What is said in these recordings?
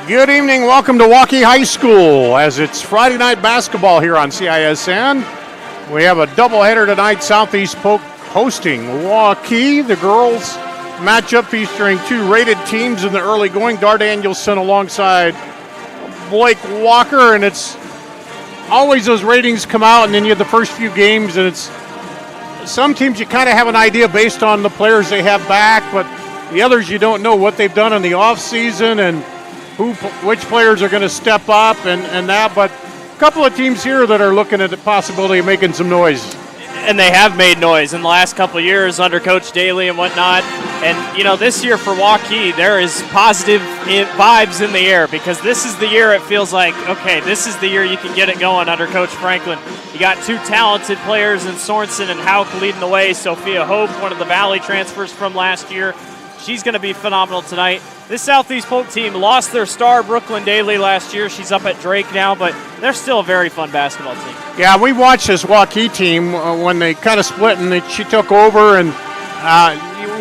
Good evening. Welcome to Waukee High School as it's Friday night basketball here on CISN. We have a doubleheader tonight. Southeast Polk hosting Waukee. The girls matchup featuring two rated teams in the early going. Dar Danielson alongside Blake Walker, and it's always those ratings come out, and then you have the first few games, and it's some teams you kind of have an idea based on the players they have back, but the others you don't know what they've done in the off season and which players are going to step up and that. But a couple of teams here that are looking at the possibility of making some noise. And they have made noise in the last couple of years under Coach Daly and whatnot. And, you know, this year for Waukee, there is positive vibes in the air because this is the year it feels like, okay, this is the year you can get it going under Coach Franklin. You got two talented players in Sorensen and Hauk leading the way. Sophia Hope, one of the Valley transfers from last year. She's going to be phenomenal tonight. This Southeast Polk team lost their star, Brooklyn Daly, last year. She's up at Drake now, but they're still a very fun basketball team. Yeah, we watched this Waukee team when they kind of split and she took over, and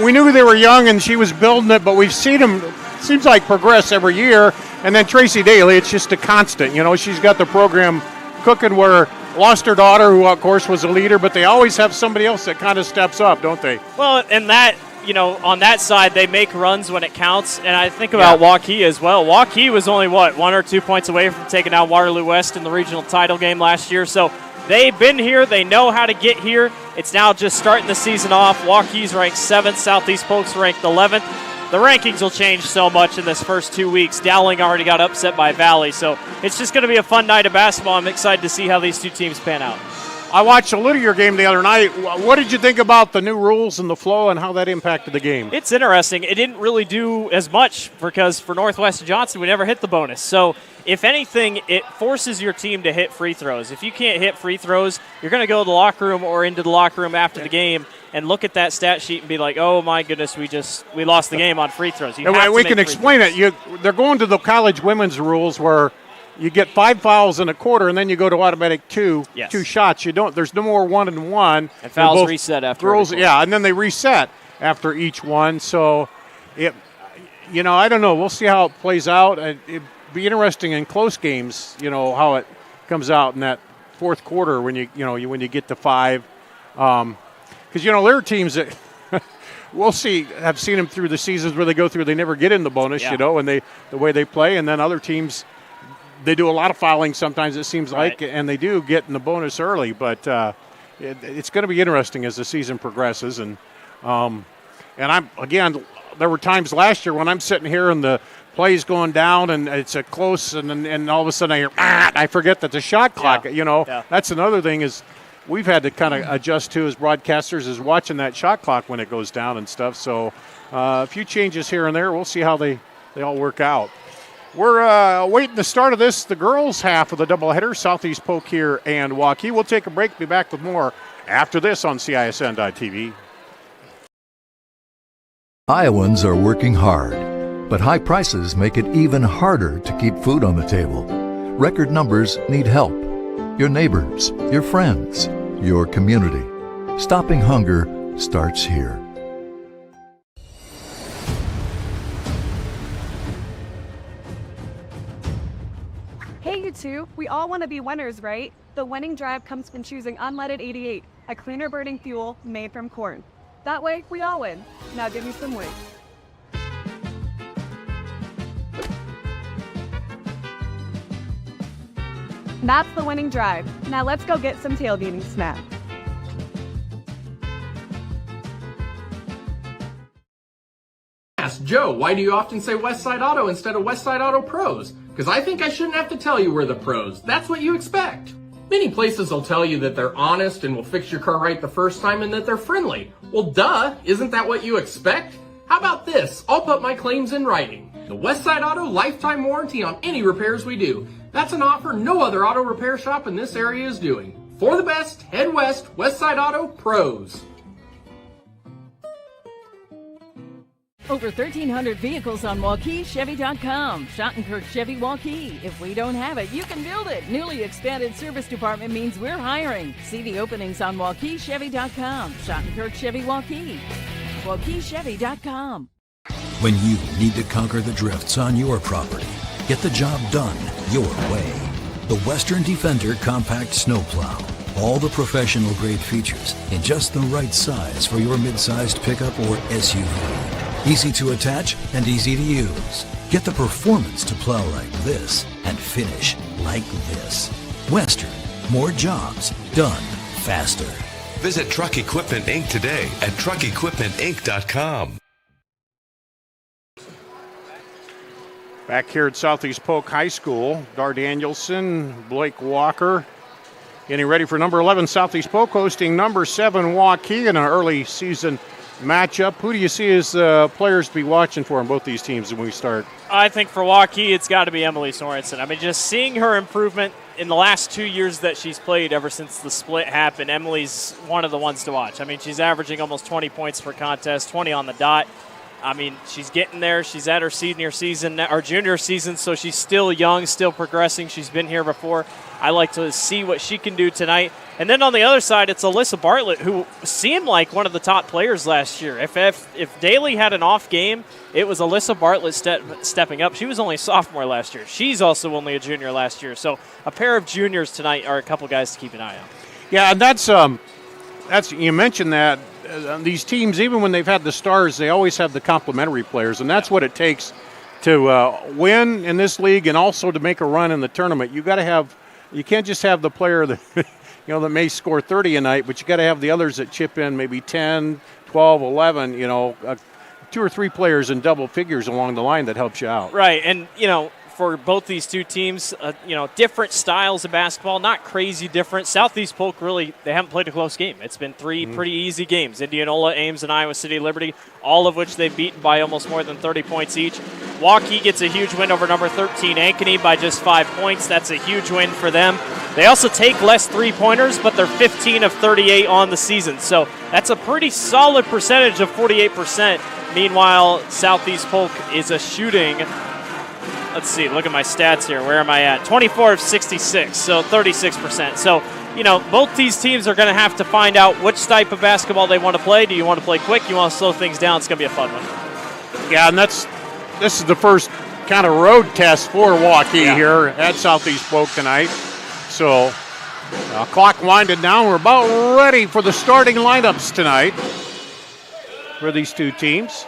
we knew they were young and she was building it, but we've seen them, seems like, progress every year. And then Tracy Daly, it's just a constant. You know, she's got the program cooking where lost her daughter, who, of course, was a leader, but they always have somebody else that kind of steps up, don't they? Well, and that, you know, on that side, they make runs when it counts. And I think about Waukee as well. Waukee was only, 1 or 2 points away from taking down Waterloo West in the regional title game last year. So they've been here. They know how to get here. It's now just starting the season off. Waukee's ranked 7th. Southeast Polk's ranked 11th. The rankings will change so much in this first 2 weeks. Dowling already got upset by Valley. So it's just going to be a fun night of basketball. I'm excited to see how these two teams pan out. I watched a little of your game the other night. What did you think about the new rules and the flow and how that impacted the game? It's interesting. It didn't really do as much because for Northwest Johnson, we never hit the bonus. So if anything, it forces your team to hit free throws. If you can't hit free throws, you're going to go to the locker room or into the locker room after the game and look at that stat sheet and be like, oh, my goodness, we lost the game on free throws. We can explain it. They're going to the college women's rules where you get 5 fouls in a quarter, and then you go to automatic two shots. There's no more 1 and 1. And fouls reset after girls, and then they reset after each one. So, I don't know. We'll see how it plays out. It'd be interesting in close games, how it comes out in that fourth quarter when you get to 5. Because there are teams that we'll see. Have seen them through the seasons where they go through, they never get in the bonus, and the way they play, and then other teams. They do a lot of fouling sometimes, it seems like, and they do get in the bonus early. But it's going to be interesting as the season progresses. And there were times last year when I'm sitting here and the play's going down and it's a close, and all of a sudden I hear, I forget that the shot clock. That's another thing is we've had to kind of adjust to as broadcasters is watching that shot clock when it goes down and stuff. So a few changes here and there. We'll see how they all work out. We're awaiting the start of the girls' half of the doubleheader, Southeast Polk here and Waukee. We'll take a break, be back with more after this on CISN.TV. Iowans are working hard, but high prices make it even harder to keep food on the table. Record numbers need help. Your neighbors, your friends, your community. Stopping hunger starts here. Hey, you two. We all want to be winners, right? The winning drive comes from choosing unleaded 88, a cleaner burning fuel made from corn. That way, we all win. Now give me some weight. That's the winning drive. Now let's go get some tailgating snacks. Ask Joe, why do you often say Westside Auto instead of Westside Auto Pros? Because I think I shouldn't have to tell you we're the pros. That's what you expect. Many places will tell you that they're honest and will fix your car right the first time and that they're friendly. Well, duh, isn't that what you expect? How about this? I'll put my claims in writing. The Westside Auto lifetime warranty on any repairs we do. That's an offer no other auto repair shop in this area is doing. For the best, head west, Westside Auto Pros. Over 1,300 vehicles on WaukeeChevy.com. Schottenkirk Chevy Waukee. If we don't have it, you can build it. Newly expanded service department means we're hiring. See the openings on WaukeeChevy.com. Schottenkirk Chevy Waukee. WaukeeChevy.com. When you need to conquer the drifts on your property, get the job done your way. The Western Defender Compact Snowplow. All the professional grade features in just the right size for your mid-sized pickup or SUV. Easy to attach and easy to use. Get the performance to plow like this and finish like this. Western, more jobs done faster. Visit Truck Equipment Inc. today at truckequipmentinc.com. Back here at Southeast Polk High School, Dar Danielson, Blake Walker, getting ready for number 11 Southeast Polk hosting number 7 Waukee in an early season matchup. Who do you see as players to be watching for in both these teams when we start? I think for Waukee, it's got to be Emily Sorensen. I mean, just seeing her improvement in the last 2 years that she's played ever since the split happened, Emily's one of the ones to watch. I mean, she's averaging almost 20 points per contest, 20 on the dot. I mean, she's getting there. She's at her junior season, so she's still young, still progressing. She's been here before. I like to see what she can do tonight. And then on the other side, it's Alyssa Bartlett, who seemed like one of the top players last year. If Daly had an off game, it was Alyssa Bartlett stepping up. She was only a sophomore last year. She's also only a junior last year. So a pair of juniors tonight are a couple guys to keep an eye on. Yeah, and that's you mentioned that. These teams, even when they've had the stars, they always have the complementary players, and that's what it takes to win in this league and also to make a run in the tournament. You can't just have the player that that may score 30 a night, but you got to have the others that chip in maybe 10, 12, 11. 2 or 3 players in double figures along the line that helps you out. Right, and for both these two teams, different styles of basketball, not crazy different. Southeast Polk really, they haven't played a close game. It's been 3 pretty easy games. Indianola, Ames, and Iowa City Liberty, all of which they've beaten by almost more than 30 points each. Waukee gets a huge win over number 13 Ankeny by just 5 points. That's a huge win for them. They also take less three-pointers, but they're 15 of 38 on the season. So that's a pretty solid percentage of 48%. Meanwhile, Southeast Polk is a shooting. Let's see, look at my stats here. Where am I at? 24 of 66, so 36%. So, both these teams are going to have to find out which type of basketball they want to play. Do you want to play quick? You want to slow things down? It's going to be a fun one. Yeah, and this is the first kind of road test for Waukee here at Southeast Polk tonight. So, clock winding down. We're about ready for the starting lineups tonight for these two teams.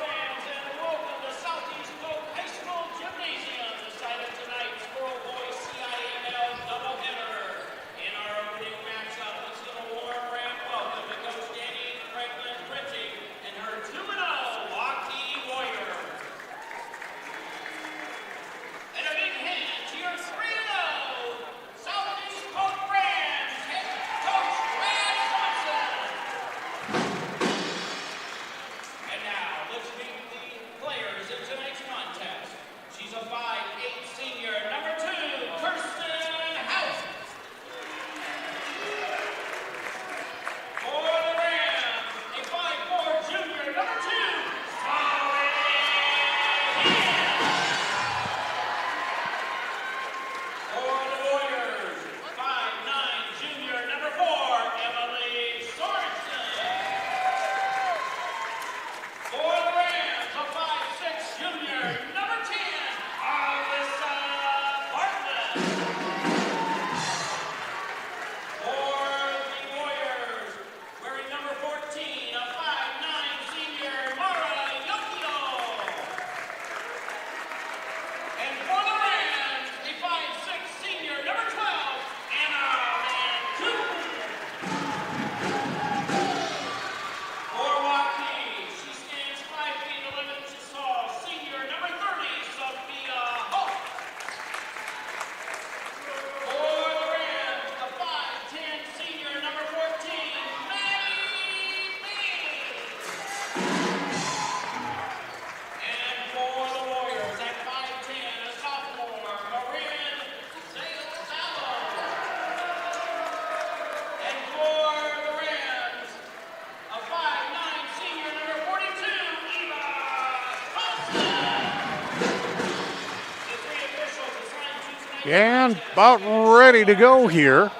And about ready to go here.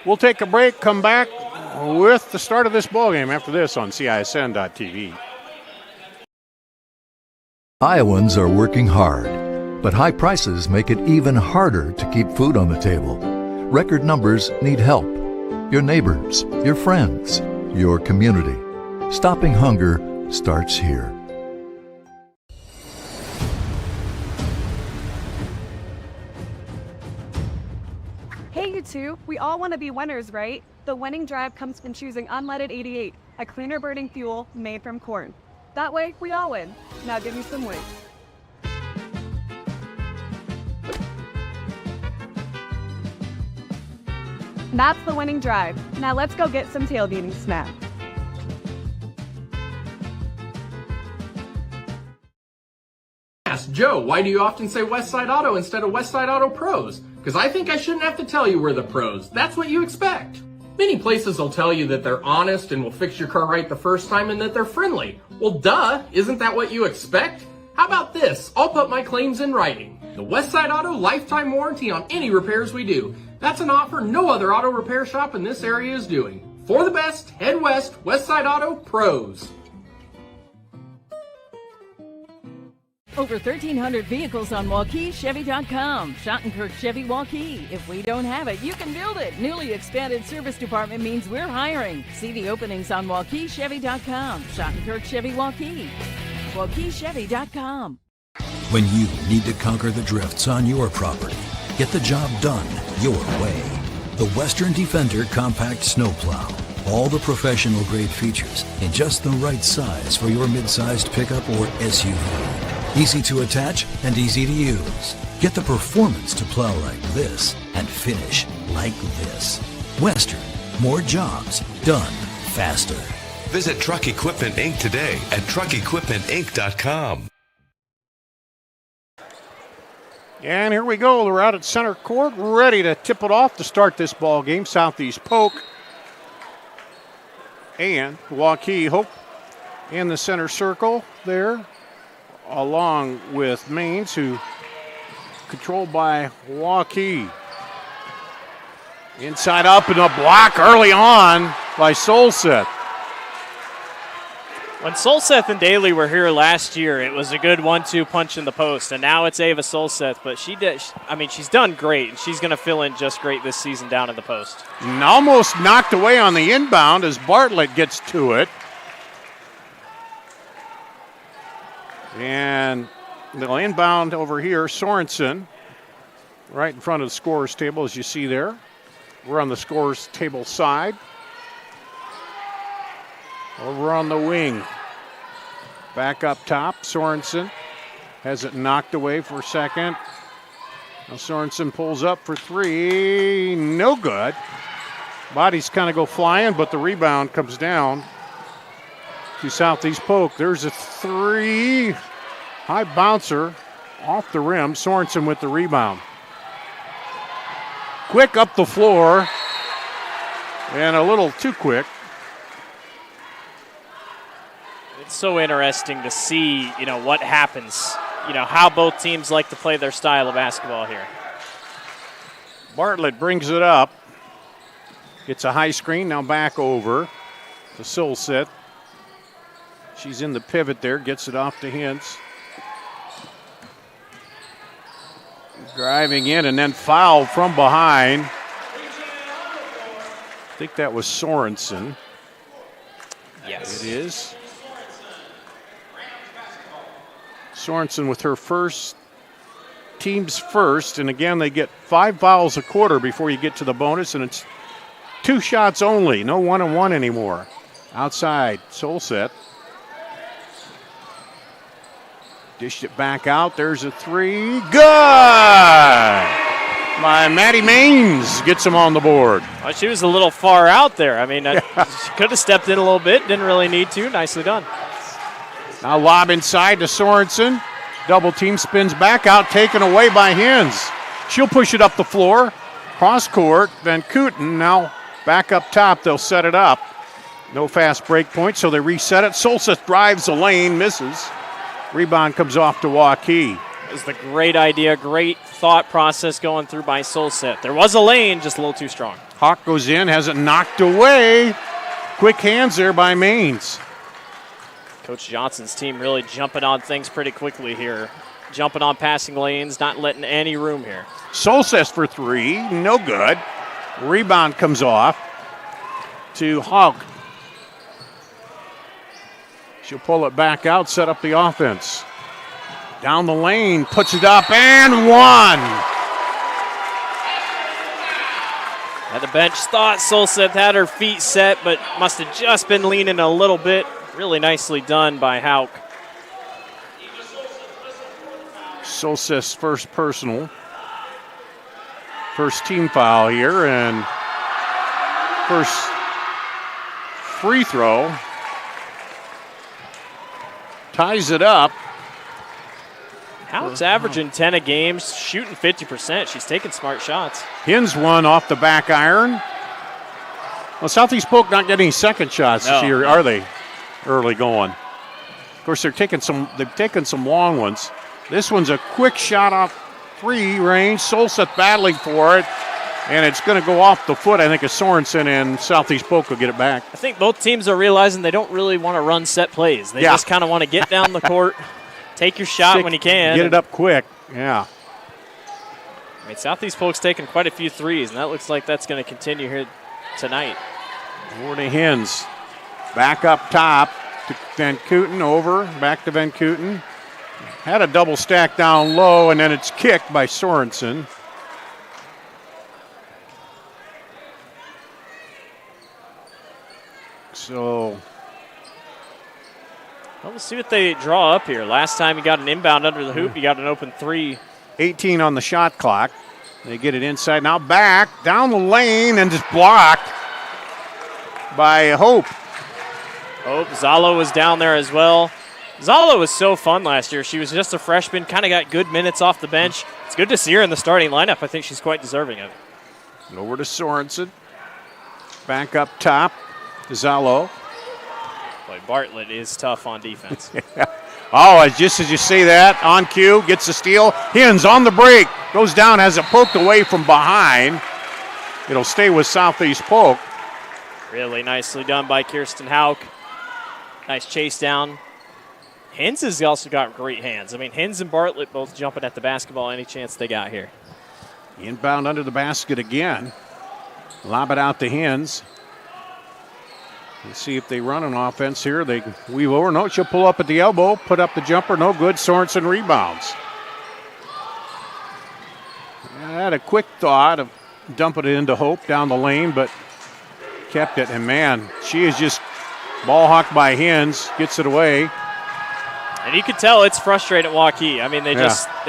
We'll take a break, come back with the start of this ballgame after this on CISN.TV. Iowans are working hard, but high prices make it even harder to keep food on the table. Record numbers need help. Your neighbors, your friends, your community. Stopping hunger starts here. Hey, you two, we all want to be winners, right? The winning drive comes from choosing unleaded 88, a cleaner burning fuel made from corn. That way, we all win. Now give me some weight. That's the winning drive. Now let's go get some tailgating snacks. Ask Joe, why do you often say Westside Auto instead of Westside Auto Pros? Because I think I shouldn't have to tell you we're the pros. That's what you expect. Many places will tell you that they're honest and will fix your car right the first time and that they're friendly. Well, duh, isn't that what you expect? How about this? I'll put my claims in writing. The Westside Auto lifetime warranty on any repairs we do. That's an offer no other auto repair shop in this area is doing. For the best, head west, Westside Auto Pros. Over 1,300 vehicles on WaukeeChevy.com. Schottenkirk Chevy Waukee. If we don't have it, you can build it. Newly expanded service department means we're hiring. See the openings on WaukeeChevy.com. Schottenkirk Chevy Waukee. WaukeeChevy.com. When you need to conquer the drifts on your property, get the job done your way. The Western Defender Compact Snowplow. All the professional grade features in just the right size for your mid-sized pickup or SUV. Easy to attach and easy to use. Get the performance to plow like this and finish like this. Western. More jobs done faster. Visit Truck Equipment Inc. today at truckequipmentinc.com. And here we go. We're out at center court, ready to tip it off to start this ball game. Southeast Polk and Waukee Hope in the center circle there, along with Maines, who controlled by Waukee. Inside up and a block early on by Solseth. When Solseth and Daly were here last year, it was a good 1-2 punch in the post, and now it's Ava Solseth. But she's done great, and she's going to fill in just great this season down in the post. And almost knocked away on the inbound as Bartlett gets to it. And the inbound over here, Sorensen, right in front of the scorer's table, as you see there. We're on the scorer's table side. Over on the wing. Back up top, Sorensen has it knocked away for a second. Now Sorensen pulls up for three. No good. Bodies kind of go flying, but the rebound comes down to Southeast Polk. There's a three. High bouncer off the rim. Sorensen with the rebound. Quick up the floor. And a little too quick. It's so interesting to see, what happens, how both teams like to play their style of basketball here. Bartlett brings it up. Gets a high screen, now back over to Solseth. She's in the pivot there, gets it off to Hintz. Driving in and then fouled from behind. I think that was Sorensen. Yes. It is. Sorensen with her team's first, and again they get 5 fouls a quarter before you get to the bonus, and it's 2 shots only, no 1-on-1 anymore. Outside, Solseth. Dished it back out, there's a three, good! By Maddie Maines, gets him on the board. Well, she was a little far out there. She could have stepped in a little bit, didn't really need to, nicely done. Now lob inside to Sorensen. Double team, spins back out, taken away by Hins. She'll push it up the floor. Cross court, Van Kooten now back up top. They'll set it up. No fast break point, so they reset it. Solseth drives the lane, misses. Rebound comes off to Waukee. It was the great idea, great thought process going through by Solset. There was a lane, just a little too strong. Hawk goes in, has it knocked away. Quick hands there by Maines. Coach Johnson's team really jumping on things pretty quickly here. Jumping on passing lanes, not letting any room here. Solstice for three, no good. Rebound comes off to Hawk. She'll pull it back out, set up the offense. Down the lane, puts it up, and one. At the bench, thought Solset had her feet set, but must have just been leaning a little bit. Really nicely done by Hauk. Solstice first personal. First team foul here, and first free throw. Ties it up. Hauk's averaging 10 a game, shooting 50%. She's taking smart shots. Hins one off the back iron. Well, Southeast Polk not getting second shots this year, are they? Early going. Of course, they've taken some long ones. This one's a quick shot off three range. Solset battling for it, and it's going to go off the foot. I think of Sorensen, and Southeast Polk will get it back. I think both teams are realizing they don't really want to run set plays. They just kind of want to get down the court, take your shot when you can. Get it up quick, yeah. I mean, Southeast Polk's taking quite a few threes, and that looks like that's going to continue here tonight. Over to Hins. Back up top to Van Kooten, over, back to Van Kooten. Had a double stack down low, and then it's kicked by Sorensen. So, well, we'll see what they draw up here. Last time you got an inbound under the hoop, you got an open three. 18 on the shot clock. They get it inside. Now back, down the lane, and just blocked by Hope. Zalo was down there as well. Zalo was so fun last year. She was just a freshman, kind of got good minutes off the bench. It's good to see her in the starting lineup. I think she's quite deserving of it. Over to Sorensen. Back up top to Zalo. Boy, Bartlett is tough on defense. Oh, just as you say that, on cue, gets the steal. Hins on the break, goes down, has it poked away from behind. It'll stay with Southeast Polk. Really nicely done by Kirsten Hauk. Nice chase down. Hins has also got great hands. I mean, Hins and Bartlett both jumping at the basketball any chance they got here. Inbound under the basket again. Lob it out to Hins. Let's see if they run an offense here. They weave over. No, she'll pull up at the elbow, put up the jumper. No good. Sorensen rebounds. I had a quick thought of dumping it into Hope down the lane, but kept it. And, man, she is just ball hawked by Hins. Gets it away. And you can tell it's frustrating at Waukee. I mean, they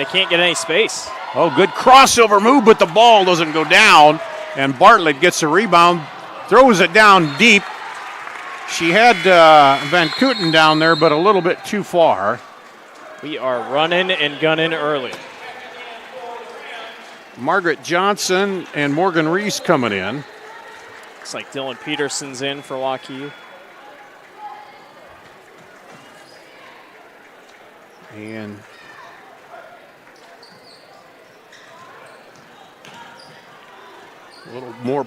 can't get any space. Oh, good crossover move, but the ball doesn't go down. And Bartlett gets a rebound, throws it down deep. She had Van Kooten down there, but a little bit too far. We are running and gunning early. Margaret Johnson and Morgan Reese coming in. Looks like Dylan Peterson's in for Waukee. And a little more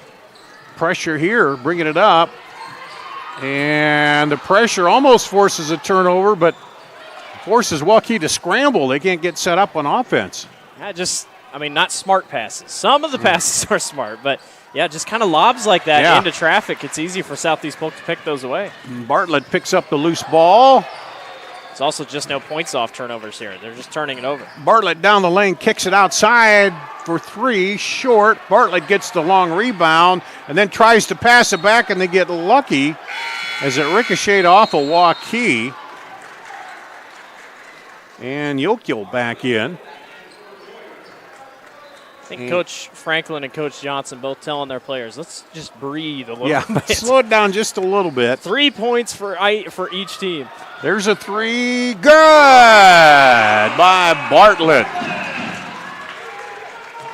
pressure here, bringing it up. And the pressure almost forces a turnover, but forces Waukee to scramble. They can't get set up on offense. Not smart passes. Some of the passes are smart, but just kind of lobs like that into traffic. It's easy for Southeast Polk to pick those away. Bartlett picks up the loose ball. It's also just no points off turnovers here. They're just turning it over. Bartlett down the lane, kicks it outside for three, short. Bartlett gets the long rebound and then tries to pass it back, and they get lucky as it ricocheted off of Waukee. And Yokil back in. I think Coach Franklin and Coach Johnson both telling their players, let's just breathe a little bit. Slow it down just a little bit. 3 points for each team. There's a three. Good by Bartlett.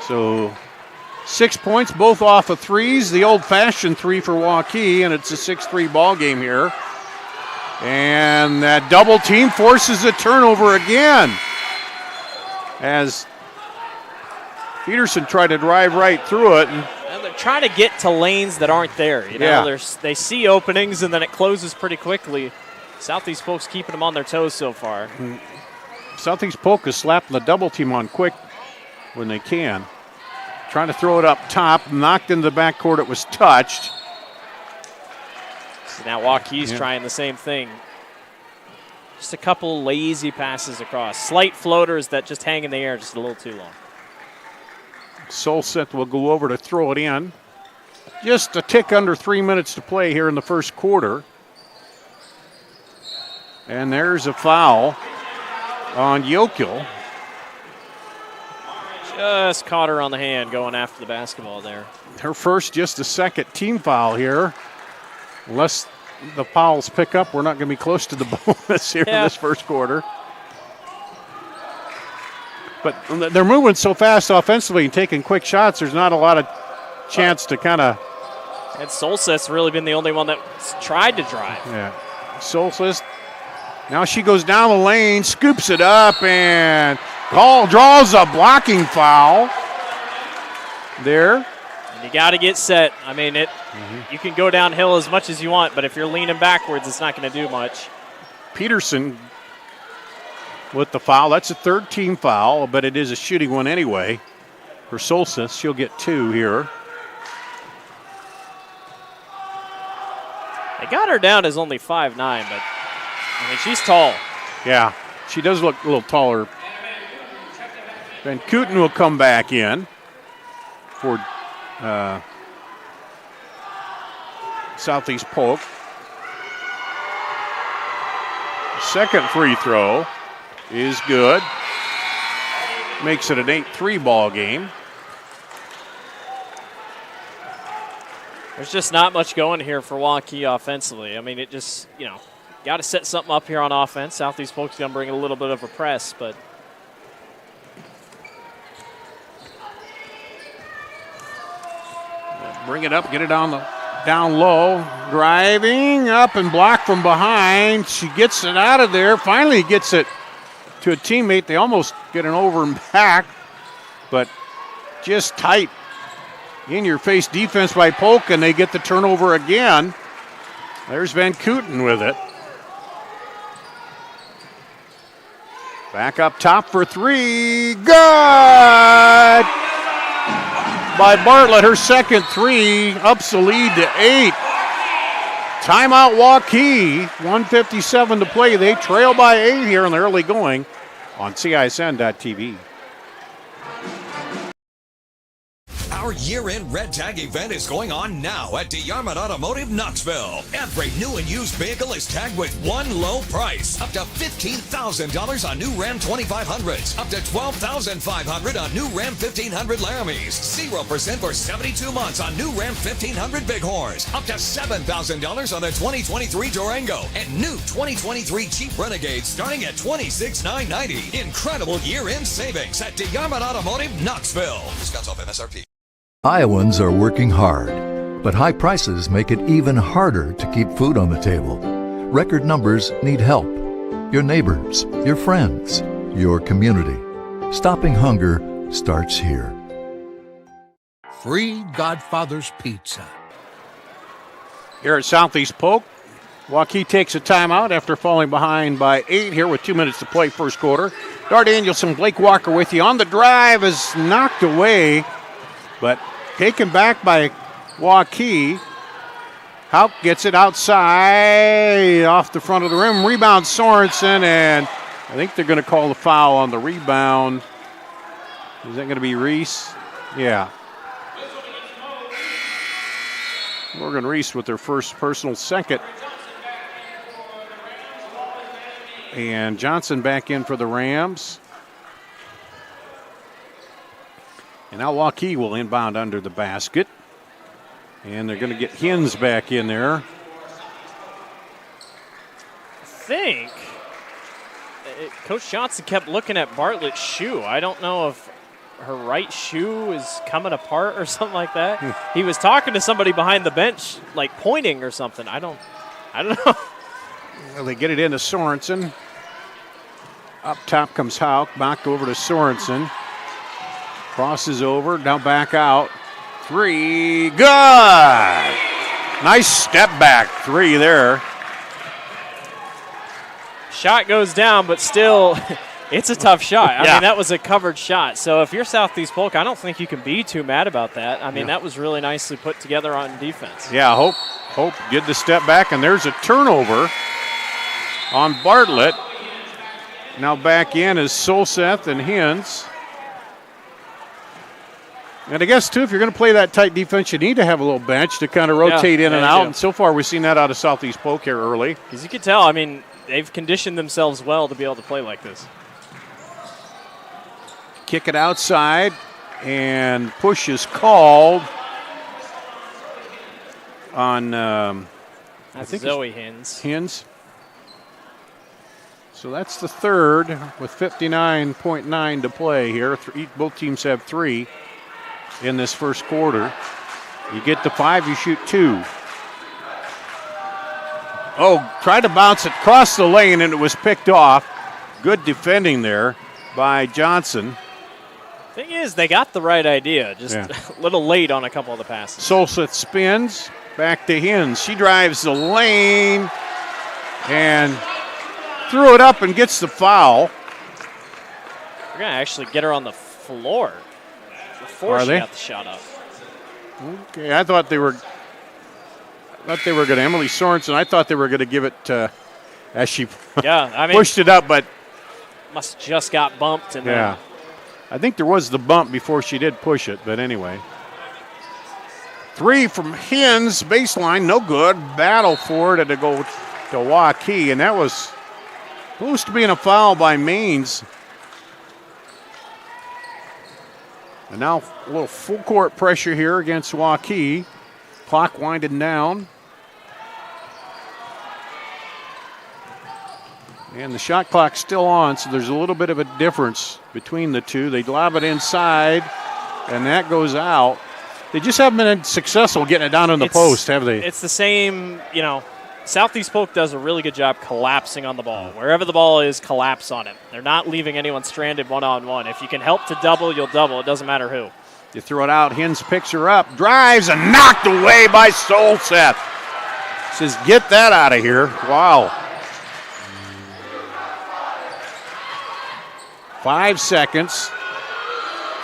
So 6 points, both off of threes. The old-fashioned three for Waukee, and it's a 6-3 ball game here. And that double team forces a turnover again. as Peterson tried to drive right through it. And they're trying to get to lanes that aren't there. You know, they see openings and then it closes pretty quickly. Southeast Polk's keeping them on their toes so far. Southeast Polk is slapping the double team on quick when they can. Trying to throw it up top, knocked into the backcourt. It was touched. So now Waukee's trying the same thing. Just a couple lazy passes across. Slight floaters that just hang in the air just a little too long. Solseth will go over to throw it in. Just a tick under 3 minutes to play here in the first quarter. And there's a foul on Yokel. Just caught her on the hand going after the basketball there. Her first, just a second team foul here. Unless the fouls pick up, we're not going to be close to the bonus here in this first quarter. But they're moving so fast offensively and taking quick shots, there's not a lot of chance to kind of. And Solseth's really been the only one that's tried to drive. Yeah. Solseth. Now she goes down the lane, scoops it up, and draws a blocking foul there. And you got to get set. I mean, you can go downhill as much as you want, but if you're leaning backwards, it's not going to do much. Peterson with the foul. That's a third team foul, but it is a shooting one anyway. For Solseth, she'll get 2 here. They got her down as only 5'9", but I mean, she's tall. Yeah, she does look a little taller. Van Kooten will come back in for Southeast Polk. Second free throw is good. Makes it an 8-3 ball game. There's just not much going here for Waukee offensively. I mean, it just, got to set something up here on offense. Southeast Polk's going to bring a little bit of a press, but bring it up, get it down low, driving up and blocked from behind. She gets it out of there. Finally gets it to a teammate. They almost get an over and back, but just tight in-your-face defense by Polk, and they get the turnover again. There's Van Kooten with it. Back up top for 3. Good! By Bartlett, her second 3, ups the lead to 8. Timeout Waukee, 1:57 to play. They trail by 8 here in the early going on CISN.TV. Our year-end Red Tag event is going on now at DeYarmond Automotive Knoxville. Every new and used vehicle is tagged with one low price. Up to $15,000 on new Ram 2500s. Up to $12,500 on new Ram 1500 Laramies. 0% for 72 months on new Ram 1500 Bighorns. Up to $7,000 on the 2023 Durango. And new 2023 Jeep Renegade starting at $26,990. Incredible year-end savings at DeYarmond Automotive Knoxville. Discounts off MSRP. Iowans are working hard, but high prices make it even harder to keep food on the table. Record numbers need help. Your neighbors, your friends, your community. Stopping hunger starts here. Free Godfather's Pizza. Here at Southeast Polk, Waukee takes a timeout after falling behind by 8 here with 2 minutes to play first quarter. Dar Danielson, Blake Walker with you. On the drive is knocked away, but taken back by Waukee. Houck gets it outside off the front of the rim. Rebound Sorensen, and I think they're going to call the foul on the rebound. Is that going to be Reese? Yeah. Morgan Reese with their first personal second. And Johnson back in for the Rams. And now Waukee will inbound under the basket. And they're going to get Hins back in there. I think Coach Johnson kept looking at Bartlett's shoe. I don't know if her right shoe is coming apart or something like that. He was talking to somebody behind the bench, like pointing or something. I don't know. Well, they get it into Sorensen. Up top comes Hauk, back over to Sorensen. Crosses over, now back out. 3, good! Nice step back 3 there. Shot goes down, but still, it's a tough shot. I Yeah. mean, that was a covered shot. So if you're Southeast Polk, I don't think you can be too mad about that. I mean, that was really nicely put together on defense. Yeah, Hope did the step back, and there's a turnover on Bartlett. Now back in is Solseth and Hins. And I guess, too, if you're going to play that tight defense, you need to have a little bench to kind of rotate in and out. And so far, we've seen that out of Southeast Polk here early. As you can tell, I mean, they've conditioned themselves well to be able to play like this. Kick it outside, and push is called on, I think Zoe Hins. Hins. So that's the third with 59.9 to play here. Both teams have 3 in this first quarter. You get to 5, you shoot 2. Oh, tried to bounce it across the lane, and it was picked off. Good defending there by Johnson. Thing is, they got the right idea. Just a little late on a couple of the passes. Solseth spins back to Hins. She drives the lane and threw it up and gets the foul. We're going to actually get her on the floor before she got the shot up. Okay, I thought they were going to, Emily Sorensen, I thought they were going to give it as she pushed it up, but must just got bumped. And I think there was the bump before she did push it, but anyway. 3 from Hins, baseline, no good. Battle for it to go to Waukee, and that was close to being a foul by Maines. And now a little full court pressure here against Waukee. Clock winding down. And the shot clock's still on, so there's a little bit of a difference between the two. They lob it inside, and that goes out. They just haven't been successful getting it down in the post, have they? It's the same, Southeast Polk does a really good job collapsing on the ball. Wherever the ball is, collapse on it. They're not leaving anyone stranded one-on-one. If you can help to double, you'll double. It doesn't matter who. You throw it out. Hins picks her up, drives, and knocked away by Solseth. Says, get that out of here. Wow. 5 seconds.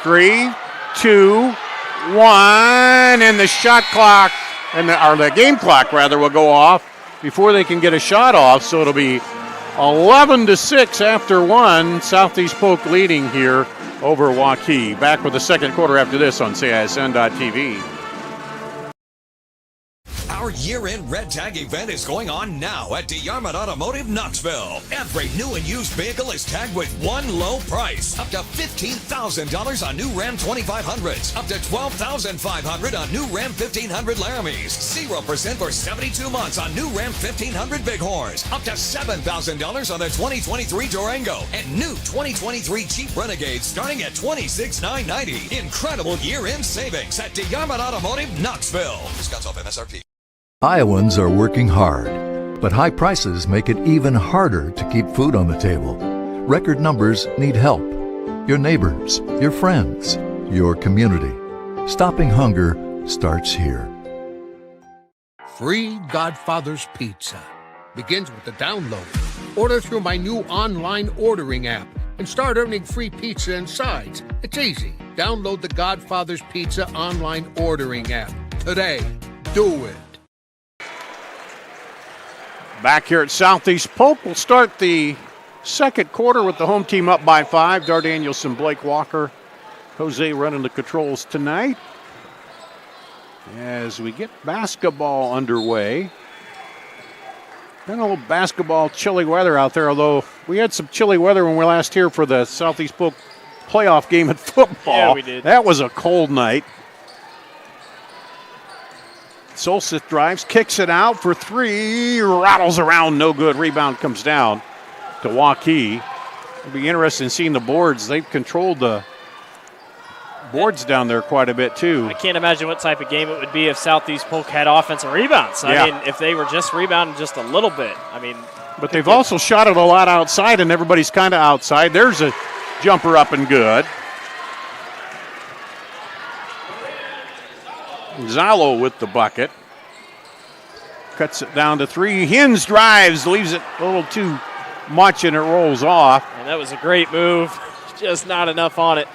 3, 2, 1, and the shot clock, or the game clock rather, will go off before they can get a shot off. So it'll be 11-6 after 1. Southeast Polk leading here over Waukee. Back with the second quarter after this on CISN.TV. Our year-end Red Tag event is going on now at DeArmond Automotive Knoxville. Every new and used vehicle is tagged with one low price. Up to $15,000 on new Ram 2500s. Up to $12,500 on new Ram 1500 Laramies. 0% for 72 months on new Ram 1500 Bighorns. Up to $7,000 on the 2023 Durango. And new 2023 Jeep Renegades starting at $26,990. Incredible year-end savings at DeArmond Automotive Knoxville. Discounts off MSRP. Iowans are working hard, but high prices make it even harder to keep food on the table. Record numbers need help. Your neighbors, your friends, your community. Stopping hunger starts here. Free Godfather's Pizza begins with the download. Order through my new online ordering app and start earning free pizza and sides. It's easy. Download the Godfather's Pizza online ordering app today. Do it. Back here at Southeast Polk, we'll start the second quarter with the home team up by 5. Dar Danielson, Blake Walker, Jose running the controls tonight. As we get basketball underway. Been a little basketball chilly weather out there, although we had some chilly weather when we were last here for the Southeast Polk playoff game in football. Yeah, we did. That was a cold night. Solseth drives, kicks it out for 3, rattles around, no good. Rebound comes down to Waukee. It'll be interesting seeing the boards. They've controlled the boards down there quite a bit, too. I can't imagine what type of game it would be if Southeast Polk had offensive rebounds. I mean, if they were just rebounding just a little bit. I mean, But they've also shot it a lot outside, and everybody's kind of outside. There's a jumper up and good. Zalo with the bucket. Cuts it down to 3. Hins drives, leaves it a little too much, and it rolls off. And that was a great move. Just not enough on it.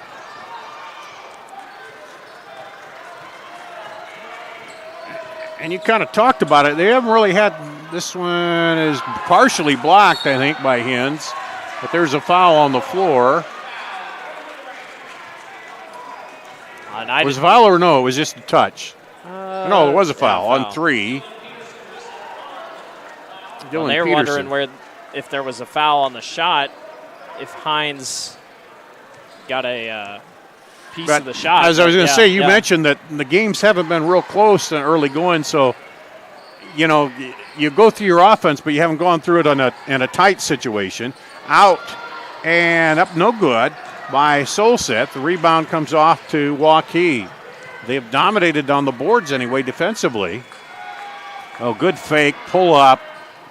And you kind of talked about it. They haven't really had, this one is partially blocked, I think, by Hins. But there's a foul on the floor. Was a foul or no? It was just a touch. No, it was a foul on 3. Well, they're wondering if there was a foul on the shot, if Hines got a piece of the shot. As I was going to say, you mentioned that the games haven't been real close and early going, so you go through your offense, but you haven't gone through it in a tight situation. Out and up, no good by Solseth. The rebound comes off to Waukee. They have dominated on the boards anyway defensively. Oh, good fake, pull up,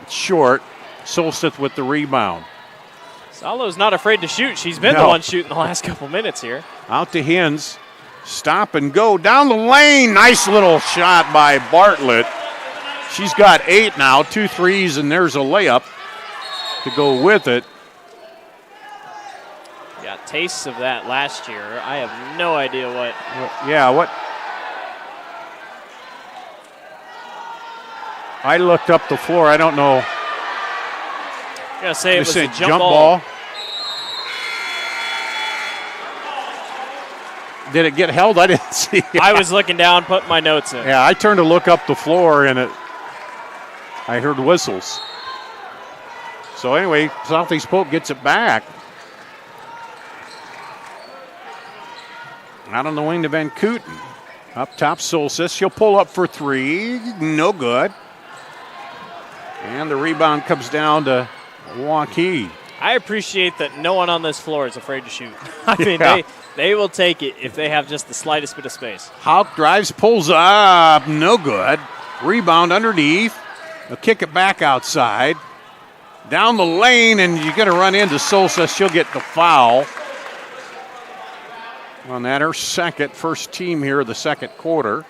short. Solseth with the rebound. Salo's not afraid to shoot. She's been the one shooting the last couple minutes here. Out to Hins. Stop and go down the lane. Nice little shot by Bartlett. She's got 8 now, 2 threes, and there's a layup to go with it. Got tastes of that last year. I have no idea what. What? I looked up the floor. I don't know. I'm going to say it was a jump ball. Did it get held? I didn't see it. I was looking down, putting my notes in. Yeah, I turned to look up the floor, and I heard whistles. So anyway, Southeast Polk gets it back. Out on the wing to Van Kooten. Up top, Solstice. She'll pull up for 3. No good. And the rebound comes down to Waukee. I appreciate that no one on this floor is afraid to shoot. I mean, they will take it if they have just the slightest bit of space. Hauk drives, pulls up, no good. Rebound underneath. They'll kick it back outside. Down the lane, and you're going to run into Solstice. She'll get the foul. On that, her first team here of the second quarter.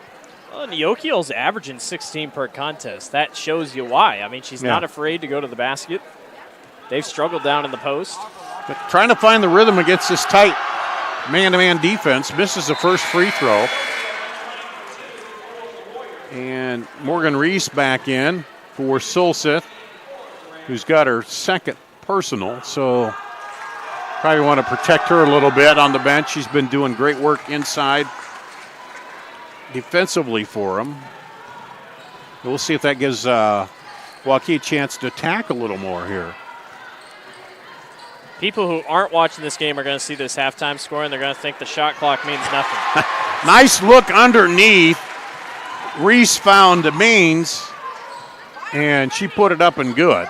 Well, and Yokio's averaging 16 per contest. That shows you why. I mean, she's not afraid to go to the basket. They've struggled down in the post. But trying to find the rhythm against this tight man-to-man defense. Misses the first free throw. And Morgan Reese back in for Solseth, who's got her second personal. So probably want to protect her a little bit on the bench. She's been doing great work inside defensively for them. We'll see if that gives Waukee a chance to attack a little more here. People who aren't watching this game are going to see this halftime score, and they're going to think the shot clock means nothing. Nice look underneath. Reese found Means, and she put it up and good.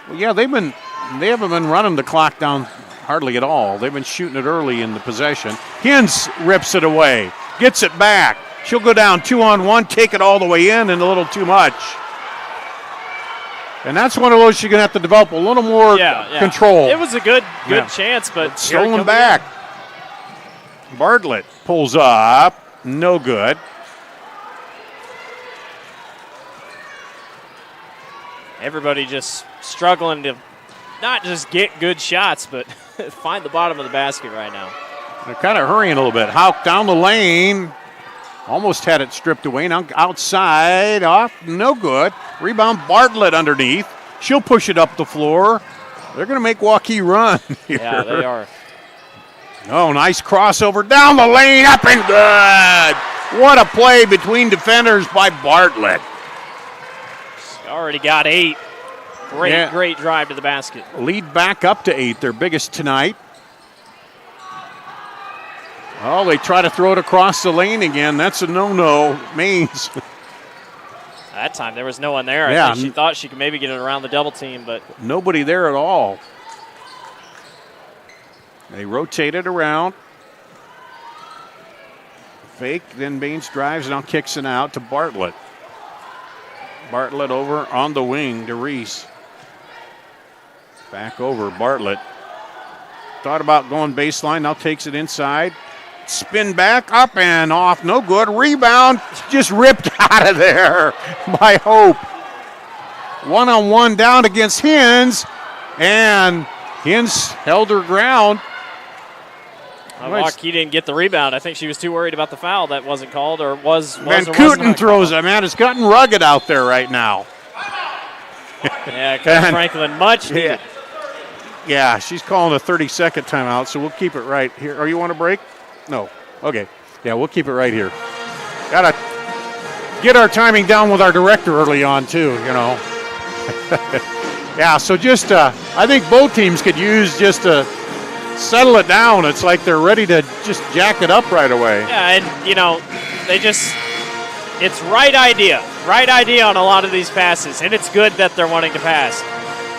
Well, yeah, they haven't been running the clock down hardly at all. They've been shooting it early in the possession. Hins rips it away, gets it back. She'll go down 2-on-1, take it all the way in, and a little too much. And that's one of those you're going to have to develop a little more control. It was a good chance, but stolen back. Bartlett pulls up, no good. Everybody just struggling to not just get good shots, but find the bottom of the basket right now. They're kind of hurrying a little bit. Hauk down the lane. Almost had it stripped away. Now outside, off, no good. Rebound, Bartlett underneath. She'll push it up the floor. They're going to make Waukee run here. Yeah, they are. Oh, nice crossover down the lane, up and good. What a play between defenders by Bartlett. She already got 8. Great drive to the basket. Lead back up to 8, their biggest tonight. Oh, they try to throw it across the lane again. That's a no-no. Means. That time there was no one there. I think she thought she could maybe get it around the double team, but nobody there at all. They rotate it around. Fake, then Baines drives, now kicks it out to Bartlett. Bartlett over on the wing to Reese. Back over, Bartlett. Thought about going baseline, now takes it inside. Spin back, up and off, no good. Rebound, just ripped out of there by Hope. One-on-one down against Hins, and Hins held her ground. Waukee didn't get the rebound. I think she was too worried about the foul that wasn't called, or was Van or Kooten throws it, man. It's gotten rugged out there right now. Yeah, Coach Franklin, much needed. Yeah, she's calling a 30-second timeout, so we'll keep it right here. Oh, you want a break? No. Okay. Yeah, we'll keep it right here. Got to get our timing down with our director early on, too, you know. Yeah, so just I think both teams could use just to settle it down. It's like they're ready to just jack it up right away. Yeah, and, you know, it's right idea on a lot of these passes, and it's good that they're wanting to pass.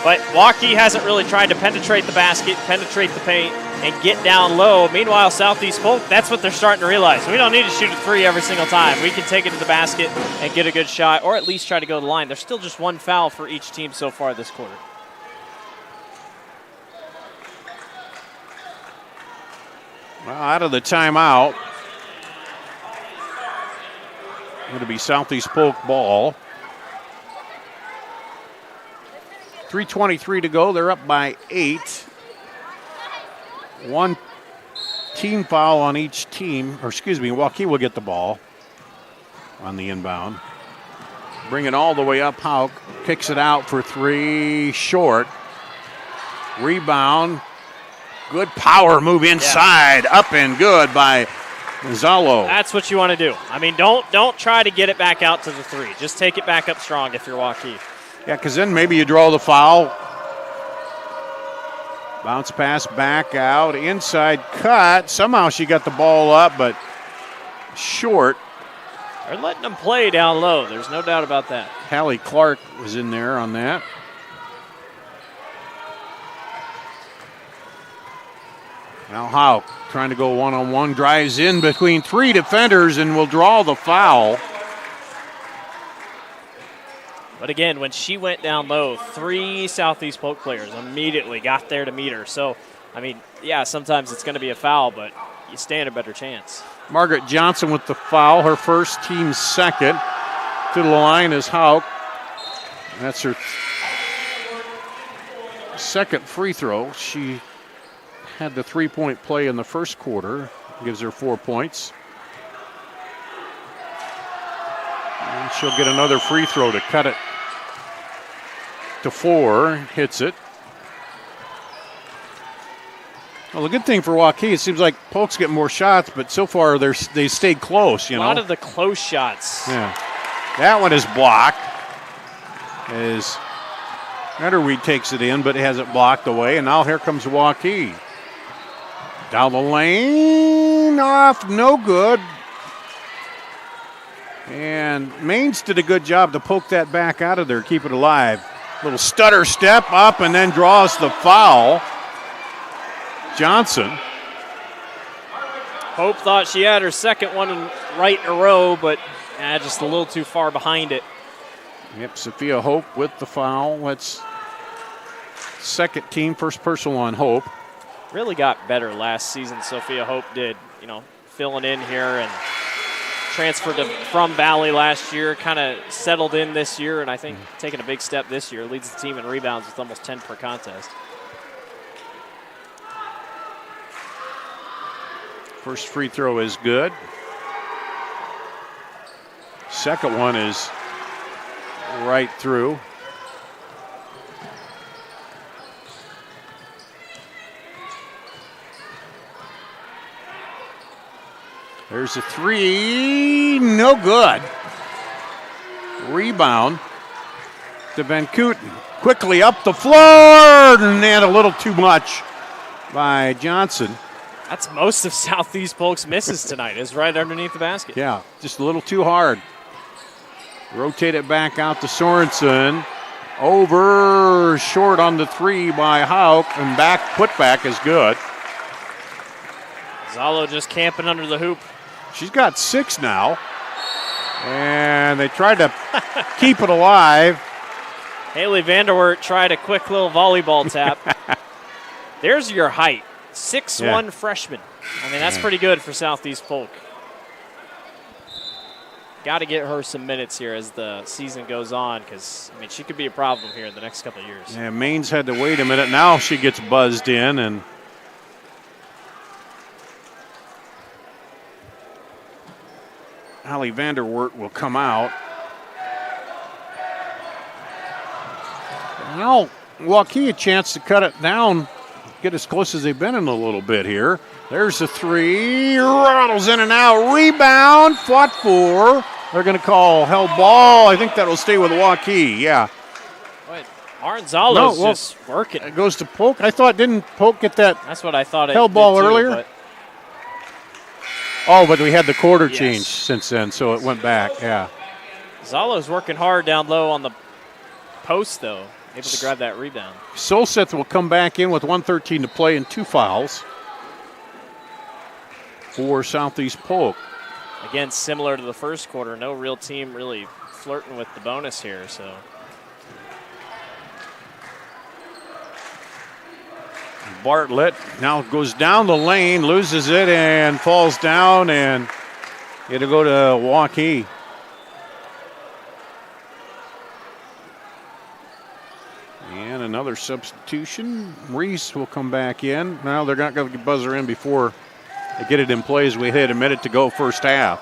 But Waukee hasn't really tried to penetrate the basket, penetrate the paint, and get down low. Meanwhile, Southeast Polk, that's what they're starting to realize. We don't need to shoot a three every single time. We can take it to the basket and get a good shot, or at least try to go to the line. There's still just one foul for each team so far this quarter. Well, out of the timeout, going to be Southeast Polk ball. 3:23 to go. They're up by 8. One team foul on each team. Or excuse me, Waukee will get the ball on the inbound. Bring it all the way up. Hauk kicks it out for 3. Short. Rebound. Good power move inside. Up and good by Zalo. That's what you want to do. I mean, don't try to get it back out to the 3. Just take it back up strong if you're Waukee. Yeah, because then maybe you draw the foul. Bounce pass back out. Inside cut. Somehow she got the ball up, but short. They're letting them play down low. There's no doubt about that. Hallie Clark was in there on that. Now Hauk trying to go one-on-one. Drives in between 3 defenders and will draw the foul. But again, when she went down low, 3 Southeast Polk players immediately got there to meet her. So, I mean, yeah, sometimes it's going to be a foul, but you stand a better chance. Margaret Johnson with the foul, her first, team's second. To the line is Hauk. That's her second free throw. She had the 3-point play in the first quarter. Gives her 4 points. And she'll get another free throw to cut it to 4. Hits it. Well, the good thing for Waukee, it seems like Polk's getting more shots, but so far they stayed close, you know. A lot of the close shots. Yeah. That one is blocked. As Netterweed takes it in, but it has it blocked away. And now here comes Waukee. Down the lane, off, no good. And Maines did a good job to poke that back out of there, keep it alive. Little stutter step up and then draws the foul. Johnson. Hope thought she had her second one right in a row, but just a little too far behind it. Yep, Sophia Hope with the foul. That's second team, first personal on Hope. Really got better last season, Sophia Hope did, you know, filling in here and transferred from Valley last year, kind of settled in this year, and I think taking a big step this year. Leads the team in rebounds with almost 10 per contest. First free throw is good. Second one is right through. There's a 3, no good. Rebound to Van Kooten. Quickly up the floor, and a little too much by Johnson. That's most of Southeast Polk's misses tonight, is right underneath the basket. Yeah, just a little too hard. Rotate it back out to Sorensen. Over, short on the 3 by Hauk, and putback is good. Zalo just camping under the hoop. She's got 6 now. And they tried to keep it alive. Haley Vanderwert tried a quick little volleyball tap. There's your height. 6'1" freshman. I mean, that's pretty good for Southeast Polk. Got to get her some minutes here as the season goes on because, I mean, she could be a problem here in the next couple of years. Yeah, Maine's had to wait a minute. Now she gets buzzed in, and Hallie Vanderwert will come out. Now, Waukee a chance to cut it down, get as close as they've been in a little bit here. There's the three, rattles in and out, rebound, fought for. They're going to call held ball. I think that'll stay with Waukee, yeah. But Aranzalo's just working. It goes to Polk. I thought, didn't Polk get that That's what I thought held ball too, earlier? But but we had the quarter change since then, so it went back, yeah. Zalo's working hard down low on the post, though. Able to grab that rebound. Solseth will come back in with 1:13 to play and 2 fouls for Southeast Polk. Again, similar to the first quarter, no real team really flirting with the bonus here, so. Bartlett now goes down the lane, loses it, and falls down, and it'll go to Waukee. And another substitution. Reese will come back in. Now they're not going to buzzer in before they get it in play as we hit a minute to go first half.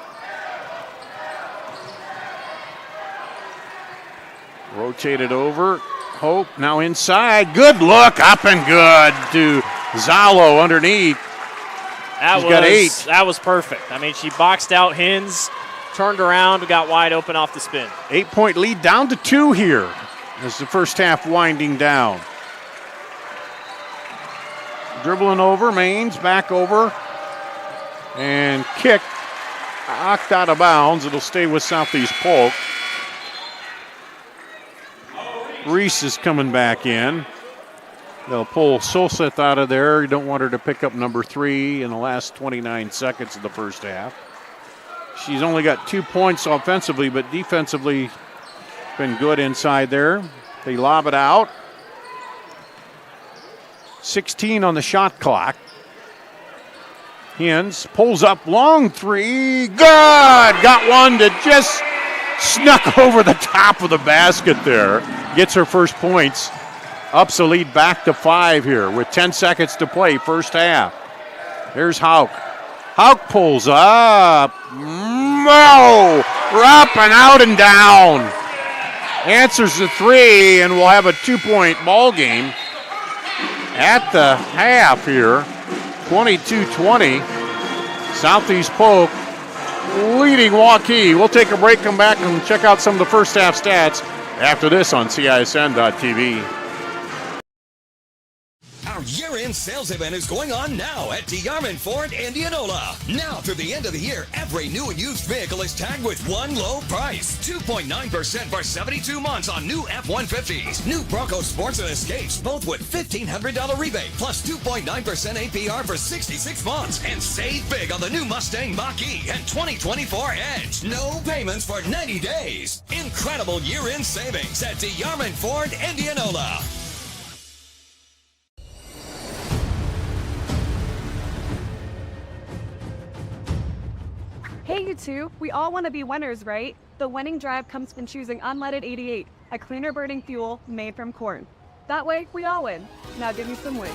Rotated over. Hope now inside. Good look, up and good to Zalo underneath. He's got 8. That was perfect. I mean, she boxed out Hins, turned around, got wide open off the spin. 8-point lead down to 2 here as the first half winding down. Dribbling over, Maines back over, and kick knocked out of bounds. It'll stay with Southeast Polk. Reese is coming back in. They'll pull Solseth out of there. You don't want her to pick up number 3 in the last 29 seconds of the first half. She's only got 2 points offensively, but defensively been good inside there. They lob it out. 16 on the shot clock. Hins pulls up, long 3. Good! Got one that just snuck over the top of the basket there. Gets her first points. Ups the lead back to 5 here with 10 seconds to play, first half. Here's Hauk. Hauk pulls up. No! We're up and out and down. Answers the 3, and we'll have a 2-point ball game at the half here. 22-20. Southeast Polk leading Waukee. We'll take a break, come back, and check out some of the first half stats after this on CISN.TV. Our year-end sales event is going on now at DeArmond Ford Indianola. Now through the end of the year, every new and used vehicle is tagged with one low price. 2.9% for 72 months on new F-150s. New Bronco Sports and Escapes, both with $1,500 rebate, plus 2.9% APR for 66 months. And save big on the new Mustang Mach-E and 2024 Edge. No payments for 90 days. Incredible year-end savings at DeArmond Ford Indianola. Hey, you two, we all want to be winners, right? The winning drive comes from choosing unleaded 88, a cleaner burning fuel made from corn. That way, we all win. Now give me some weight.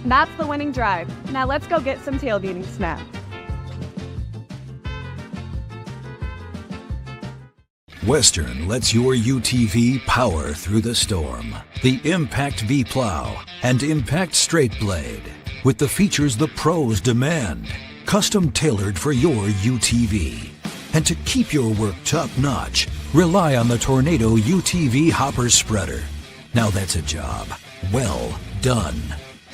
That's the winning drive. Now let's go get some tailgating snacks. Western lets your UTV power through the storm. The Impact V Plow and Impact Straight Blade, with the features the pros demand. Custom tailored for your UTV. And to keep your work top-notch, rely on the Tornado UTV Hopper Spreader. Now that's a job well done.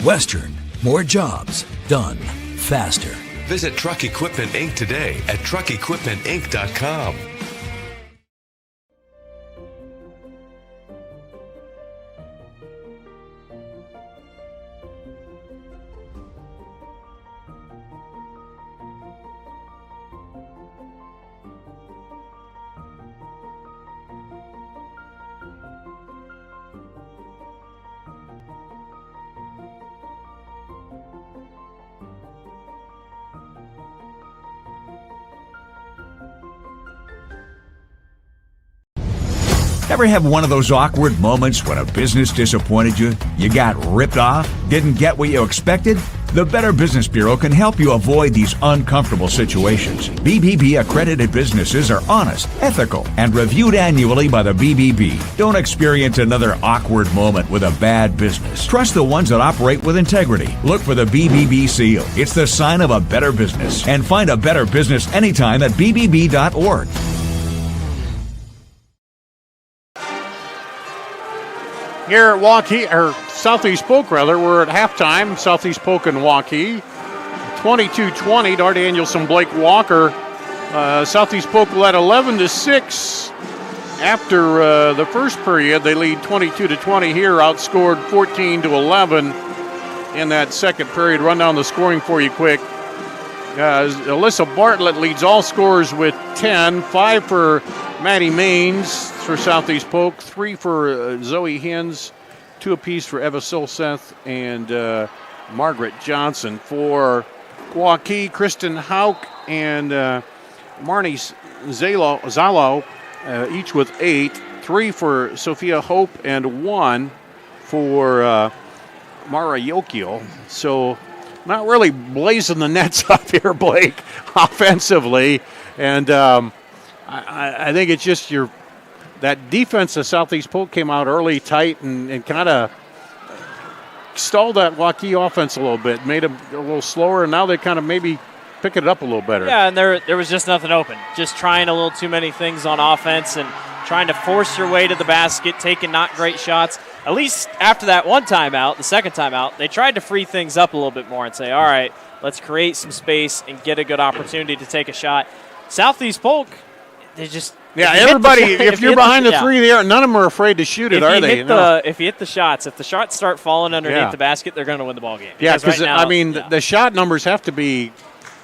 Western, more jobs done faster. Visit Truck Equipment Inc. today at truckequipmentinc.com. Ever have one of those awkward moments when a business disappointed you? You got ripped off? Didn't get what you expected? The Better Business Bureau can help you avoid these uncomfortable situations. BBB accredited businesses are honest, ethical, and reviewed annually by the BBB. Don't experience another awkward moment with a bad business. Trust the ones that operate with integrity. Look for the BBB seal. It's the sign of a better business. And find a better business anytime at bbb.org. Here at Waukee, or Southeast Polk rather, we're at halftime. Southeast Polk and Waukee. 22-20, Dar Danielson, Blake Walker. Southeast Polk led 11-6 after the first period. They lead 22-20 here, outscored 14-11 in that second period. Run down the scoring for you quick. Alyssa Bartlett leads all scorers with 10, 5 for Maddie Maines for Southeast Polk, 3 for Zoe Hins, 2 apiece for Eva Solseth and Margaret Johnson. For Waukee, Kristen Hauk and Marnie Zalo, each with 8, 3 for Sophia Hope and 1 for Mara Yokio. So not really blazing the nets up here, Blake, offensively. And I think it's just that defense of Southeast Polk came out early, tight, and kind of stalled that Waukee offense a little bit, made them a little slower, and now they kind of maybe pick it up a little better. Yeah, and there was just nothing open. Just trying a little too many things on offense and trying to force your way to the basket, taking not great shots. At least after that one timeout, the second timeout, they tried to free things up a little bit more and say, all right, let's create some space and get a good opportunity to take a shot. Southeast Polk, they just – yeah, everybody, if you're behind the three there, none of them are afraid to shoot it, are they? If you hit the shots, if the shots start falling underneath the basket, they're going to win the ball game. Yeah, because, the shot numbers have to be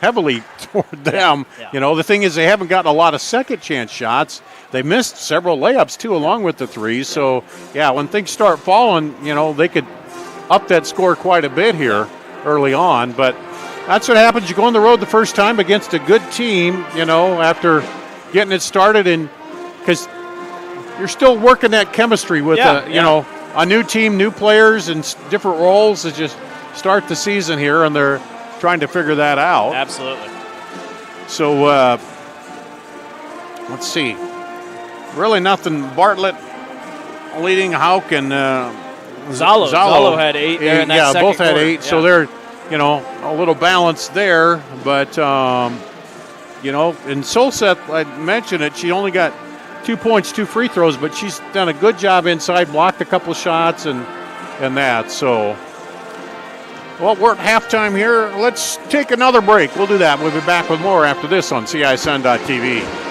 heavily toward them. Yeah. You know, the thing is they haven't gotten a lot of second chance shots. They missed several layups, too, along with the threes. So, yeah, when things start falling, you know, they could up that score quite a bit here early on. But that's what happens. You go on the road the first time against a good team, you know, after getting it started, and because you're still working that chemistry with know, a new team, new players, and different roles to just start the season here, and they're trying to figure that out. Absolutely. So let's see. Really nothing. Bartlett leading Hauk and Zalo had 8 there in that second both had quarter. 8. Yeah. So they're, you know, a little balanced there, but you know, and Solseth, I mentioned it, she only got 2 points, 2 free throws, but she's done a good job inside, blocked a couple shots and that. So, well, we're at halftime here. Let's take another break. We'll do that. We'll be back with more after this on CISN.TV.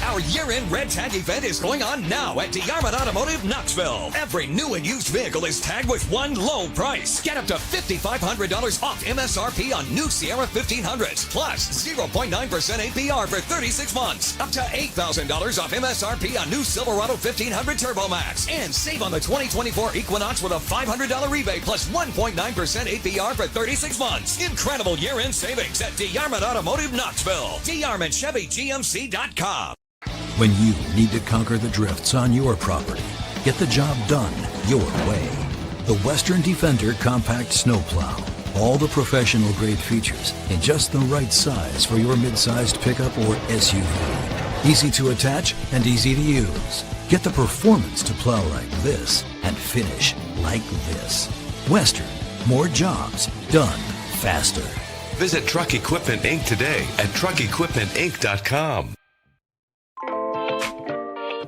Our year-end Red Tag event is going on now at DeArmond Automotive Knoxville. Every new and used vehicle is tagged with one low price. Get up to $5,500 off MSRP on new Sierra 1500s, plus 0.9% APR for 36 months. Up to $8,000 off MSRP on new Silverado 1500 Turbo Max. And save on the 2024 Equinox with a $500 rebate plus 1.9% APR for 36 months. Incredible year-end savings at DeArmond Automotive Knoxville. DeArmondChevyGMC.com. When you need to conquer the drifts on your property, get the job done your way. The Western Defender Compact Snowplow. All the professional grade features in just the right size for your mid-sized pickup or SUV. Easy to attach and easy to use. Get the performance to plow like this and finish like this. Western. More jobs done faster. Visit Truck Equipment Inc. today at truckequipmentinc.com.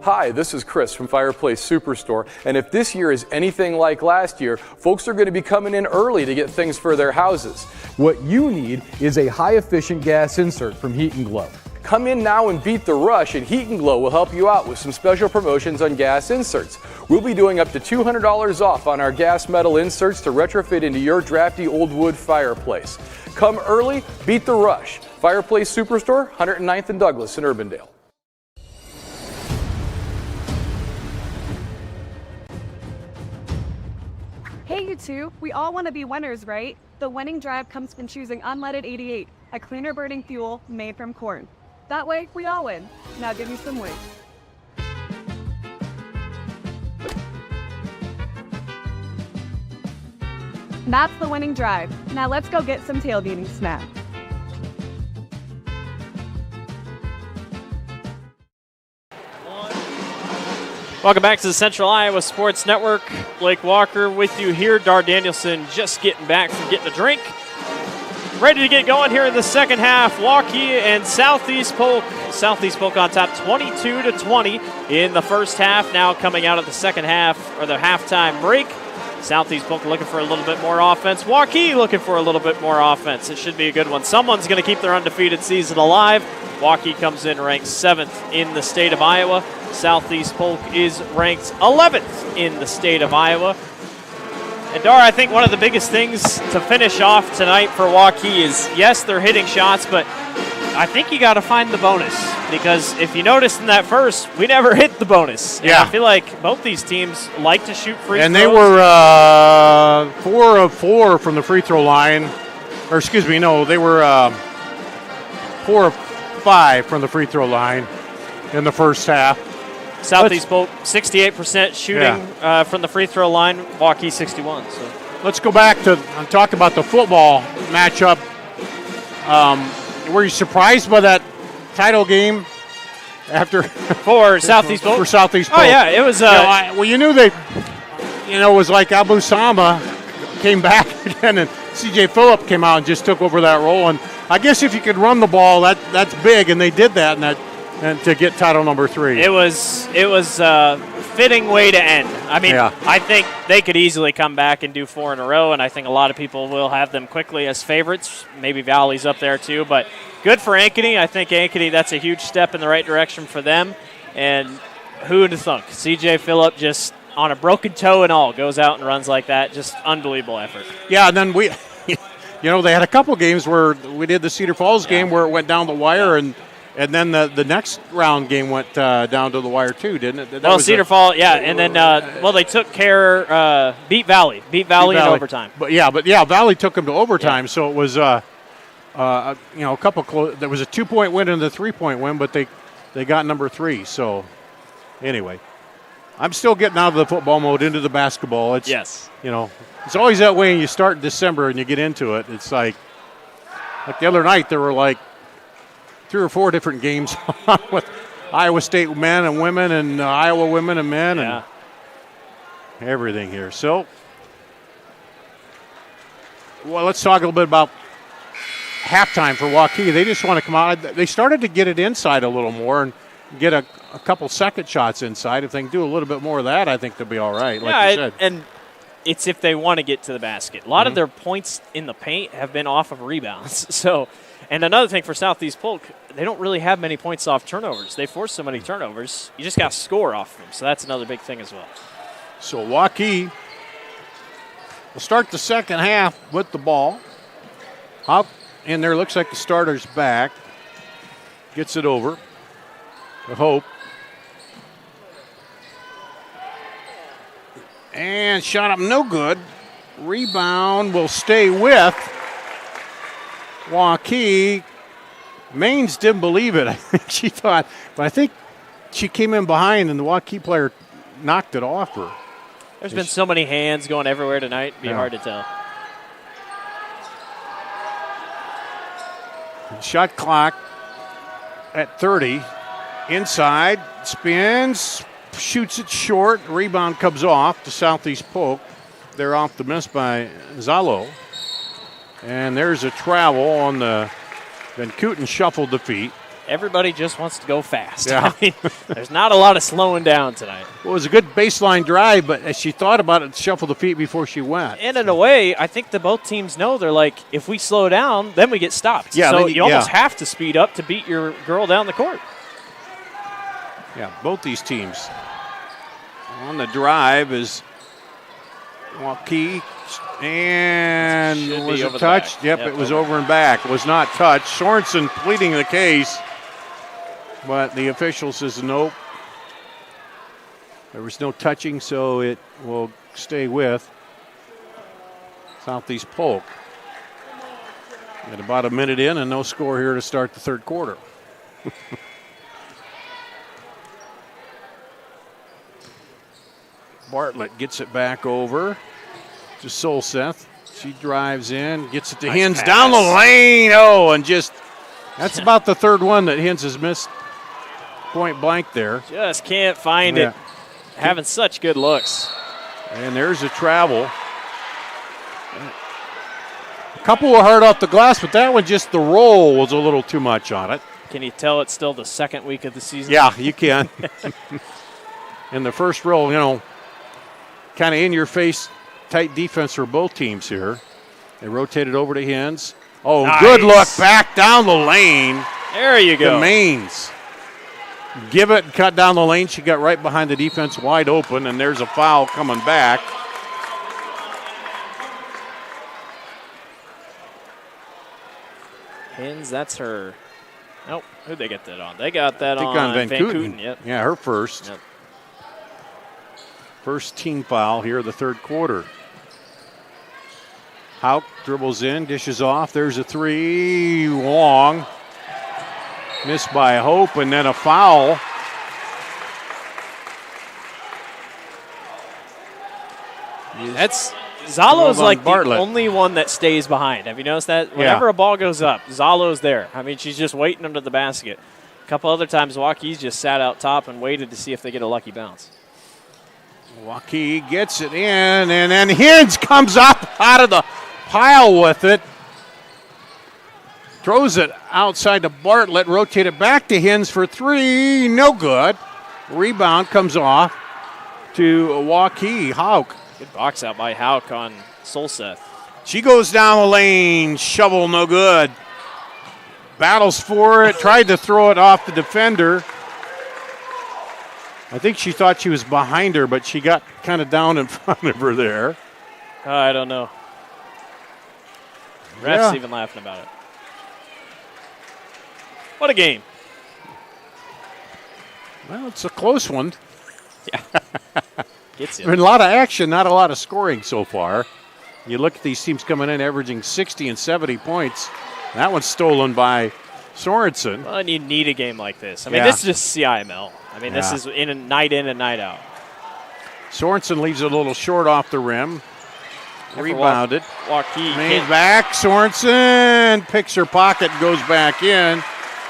Hi, this is Chris from Fireplace Superstore, and if this year is anything like last year, folks are going to be coming in early to get things for their houses. What you need is a high-efficient gas insert from Heat and Glow. Come in now and beat the rush, and Heat and Glow will help you out with some special promotions on gas inserts. We'll be doing up to $200 off on our gas metal inserts to retrofit into your drafty old wood fireplace. Come early, beat the rush. Fireplace Superstore, 109th and Douglas in Urbandale. Hey, you two, we all want to be winners, right? The winning drive comes from choosing unleaded 88, a cleaner burning fuel made from corn. That way, we all win. Now give me some weight. That's the winning drive. Now let's go get some tailgating snacks. Welcome back to the Central Iowa Sports Network. Blake Walker with you here. Dar Danielson just getting back from getting a drink. Ready to get going here in the second half. Waukee and Southeast Polk. Southeast Polk on top 22-20 in the first half. Now coming out of the second half, or the halftime break. Southeast Polk looking for a little bit more offense. Waukee looking for a little bit more offense. It should be a good one. Someone's going to keep their undefeated season alive. Waukee comes in ranked 7th in the state of Iowa. Southeast Polk is ranked 11th in the state of Iowa. And Dar, I think one of the biggest things to finish off tonight for Waukee is, yes, they're hitting shots, but I think you got to find the bonus. Because if you noticed in that first, we never hit the bonus. And I feel like both these teams like to shoot free throws. And they were 4 of 4 from the free throw line. Or excuse me, no, they were 4 of 5 from the free throw line in the first half. Southeast Polk 68% shooting from the free throw line. Waukee 61. So let's go back to talk about the football matchup. Were you surprised by that title game after for Southeast Polk? For Southeast Polk. Oh yeah, it was. You knew they, it was like Abu Sama came back again, and C.J. Phillip came out and just took over that role. And I guess if you could run the ball, that's big, and they did that, and to get title number 3. It was a fitting way to end. I mean, I think they could easily come back and do 4 in a row, and I think a lot of people will have them quickly as favorites. Maybe Valley's up there too, but good for Ankeny. I think Ankeny, that's a huge step in the right direction for them. And who would have thunk? C.J. Phillip just on a broken toe and all goes out and runs like that. Just unbelievable effort. Yeah, and then we, they had a couple games where we did the Cedar Falls game where it went down the wire, and then the next round game went down to the wire too, didn't it? Cedar Falls, and then they took care, beat Valley in overtime. But Valley took them to overtime, so it was a couple close. There was a 2-point win and a 3-point win, but they got number 3. So anyway, I'm still getting out of the football mode into the basketball. It's it's always that way. When you start in December and you get into it, it's like the other night there were like 3 or 4 different games with Iowa State men and women and Iowa women and men and everything here. So, let's talk a little bit about halftime for Waukee. They just want to come out. They started to get it inside a little more and get a couple second shots inside. If they can do a little bit more of that, I think they'll be all right, like you said. And it's if they want to get to the basket. A lot of their points in the paint have been off of rebounds. So, and another thing for Southeast Polk, they don't really have many points off turnovers. They force so many turnovers. You just got to score off them. So that's another big thing as well. So Waukee will start the second half with the ball. Hop in there, looks like the starter's back. Gets it over to Hope. And shot up no good. Rebound will stay with Waukee. Maines didn't believe it. I think she thought, but I think she came in behind and the Waukee player knocked it off her. There's been so many hands going everywhere tonight. It'd be hard to tell. Shot clock at 30. Inside, spins, shoots it short. Rebound comes off to Southeast Polk. They're off the miss by Zalo. And there's a travel on the Van Kooten shuffled the feet. Everybody just wants to go fast. Yeah. I mean, there's not a lot of slowing down tonight. Well, it was a good baseline drive, but as she thought about it, shuffled the feet before she went. And in a way, I think that both teams know they're like, if we slow down, then we get stopped. Yeah, so you almost have to speed up to beat your girl down the court. Yeah, both these teams. On the drive is Waukee. And was it touched? Yep, it was over and back. It was not touched. Sorensen pleading the case, but the official says nope. There was no touching, so it will stay with Southeast Polk. At about a minute in and no score here to start the third quarter. Bartlett gets it back over to Solseth. She drives in, gets it to Nice Hins pass. down the lane. Oh, and just that's about the third one that Hins has missed point blank there. Just can't find it. Having such good looks. And there's a travel. A couple were hard off the glass, but that one just the roll was a little too much on it. Can you tell it's still the second week of the season? Yeah, you can. In the first roll, kind of in-your-face tight defense for both teams here. They rotated over to Hins. Oh, nice. Good look back down the lane. There you go. The Mains. Give it and cut down the lane. She got right behind the defense wide open, and there's a foul coming back. Hins, that's her. Nope. Who'd they get that on? They got that on Van Kooten. Yep. Yeah, her first. Yep. First team foul here of the third quarter. Hauk dribbles in, dishes off. There's a three. Long. Missed by Hope, and then a foul. That's Zalo's like Bartlett. the only one that stays behind. Have you noticed that? Whenever a ball goes up, Zalo's there. I mean, she's just waiting under the basket. A couple other times, Waukee's just sat out top and waited to see if they get a lucky bounce. Waukee gets it in, and then Hins comes up out of the pile with it. Throws it outside to Bartlett, rotate it back to Hins for three. No good. Rebound comes off to Waukee. Hauk. Good box out by Hauk on Solseth. She goes down the lane. Shovel no good. Battles for it. Tried to throw it off the defender. I think she thought she was behind her, but she got kind of down in front of her there. I don't know. Ref's even laughing about it. What a game. Well, it's a close one. Yeah. Gets you. I mean, a lot of action, not a lot of scoring so far. You look at these teams coming in averaging 60 and 70 points. That one's stolen by Sorensen. Well, and you need a game like this. I mean, this is just CIML. I mean, this is in and night out. Sorensen leaves it a little short off the rim. Rebounded. Waukee Made back. Sorensen picks her pocket and goes back in.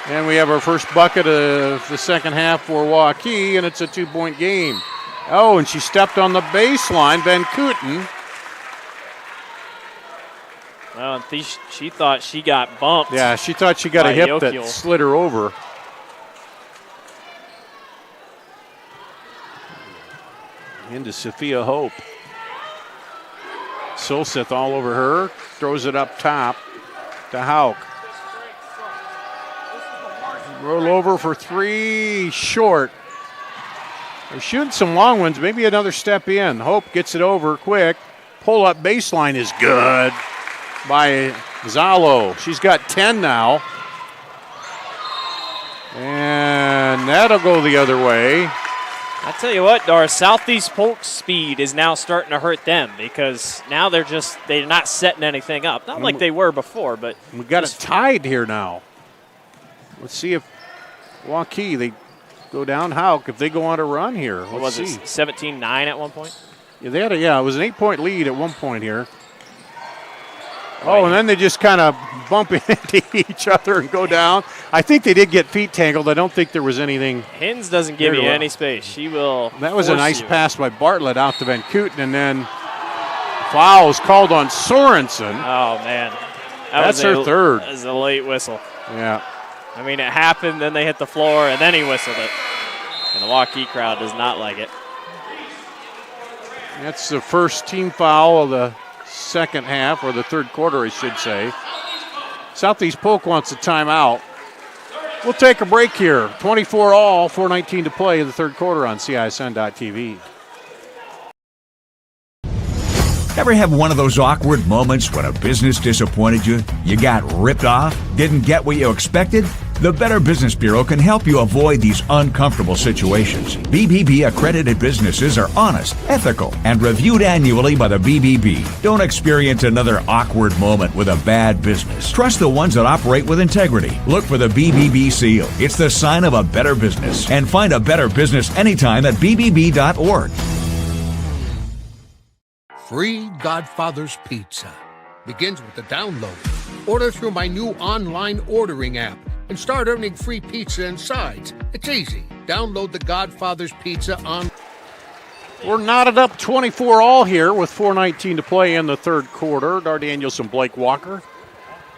And we have our first bucket of the second half for Waukee, and it's a 2-point game. Oh, and she stepped on the baseline. Van Kooten. Well, she thought she got bumped. Yeah, she thought she got a hip that slid her over. Into Sophia Hope. Solseth all over her. Throws it up top to Hauk. Roll over for three. Short. They're shooting some long ones. Maybe another step in. Hope gets it over quick. Pull up baseline is good by Zalo. She's got 10 now. And that'll go the other way. I tell you what, Doris, Southeast Polk's speed is now starting to hurt them because now they're not setting anything up. Not like they were before, but we got it tied here now. Let's see if Waukee, they go down Hauk if they go on a run here. What was it, 17-9 at one point? Yeah, it was an 8-point lead at one point here. Oh, and then they just kind of bump into each other and go down. I think they did get feet tangled. I don't think there was anything. Hins doesn't give you any space. She will. That was a nice pass by Bartlett out to Van Kooten, and then foul is called on Sorensen. Oh, man. That's her third. That was a late whistle. Yeah. I mean, it happened, then they hit the floor, and then he whistled it. And the Waukee crowd does not like it. That's the first team foul of the second half, or the third quarter, I should say. Southeast Polk wants a timeout. We'll take a break here. 24-all, 4:19 to play in the third quarter on CISN.TV. Ever have one of those awkward moments when a business disappointed you? You got ripped off? Didn't get what you expected? The Better Business Bureau can help you avoid these uncomfortable situations. BBB accredited businesses are honest, ethical, and reviewed annually by the BBB. Don't experience another awkward moment with a bad business. Trust the ones that operate with integrity. Look for the BBB seal. It's the sign of a better business. And find a better business anytime at bbb.org. Free Godfather's Pizza. begins with the download. Order through my new online ordering app and start earning free pizza and sides. It's easy. Download the Godfather's Pizza on. We're knotted up 24-all here with 4:19 to play in the third quarter. Dar Daniels and Blake Walker.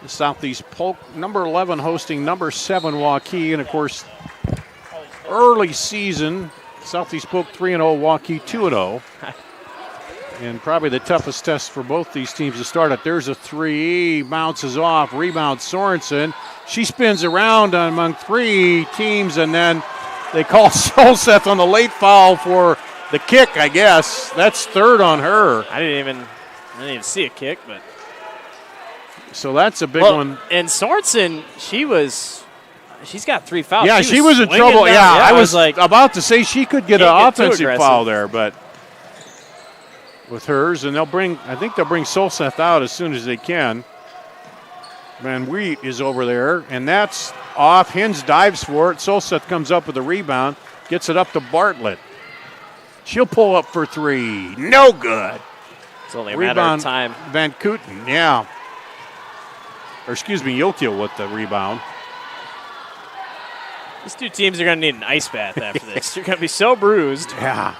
The Southeast Polk, number 11 hosting number 7 Waukee. And, of course, early season, Southeast Polk 3-0, Waukee 2-0. And probably the toughest test for both these teams to start at. There's a three, bounces off, rebound Sorensen. She spins around among three teams, and then they call Solseth on the late foul for the kick, I guess. That's third on her. I didn't even see a kick, but. So that's a big one. And Sorensen, she's got 3 fouls. Yeah, she was in trouble. Down. Yeah, I was like about to say she could get an offensive foul there, but with hers, and I think they'll bring Solseth out as soon as they can. Van Wheat is over there, and that's off. Hins dives for it. Solseth comes up with a rebound, gets it up to Bartlett. She'll pull up for 3. No good. It's only a matter of time. Van Kooten, yeah. Or excuse me, Yokio with the rebound. These two teams are going to need an ice bath after this. You're going to be so bruised. Yeah.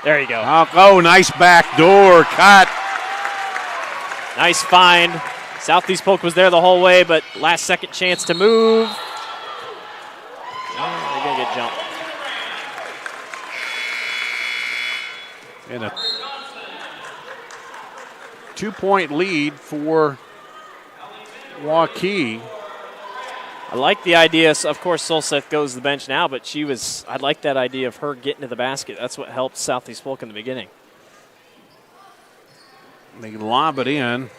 There you go. Oh, nice backdoor cut. Nice find. Southeast Polk was there the whole way, but last second chance to move. Oh, they're going to get jumped. And a 2-point lead for Waukee. I like the idea. Of course, Solseth goes to the bench now, but I like that idea of her getting to the basket. That's what helped Southeast Polk in the beginning. They lob it in.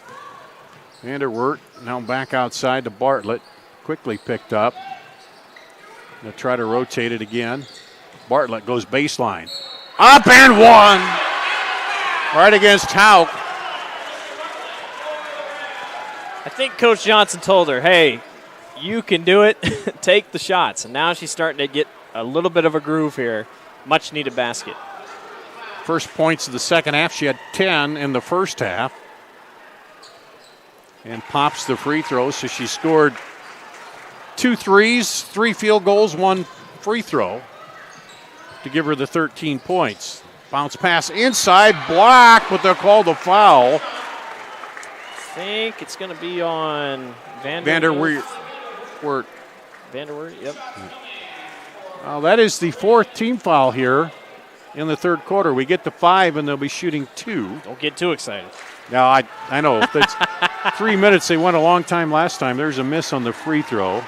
Vanderwert now back outside to Bartlett. Quickly picked up. They'll try to rotate it again. Bartlett goes baseline. Up and one. Right against Hauk. I think Coach Johnson told her, hey, you can do it. Take the shots. And now she's starting to get a little bit of a groove here. Much needed basket. First points of the second half. She had 10 in the first half. And pops the free throw. So she scored 2 threes, 3 field goals, 1 free throw to give her the 13 points. Bounce pass inside, blocked, but they'll call the foul. I think it's going to be on Vanderweert. Vanderweert, yep. Well, that is the 4th team foul here in the third quarter. We get to 5, and they'll be shooting 2. Don't get too excited. No, I know. That's 3 minutes. They went a long time last time. There's a miss on the free throw.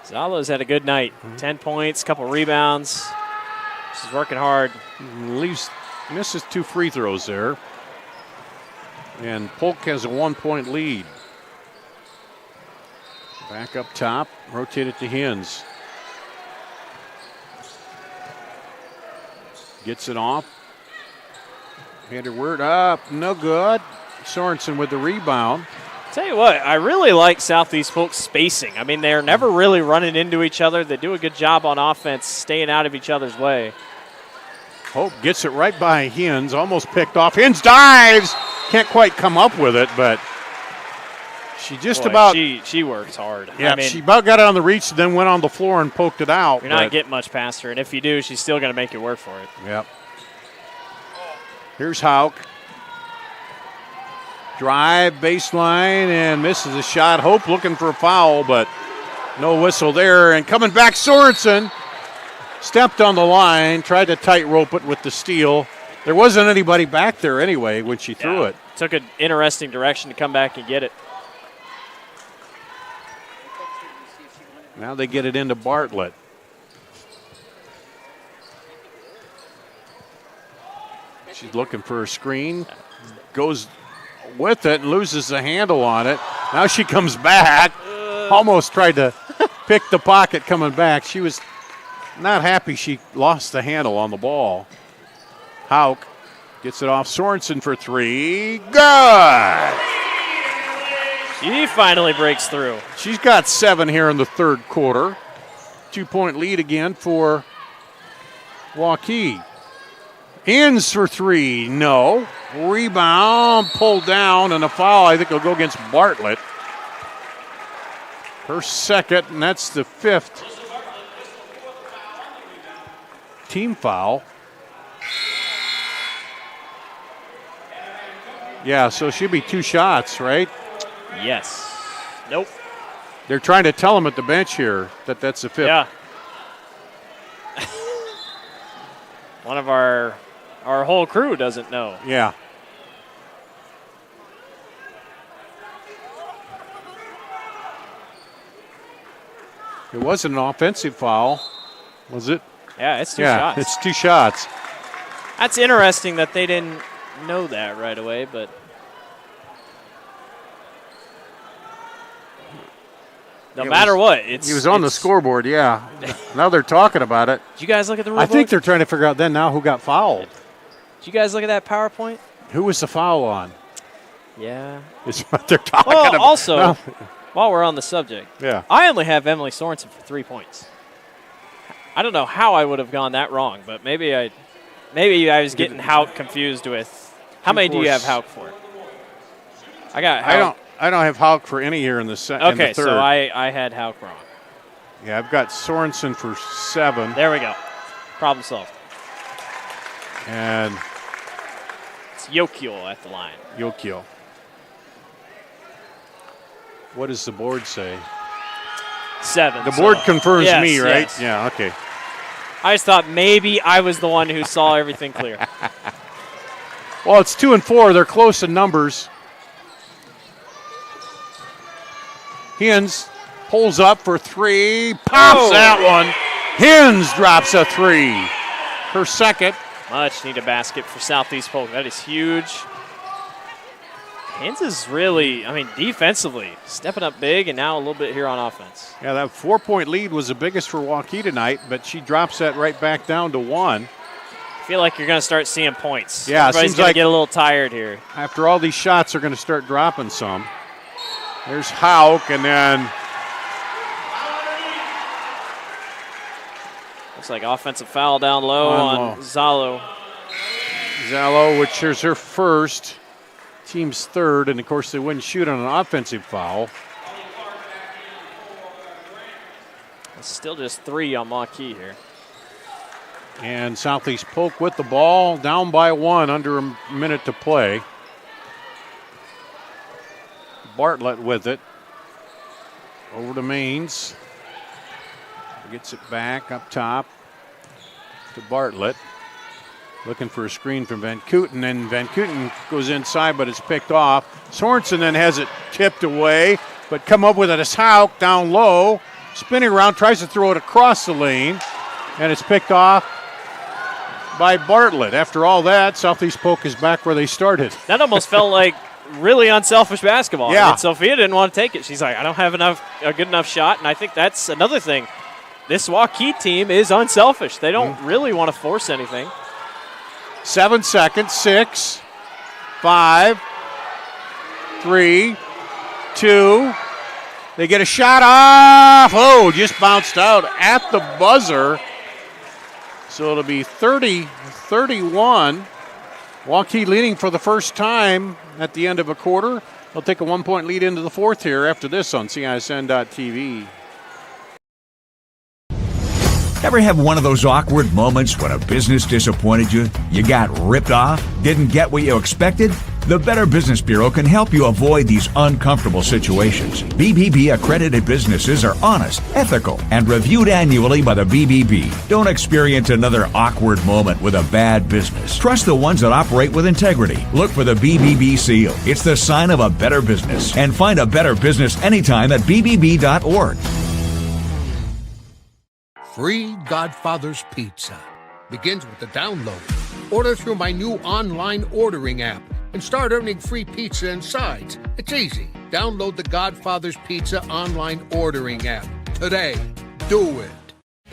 Zalo's had a good night. 10 points, couple rebounds. She's working hard. Misses 2 free throws there. And Polk has a 1-point lead. Back up top, rotate it to Hins. Gets it off. Vanderweert up, no good. Sorensen with the rebound. Tell you what, I really like Southeast Polk's spacing. I mean, they're never really running into each other. They do a good job on offense, staying out of each other's way. Hope gets it right by Hins, almost picked off. Hins dives, can't quite come up with it, but she just about. She works hard. Yeah, I mean, she about got it on the reach, then went on the floor and poked it out. You're not getting much past her, and if you do, she's still going to make you work for it. Yep. Here's Hauk. Drive, baseline, and misses a shot. Hope looking for a foul, but no whistle there. And coming back, Sorensen stepped on the line, tried to tightrope it with the steal. There wasn't anybody back there anyway when she threw it. Took an interesting direction to come back and get it. Now they get it into Bartlett. She's looking for a screen. Goes with it and loses the handle on it. Now she comes back. Almost tried to pick the pocket coming back. She was not happy she lost the handle on the ball. Hauk gets it off Sorensen for 3. Good! She finally breaks through. She's got 7 here in the third quarter. 2-point lead again for Waukee. Hands for three. No. Rebound. Pulled down. And a foul. I think will go against Bartlett. Her second. And that's the fifth team foul. Yeah, so it should be 2 shots, right? Yes. Nope. They're trying to tell him at the bench here that that's the fifth. Yeah. One of our whole crew doesn't know. Yeah. It wasn't an offensive foul, was it? Yeah, it's 2 shots. Yeah, it's 2 shots. That's interesting that they didn't know that right away, but no matter what, he was on the scoreboard, yeah. Now they're talking about it. Did you guys look at the rule I think book? they're trying to figure out then now who got fouled. Did you guys look at that PowerPoint? Who was the foul on? Yeah. It's what they're talking Well, about. also, No. while we're on the subject, Yeah. I only have Emily Sorensen for 3 points. I don't know how I would have gone that wrong, but maybe I was getting Hauk confused with. How many do you have Hauk for? I got Hauk. I don't have Hauk for any here in the third. Okay, so I had Hauk wrong. Yeah, I've got Sorensen for 7. There we go. Problem solved. And it's Yokiel at the line. Yokiel. What does the board say? 7. The board confirms yes, me, right? Yes. Yeah, okay. I just thought maybe I was the one who saw everything clear. Well, it's 2 and 4. They're close in numbers. Hins pulls up for 3. Pops that one. Hins drops a 3. Her second. Much need a basket for Southeast Polk. That is huge. Hins is really, defensively stepping up big, and now a little bit here on offense. Yeah, that 4-point lead was the biggest for Waukee tonight, but she drops that right back down to 1. I feel like you're going to start seeing points. Yeah, everybody's going to get a little tired here. After all these shots, they're going to start dropping some. There's Hauk, and then looks like offensive foul down low on Zalo. Zalo, which is her first, team's third, and of course they wouldn't shoot on an offensive foul. It's still just 3 on Waukee here. And Southeast Polk with the ball, down by 1, under a minute to play. Bartlett with it. Over to Maines. Gets it back up top to Bartlett. Looking for a screen from Van Kooten, and Van Kooten goes inside, but it's picked off. Sorensen then has it tipped away, but come up with it as Hauk down low. Spinning around, tries to throw it across the lane, and it's picked off by Bartlett. After all that, Southeast Polk is back where they started. That almost felt like really unselfish basketball. Yeah. And Sophia didn't want to take it. She's like, I don't have a good enough shot, and I think that's another thing. This Waukee team is unselfish. They don't really want to force anything. 7 seconds. 6, 5, 3, 2. They get a shot off. Oh, just bounced out at the buzzer. So it'll be 30-31. Waukee leading for the first time at the end of a quarter. They'll take a 1-point lead into the fourth here after this on CISN.TV. Ever have one of those awkward moments when a business disappointed you? You got ripped off? Didn't get what you expected? The Better Business Bureau can help you avoid these uncomfortable situations. BBB accredited businesses are honest, ethical, and reviewed annually by the BBB. Don't experience another awkward moment with a bad business. Trust the ones that operate with integrity. Look for the BBB seal. It's the sign of a better business. And find a better business anytime at bbb.org. Free Godfather's Pizza begins with the download. Order through my new online ordering app and start earning free pizza and sides. It's easy. Download the Godfather's Pizza online ordering app today. Do it.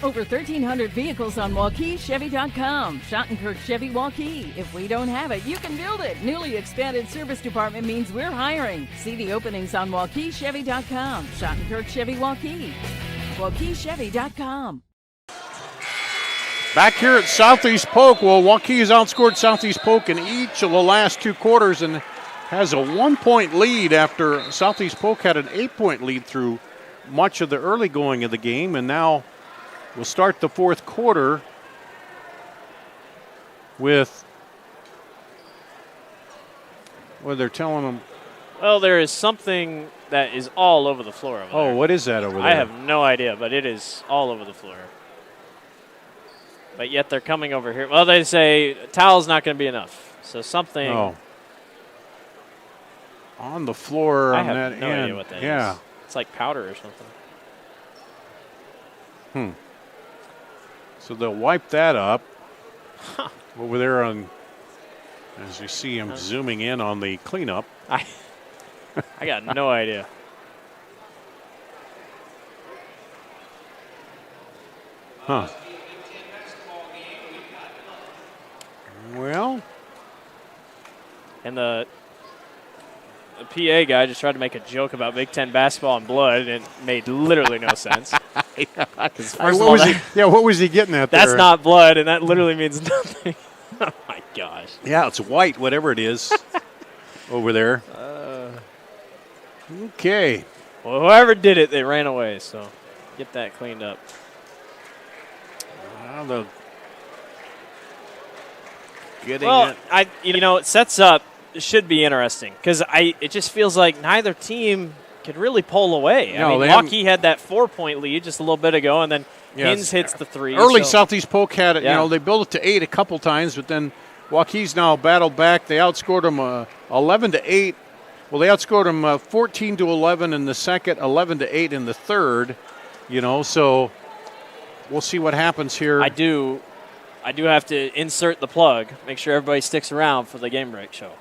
Over 1,300 vehicles on WaukeeChevy.com. Schottenkirk Chevy Waukee. If we don't have it, you can build it. Newly expanded service department means we're hiring. See the openings on WaukeeChevy.com. Schottenkirk Chevy Waukee. WaukeeChevy.com. Back here at Southeast Polk, well, Waukee has outscored Southeast Polk in each of the last 2 quarters and has a 1-point lead after Southeast Polk had an 8-point lead through much of the early going of the game. And now we'll start the 4th quarter with what they're telling them. Well, there is something that is all over the floor over there. Oh, what is that over there? I have no idea, but it is all over the floor. But yet they're coming over here. Well, they say towel's not going to be enough. So something. Oh. On the floor I on have that no end. idea what that yeah. is. It's like powder or something. So they'll wipe that up. Over there on, as you see him zooming in on the cleanup. I got no idea. Huh. Well. And the PA guy just tried to make a joke about Big Ten basketball and blood, and it made literally no sense. What was he getting at there? That's not blood, and that literally means nothing. Oh, my gosh. Yeah, it's white, whatever it is, over there. Okay. Well, whoever did it, they ran away, so get that cleaned up. It sets up. It should be interesting because it just feels like neither team could really pull away. No, Waukee had that 4-point lead just a little bit ago, and then Hins hits the 3. Early Southeast Polk had it. Yeah. They built it to 8 a couple times, but then Waukee's now battled back. They outscored them 11-8. Well, they outscored them 14-11 in the second, 11-8 in the third. So we'll see what happens here. I do have to insert the plug. Make sure everybody sticks around for the game break show.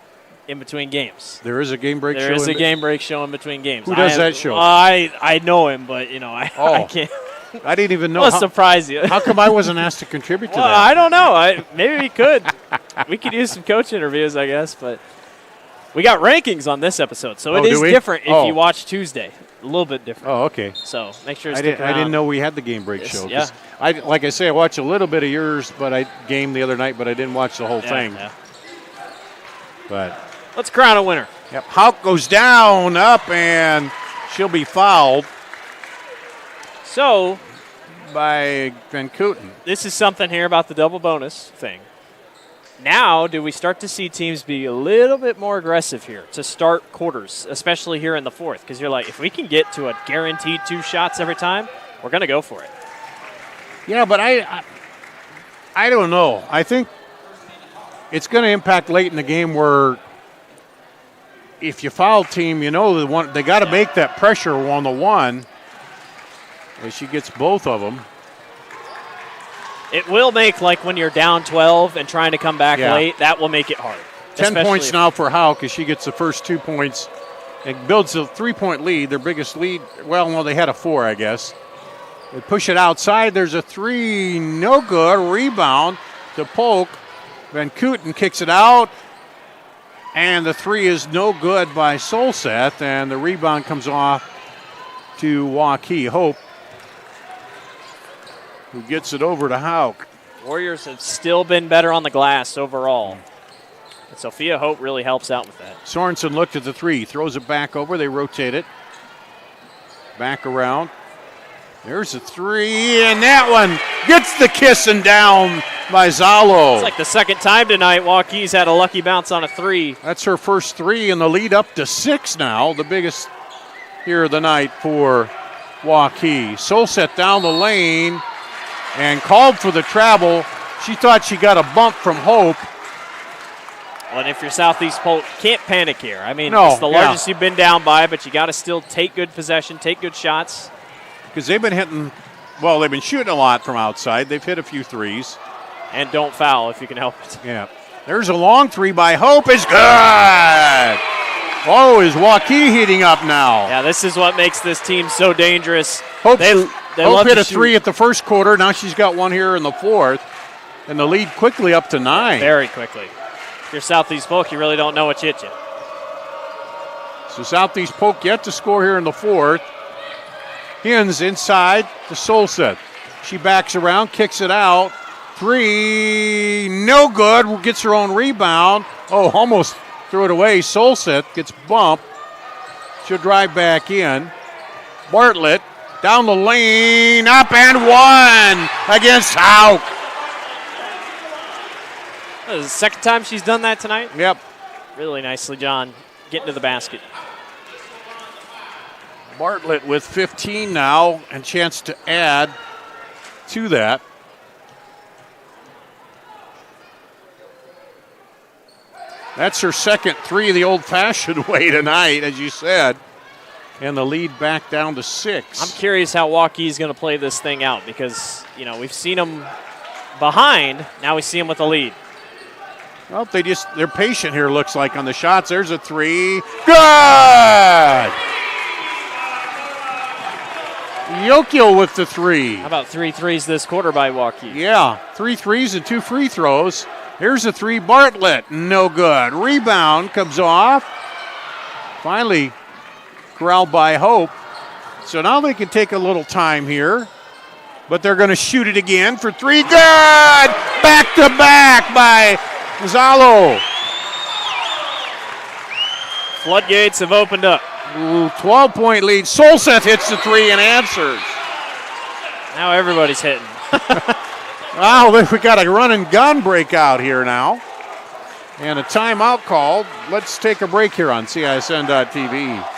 In between games. There is a game break show? There is a game break show in between games. Who does that show? I know him, but, I can't. I didn't even know. I'll surprise you. How come I wasn't asked to contribute to that? I don't know. Maybe we could. We could use some coach interviews, I guess, but we got rankings on this episode, so it is different if you watch Tuesday. A little bit different. Oh, okay. So make sure to I stick around. I didn't know we had the game break show. Yeah. Like I say, I watched a little bit of yours, but I gamed the other night, but I didn't watch the whole thing. Yeah. But let's crown a winner. Yep. Hauk goes down, up, and she'll be fouled. So by Van Kooten. This is something here about the double bonus thing. Now, do we start to see teams be a little bit more aggressive here to start quarters, especially here in the 4th? Because you're like, if we can get to a guaranteed 2 shots every time, we're going to go for it. Yeah, but I don't know. I think it's going to impact late in the game where if you foul team, they got to make that pressure on the one. As she gets both of them. It will make, like when you're down 12 and trying to come back late, that will make it hard. 10 points now for Hauk as she gets the first 2 points. It builds a 3-point lead, their biggest lead. Well, no, they had a 4, I guess. They push it outside. There's a 3, no good. Rebound to Polk. Van Kooten kicks it out. And the 3 is no good by Solseth. And the rebound comes off to Waukee Hope, who gets it over to Hauk. Warriors have still been better on the glass overall. And Sophia Hope really helps out with that. Sorensen looked at the 3, throws it back over. They rotate it. Back around. There's a 3, and that one gets the kissing down by Zalo. It's like the second time tonight Waukee's had a lucky bounce on a 3. That's her first 3, and the lead up to 6 now, the biggest here of the night for Waukee. Solset down the lane and called for the travel. She thought she got a bump from Hope. Well, and if you're Southeast Polk, can't panic here. I mean, it's the largest you've been down by, but you got to still take good possession, take good shots. Because they've been they've been shooting a lot from outside. They've hit a few 3s. And don't foul if you can help it. Yeah. There's a long 3 by Hope. Is good. Oh, is Waukee heating up now? Yeah, this is what makes this team so dangerous. Hope Hope hit a 3 at the first quarter. Now she's got one here in the 4th. And the lead quickly up to 9. Very quickly. If you're Southeast Polk, you really don't know what hit you. So Southeast Polk yet to score here in the 4th. Hins inside to Solset. She backs around, kicks it out. Three, no good. Gets her own rebound. Oh, almost threw it away. Solset gets bumped. She'll drive back in. Bartlett down the lane, up and one against Hauk. This is the second time she's done that tonight. Yep. Really nicely, John, getting to the basket. Bartlett with 15 now and chance to add to that. That's her second three the old-fashioned way tonight, as you said. And the lead back down to 6. I'm curious how Waukee is going to play this thing out because, you know, we've seen them behind. Now we see them with the lead. Well, they're patient here, looks like, on the shots. There's a three. Good! Yokio with the three. How about 3 threes this quarter by Waukee? Yeah, 3 threes and 2 free throws. Here's a three, Bartlett, no good. Rebound comes off. Finally corralled by Hope. So now they can take a little time here. But they're going to shoot it again for 3. Good! Back to back by Zalo. Floodgates have opened up. 12-point lead. Solset hits the 3 and answers. Now everybody's hitting. Wow, we got a run and gun breakout here now. And a timeout called. Let's take a break here on CISN.TV.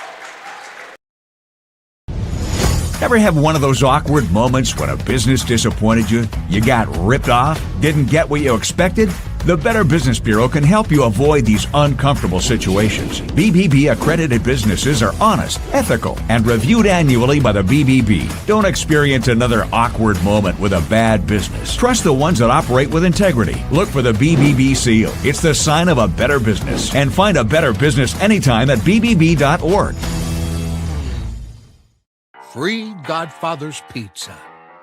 Ever have one of those awkward moments when a business disappointed you? You got ripped off? Didn't get what you expected? The Better Business Bureau can help you avoid these uncomfortable situations. BBB accredited businesses are honest, ethical, and reviewed annually by the BBB. Don't experience another awkward moment with a bad business. Trust the ones that operate with integrity. Look for the BBB seal. It's the sign of a better business. And find a better business anytime at bbb.org. Free Godfather's Pizza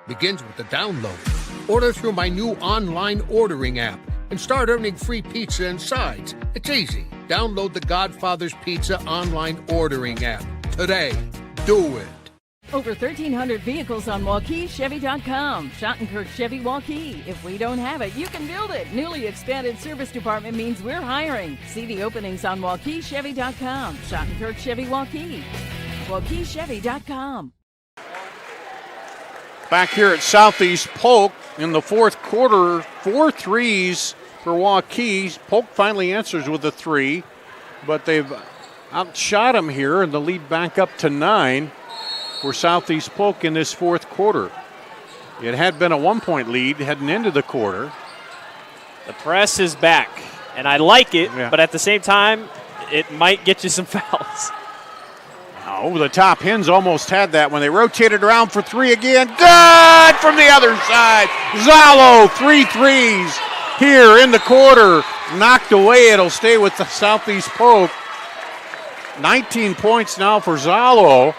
begins with the download. Order through my new online ordering app and start earning free pizza and sides. It's easy. Download the Godfather's Pizza online ordering app today. Do it. Over 1,300 vehicles on WaukeeChevy.com. Schottenkirk Chevy Waukee. If we don't have it, you can build it. Newly expanded service department means we're hiring. See the openings on WaukeeChevy.com. Schottenkirk Chevy Waukee. WaukeeChevy.com. Back here at Southeast Polk in the fourth quarter, 4 threes for Waukee. Polk finally answers with a 3, but they've outshot them here, and the lead back up to 9 for Southeast Polk in this fourth quarter. It had been a 1-point lead heading into the quarter. The press is back, and I like it, but at the same time, it might get you some fouls. Oh, the top Hens almost had that when they rotated around for 3 again. Good from the other side. Zalo, 3 threes here in the quarter. Knocked away. It'll stay with the Southeast Polk. 19 points now for Zalo.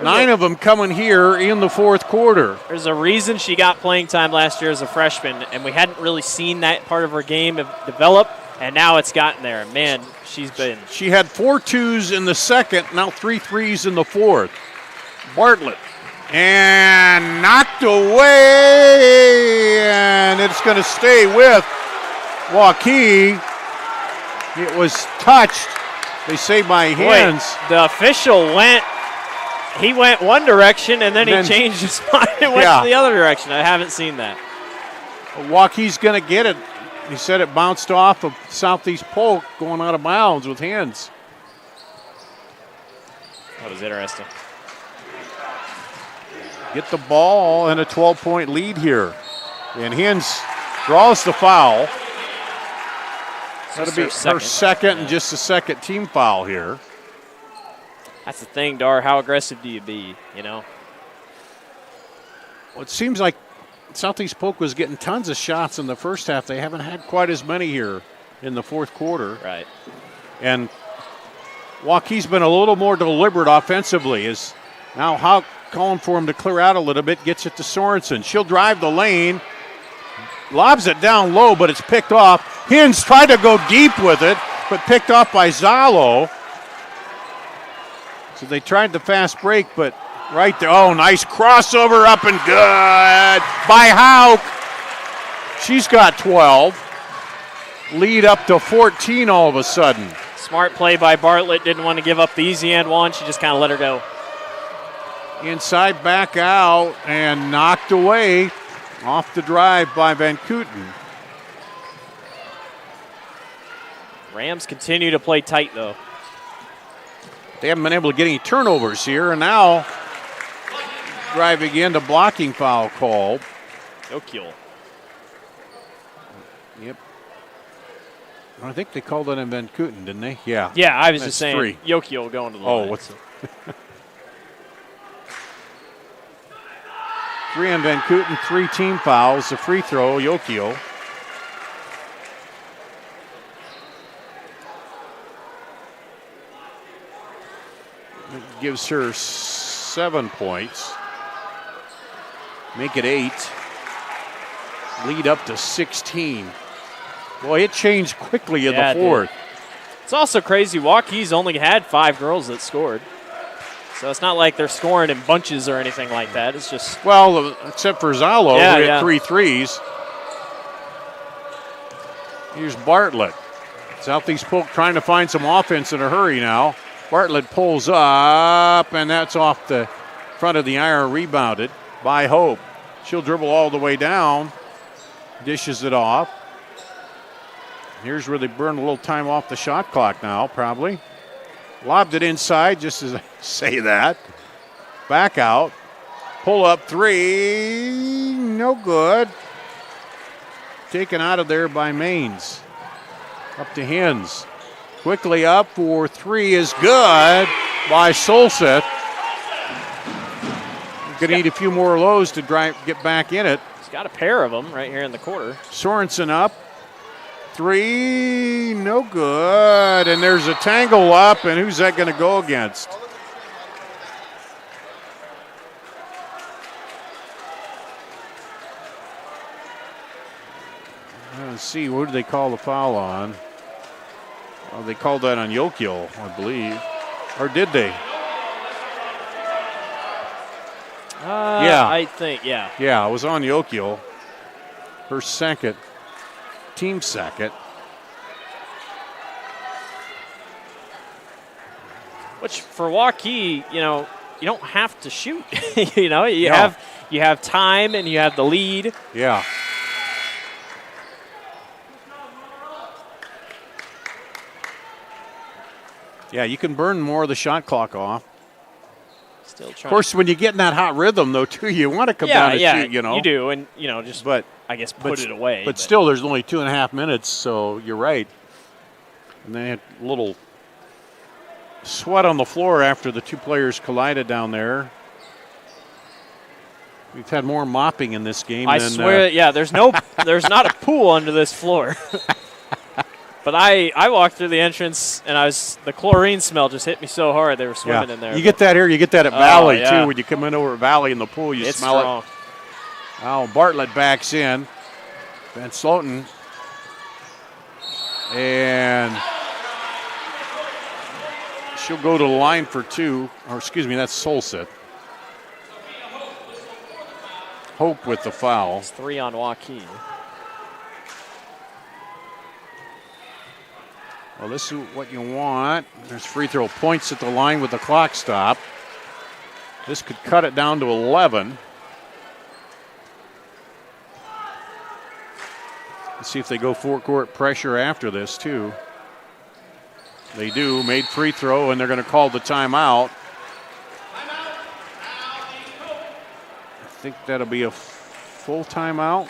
9 of them coming here in the fourth quarter. There's a reason she got playing time last year as a freshman, and we hadn't really seen that part of her game develop, and now it's gotten there. Man, She had 4 twos in the second, now 3 threes in the fourth. Bartlett. And knocked away, and it's going to stay with Waukee. It was touched, they say, by Hens. The official went one direction, and then he changed his mind and went to the other direction. I haven't seen that. Waukee's going to get it. He said it bounced off of Southeast Polk going out of bounds with Hens. That was interesting. Get the ball and a 12-point lead here. And Hens draws the foul. That'll be her second and just the second team foul here. That's the thing, Dar. How aggressive do you be, you know? Well, it seems like Southeast Polk was getting tons of shots in the first half. They haven't had quite as many here in the fourth quarter. Right. And Waukee's been a little more deliberate offensively. Is now Hauk calling for him to clear out a little bit, gets it to Sorensen. She'll drive the lane, lobs it down low, but it's picked off. Hens tried to go deep with it, but picked off by Zalo. So they tried the fast break, but right there. Oh, nice crossover up and good by Hauk. She's got 12. Lead up to 14 all of a sudden. Smart play by Bartlett. Didn't want to give up the easy end one. She just kind of let her go. Inside, back out, and knocked away off the drive by Van Kooten. Rams continue to play tight, though. They haven't been able to get any turnovers here, and now driving into blocking foul call. Yokiel. Yep. I think they called it in Van Kooten, didn't they? Yeah. Yeah, I was That's just saying. 3. Yokiel going to the line. Oh, what's 3 on Van Kooten, 3 team fouls. The free throw, Yokiel. It gives her 7 points. Make it 8. Lead up to 16. Boy, it changed quickly in the fourth. It's also crazy. Waukee's only had 5 girls that scored. So it's not like they're scoring in bunches or anything like that. It's just... Well, except for Zalo, who hit 3 threes. Here's Bartlett. Southeast Polk trying to find some offense in a hurry now. Bartlett pulls up, and that's off the front of the iron, rebounded by Hope. She'll dribble all the way down, dishes it off. Here's where they burn a little time off the shot clock now, probably. Lobbed it inside, just as I say that. Back out. Pull up 3. No good. Taken out of there by Maines. Up to Hens. Quickly up for 3 is good by Solseth. Going to need a few more of those to get back in it. He's got a pair of them right here in the quarter. Sorensen up. 3, no good. And there's a tangle up, and who's that going to go against? Let's see, what did they call the foul on? Oh, they called that on Yokiel, I believe. Or did they? Yeah. I think, yeah. Yeah, it was on Yokiel. Her second. Team second. Which for Waukee, you don't have to shoot. You have time and you have the lead. Yeah. Yeah, you can burn more of the shot clock off. Still trying. Of course, when you get in that hot rhythm, though, too, you want to come down and shoot, you do, and just I guess put it away. But still, there's only 2.5 minutes, so you're right. And they had a little sweat on the floor after the two players collided down there. We've had more mopping in this game. I swear, there's not a pool under this floor. But I walked through the entrance, and the chlorine smell just hit me so hard. They were swimming in there. You get that here. You get that at Valley, too. When you come in over at Valley in the pool, you smell strong. it. Oh, Bartlett backs in. Van Sloten. And she'll go to the line for 2. Or, excuse me, that's Solseth. Hope with the foul. It's 3 on Waukee. Well, this is what you want. There's free throw points at the line with the clock stop. This could cut it down to 11. Let's see if they go forecourt pressure after this, too. They do. Made free throw, and they're going to call the timeout. I think that'll be a full timeout.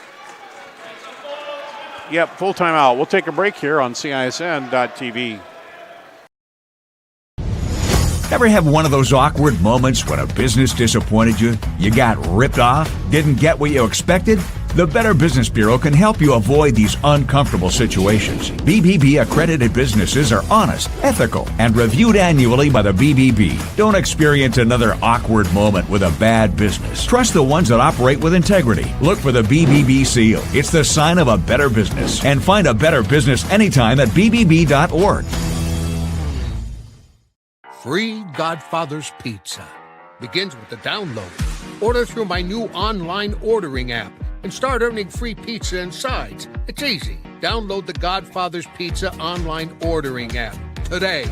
Yep, full timeout. We'll take a break here on CISN.TV. Ever have one of those awkward moments when a business disappointed you? You got ripped off? Didn't get what you expected? The Better Business Bureau can help you avoid these uncomfortable situations. BBB accredited businesses are honest, ethical, and reviewed annually by the BBB. Don't experience another awkward moment with a bad business. Trust the ones that operate with integrity. Look for the BBB seal. It's the sign of a better business. And find a better business anytime at bbb.org. Free Godfather's Pizza begins with the download. Order through my new online ordering app and start earning free pizza and sides. It's easy. Download the Godfather's Pizza online ordering app today.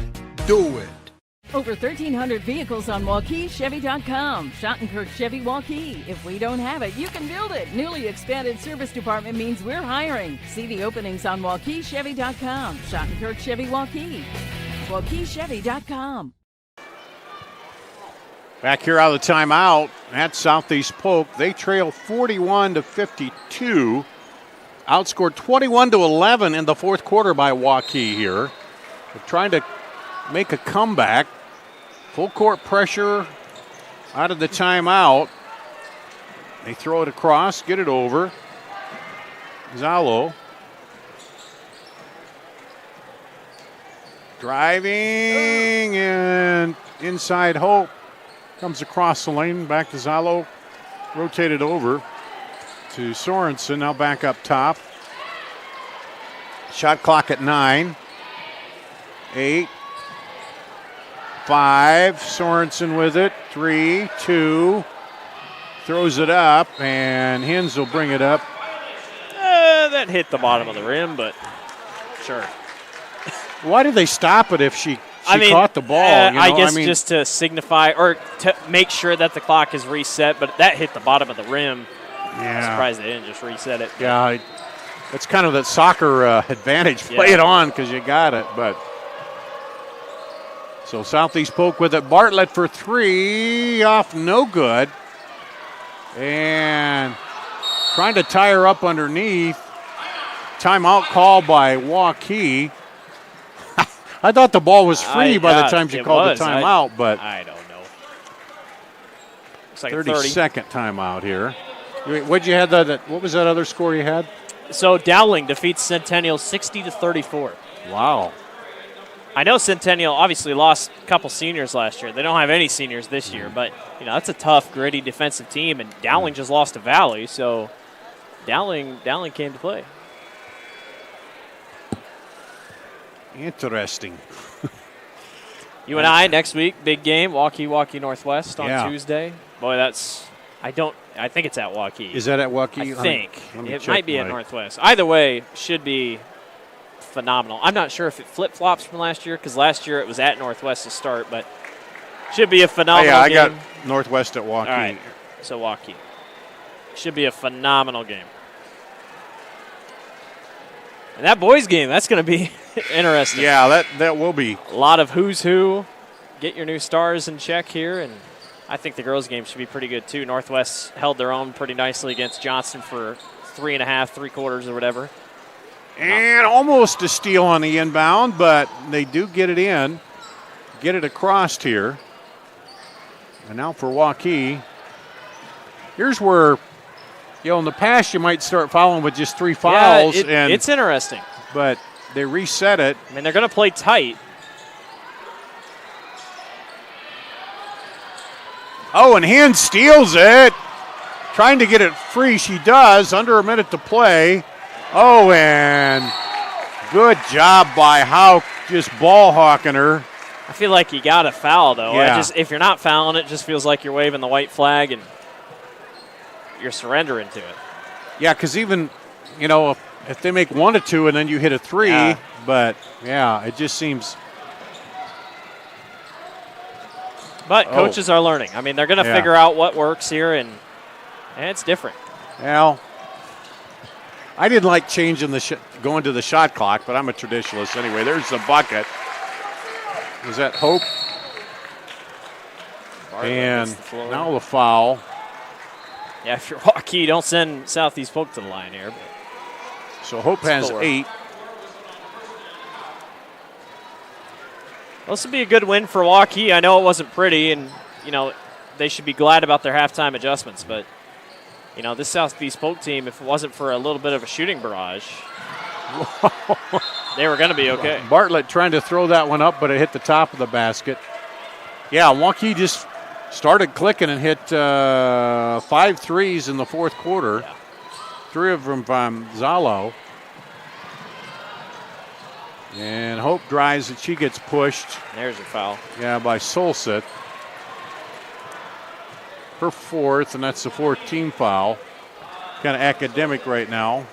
Do it. Over 1,300 vehicles on WaukeeChevy.com. Schottenkirk Chevy Waukee. If we don't have it, you can build it. Newly expanded service department means we're hiring. See the openings on WaukeeChevy.com. Schottenkirk Chevy Waukee. WaukeeChevy.com. Back here out of the timeout at Southeast Polk. They trail 41-52. Outscored 21-11 in the fourth quarter by Waukee here. They're trying to make a comeback. Full court pressure out of the timeout. They throw it across, get it over. Zalo. Driving and inside Hope. Comes across the lane, back to Zalo. Rotated over to Sorensen, now back up top. Shot clock at 9. 8. 5. Sorensen with it. 3, 2. Throws it up, and Hins will bring it up. That hit the bottom of the rim, but sure. Why did they stop it if she caught the ball? I guess just to signify or to make sure that the clock is reset, but that hit the bottom of the rim. Yeah. I'm surprised they didn't just reset it. Yeah, it's kind of that soccer advantage. Play it on because you got it. But so Southeast Polk with it. Bartlett for 3, off no good. And trying to tie her up underneath. Timeout call by Waukee. I thought the ball was free by the time she called the timeout, but I don't know. It's like 30-second timeout here. What'd you have? What was that other score you had? So Dowling defeats Centennial 60-34. Wow. I know Centennial obviously lost a couple seniors last year. They don't have any seniors this year, but that's a tough, gritty defensive team, and Dowling just lost to Valley, so Dowling came to play. Interesting. UNI next week, big game, Waukee Northwest on Tuesday. Boy, I think it's at Waukee. Is that at Waukee? I think. It might be at Northwest. Either way, should be phenomenal. I'm not sure if it flip-flops from last year because last year it was at Northwest to start, but should be a phenomenal game. I got Northwest at Waukee. All right, so Waukee. Should be a phenomenal game. And that boys game, that's going to be interesting. Yeah, that will be. A lot of who's who. Get your new stars in check here, and I think the girls' game should be pretty good too. Northwest held their own pretty nicely against Johnston for 3.5, 3/4 or whatever. And almost a steal on the inbound, but they do get it in. Get it across here. And now for Waukee. Here's where, in the past you might start fouling with just 3 fouls. Yeah, it's interesting. But they reset it. I mean, they're going to play tight. Oh, and Hand steals it. Trying to get it free. She does. Under a minute to play. Oh, and good job by Hauk, just ball hawking her. I feel like you got to foul, though. Yeah. If you're not fouling, it just feels like you're waving the white flag and you're surrendering to it. Yeah, because even, if they make 1 or 2 and then you hit a 3, but, it just seems. But coaches are learning. I mean, they're going to figure out what works here, and it's different. Well, I didn't like changing going to the shot clock, but I'm a traditionalist anyway. There's the bucket. Was that Hope? And now the foul. Yeah, if you're Waukee, don't send Southeast Polk to the line here. So Hope has 8. Well, this would be a good win for Waukee. I know it wasn't pretty, and, they should be glad about their halftime adjustments. But, this Southeast Polk team, if it wasn't for a little bit of a shooting barrage, they were going to be okay. Bartlett trying to throw that one up, but it hit the top of the basket. Yeah, Waukee just started clicking and hit 5 threes in the fourth quarter. Yeah. 3 of them from Zalo. And Hope drives and she gets pushed. There's your foul. Yeah, by Solsit. Her 4th, and that's the 14th foul. kind of academic right now.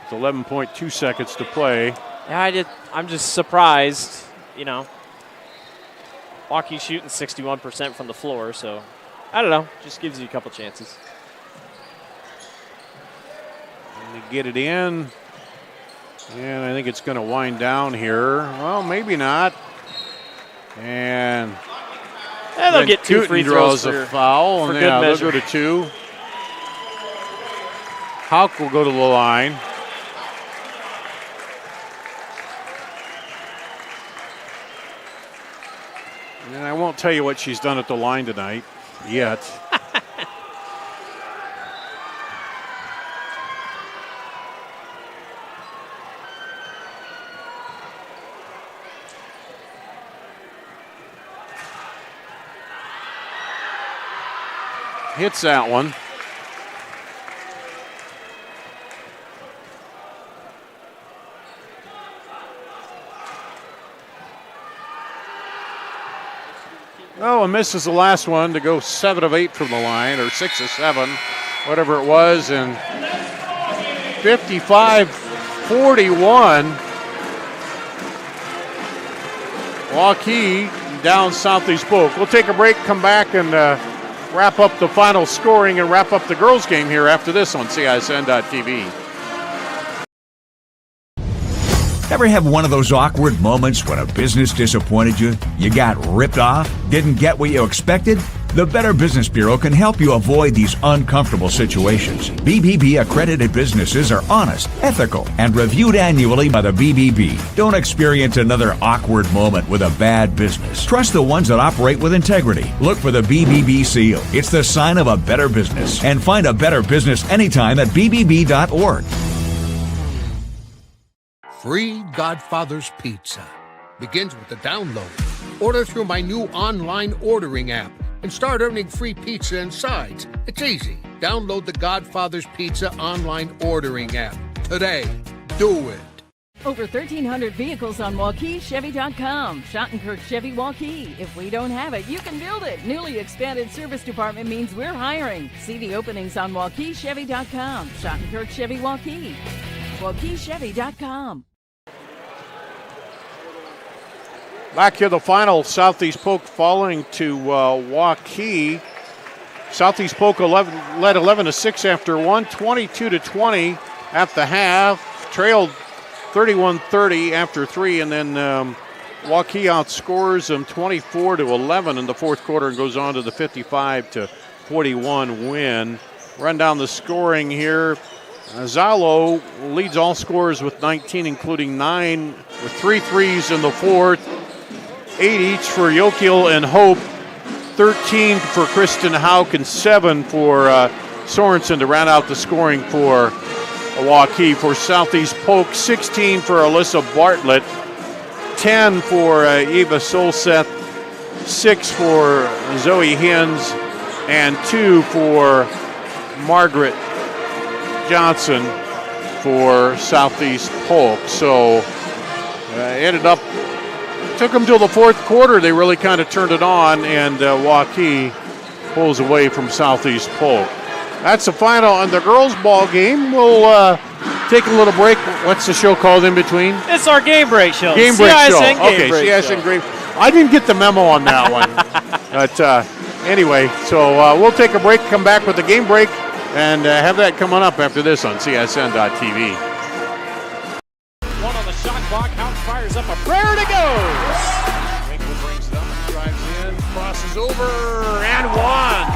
It's 11.2 seconds to play. Yeah, I'm just surprised, Waukee shooting 61% from the floor, so I don't know. Just gives you a couple chances. And they get it in. And I think it's going to wind down here. Well, maybe not. And they'll get 2 free throws draws a foul. For And good measure. They'll go to 2. Hauk will go to the line. And I won't tell you what she's done at the line tonight yet. Hits that one. Oh, and misses the last one to go 7 of 8 from the line, or 6 of 7, whatever it was, and 55-41. Waukee down Southeast Polk. We'll take a break, come back, and wrap up the final scoring and wrap up the girls' game here after this on CISN.TV. Ever have one of those awkward moments when a business disappointed you? You got ripped off? Didn't get what you expected? The Better Business Bureau can help you avoid these uncomfortable situations. BBB accredited businesses are honest, ethical, and reviewed annually by the BBB. Don't experience another awkward moment with a bad business. Trust the ones that operate with integrity. Look for the BBB seal. It's the sign of a better business. And find a better business anytime at bbb.org. Free Godfather's Pizza begins with the download. Order through my new online ordering app and start earning free pizza and sides. It's easy. Download the Godfather's Pizza online ordering app today. Do it. Over 1,300 vehicles on WaukeeChevy.com. Schottenkirk Chevy Waukee. If we don't have it, you can build it. Newly expanded service department means we're hiring. See the openings on WaukeeChevy.com. Schottenkirk Chevy Waukee. WaukeeChevy.com. Back here, the final, Southeast Polk falling to Waukee. Southeast Polk led 11-6 after one, 22-20 at the half. Trailed 31-30 after 3, and then Waukee outscores them 24-11 in the fourth quarter and goes on to the 55-41 win. Run down the scoring here. Zalo leads all scorers with 19, including 9 with 3 threes in the fourth. 8 each for Yokiel and Hope, 13 for Kristen Hauk, and 7 for Sorensen to round out the scoring for Waukee. For Southeast Polk, 16 for Alyssa Bartlett, 10 for Eva Solseth, 6 for Zoe Hins, and 2 for Margaret Johnson for Southeast Polk. So ended up, took them till the fourth quarter. They really kind of turned it on, and Waukee pulls away from Southeast Polk. That's the final on the girls' ball game. We'll take a little break. What's the show called in between? It's our game break show. Game break show. Game okay, break CISN show. Game. I didn't get the memo on that one. But anyway, so we'll take a break, come back with the game break, and have that coming up after this on CISN.TV. One on the shot clock. Hauk fires up a prayer to go. Winkle brings it up, drives in, crosses over, and one.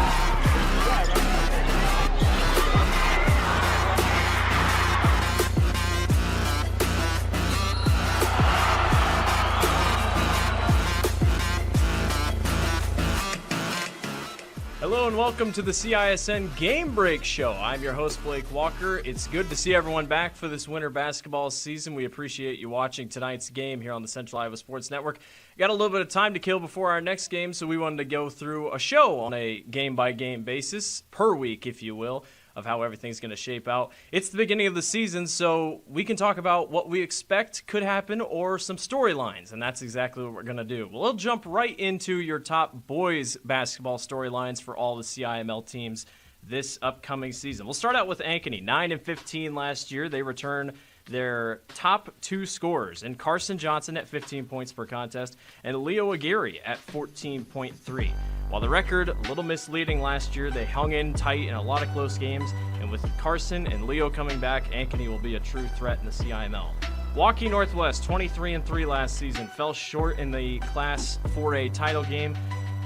Hello and welcome to the CISN Game Break Show. I'm your host, Blake Walker. It's good to see everyone back for this winter basketball season. We appreciate you watching tonight's game here on the Central Iowa Sports Network. Got a little bit of time to kill before our next game, so we wanted to go through a show on a game-by-game basis, per week, if you will, of how everything's going to shape out. It's the beginning of the season, so we can talk about what we expect could happen or some storylines, and that's exactly what we're going to do. We'll jump right into your top boys basketball storylines for all the CIML teams this upcoming season. We'll start out with Ankeny, 9-15 last year. They return their top 2 scorers, and Carson Johnson at 15 points per contest, and Leo Aguirre at 14.3. While the record, a little misleading last year, they hung in tight in a lot of close games, and with Carson and Leo coming back, Ankeny will be a true threat in the CIML. Waukee Northwest, 23-3 last season, fell short in the Class 4A title game.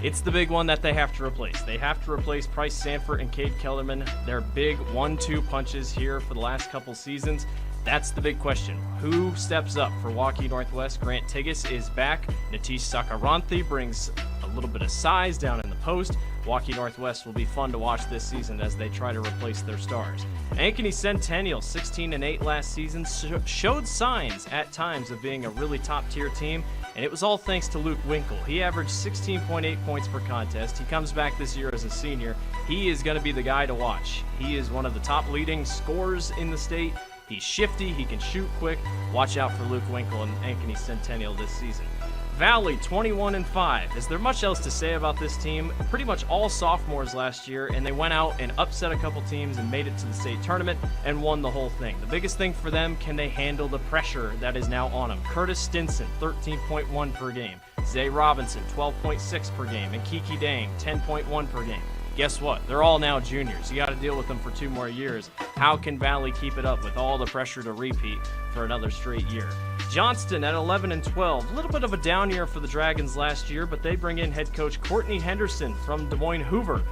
It's the big one that they have to replace. They have to replace Price Sanford and Cade Kellerman. Their big 1-2 punches here for the last couple seasons. That's the big question. Who steps up for Waukee Northwest? Grant Tigas is back. Natish Sakaranthi brings a little bit of size down in the post. Waukee Northwest will be fun to watch this season as they try to replace their stars. Ankeny Centennial, 16-8 last season, showed signs at times of being a really top-tier team, and it was all thanks to Luke Winkle. He averaged 16.8 points per contest. He comes back this year as a senior. He is going to be the guy to watch. He is one of the top leading scorers in the state. He's shifty, he can shoot quick. Watch out for Luke Winkle and Ankeny Centennial this season. Valley, 21-5. Is there much else to say about this team? Pretty much all sophomores last year, and they went out and upset a couple teams and made it to the state tournament and won the whole thing. The biggest thing for them, can they handle the pressure that is now on them? Curtis Stinson, 13.1 per game. Zay Robinson, 12.6 per game. And Kiki Dang, 10.1 per game. Guess what? They're all now juniors. You got to deal with them for 2 more years. How can Valley keep it up with all the pressure to repeat for another straight year? Johnston at 11-12. A little bit of a down year for the Dragons last year, but they bring in head coach Courtney Henderson from Des Moines Hoover.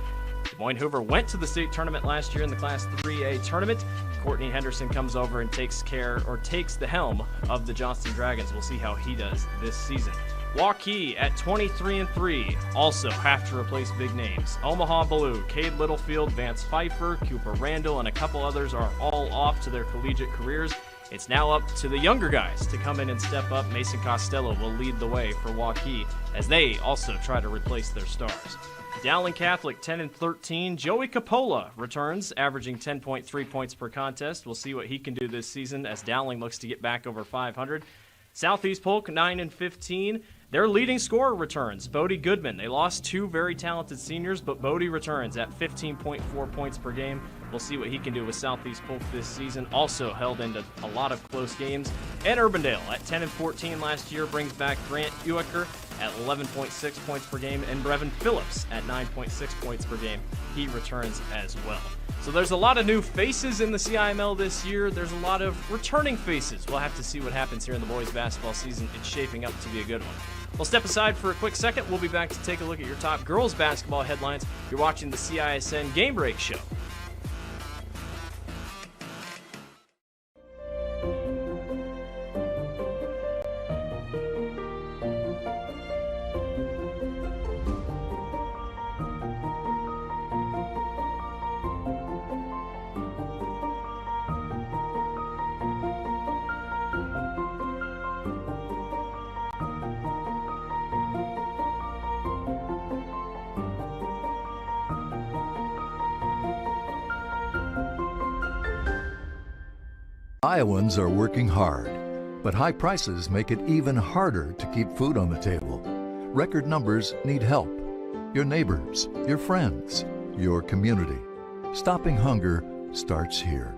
Des Moines Hoover went to the state tournament last year in the Class 3A tournament. Courtney Henderson comes over and takes the helm of the Johnston Dragons. We'll see how he does this season. Waukee at 23-3 also have to replace big names. Omaha Blue, Cade Littlefield, Vance Pfeiffer, Cooper Randall, and a couple others are all off to their collegiate careers. It's now up to the younger guys to come in and step up. Mason Costello will lead the way for Waukee as they also try to replace their stars. Dowling Catholic 10-13. Joey Capola returns, averaging 10.3 points per contest. We'll see what he can do this season as Dowling looks to get back over 500. Southeast Polk 9-15. Their leading scorer returns, Bodie Goodman. They lost 2 very talented seniors, but Bodie returns at 15.4 points per game. We'll see what he can do with Southeast Polk this season. Also held into a lot of close games. And Urbandale at 10-14 last year brings back Grant Ewicker at 11.6 points per game, and Brevin Phillips at 9.6 points per game. He returns as well. So there's a lot of new faces in the CIML this year. There's a lot of returning faces. We'll have to see what happens here in the boys basketball season. It's shaping up to be a good one. We'll step aside for a quick second. We'll be back to take a look at your top girls basketball headlines. You're watching the CISN Game Break Show. Iowans are working hard, but high prices make it even harder to keep food on the table. Record numbers need help. Your neighbors, your friends, your community. Stopping hunger starts here.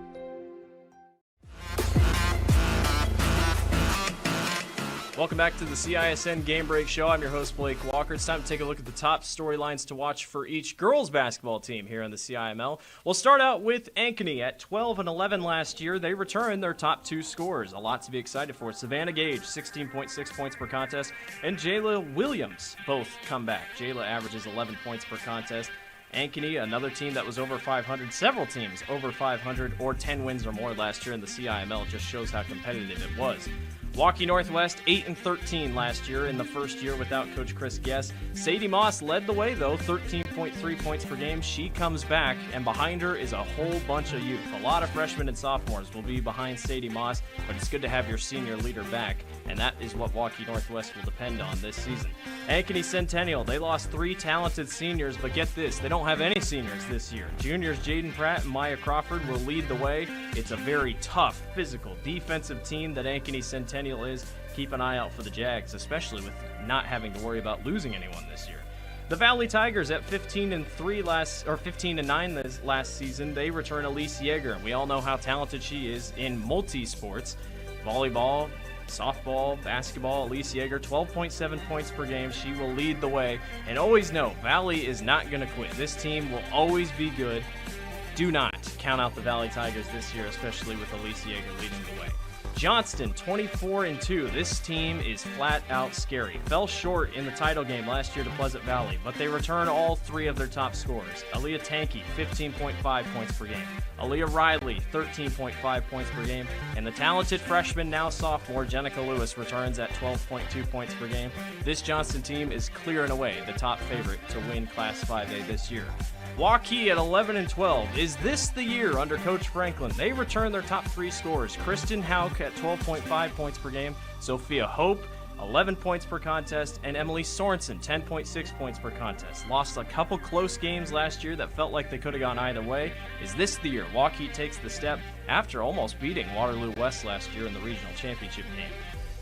Welcome back to the CISN Game Break Show. I'm your host, Blake Walker. It's time to take a look at the top storylines to watch for each girls basketball team here on the CIML. We'll start out with Ankeny at 12-11 last year. They returned their top 2 scorers. A lot to be excited for. Savannah Gage, 16.6 points per contest, and Jayla Williams both come back. Jayla averages 11 points per contest. Ankeny, another team that was over 500, several teams over 500 or 10 wins or more last year in the CIML. Just shows how competitive it was. Waukee Northwest 8-13 last year in the first year without Coach Chris Guess. Sadie Moss led the way though, 13.3 points per game. She comes back, and behind her is a whole bunch of youth. A lot of freshmen and sophomores will be behind Sadie Moss, but it's good to have your senior leader back, and that is what Waukee Northwest will depend on this season. Ankeny Centennial, they lost 3 talented seniors, but get this, they don't have any seniors this year. Juniors Jaden Pratt and Maya Crawford will lead the way. It's a very tough, physical, defensive team that Ankeny Centennial is. Keep an eye out for the Jags, especially with not having to worry about losing anyone this year. The Valley Tigers at 15-9 this last season, they return Elise Yeager, and we all know how talented she is in multi-sports. Volleyball, softball, basketball. Elise Yeager, 12.7 points per game. She will lead the way. And always know, Valley is not going to quit. This team will always be good. Do not count out the Valley Tigers this year, especially with Elise Yeager leading the way. Johnston, 24-2. This team is flat out scary. Fell short in the title game last year to Pleasant Valley, but they return all three of their top scorers. Aaliyah Tankey, 15.5 points per game. Aaliyah Riley, 13.5 points per game. And the talented freshman, now sophomore, Jenica Lewis, returns at 12.2 points per game. This Johnston team is clear and away the top favorite to win Class 5A this year. Waukee at 11-12. Is this the year under Coach Franklin? They return their top three scorers. Kristen Hauk at 12.5 points per game. Sophia Hope, 11 points per contest. And Emily Sorensen, 10.6 points per contest. Lost a couple close games last year that felt like they could have gone either way. Is this the year Waukee takes the step after almost beating Waterloo West last year in the regional championship game?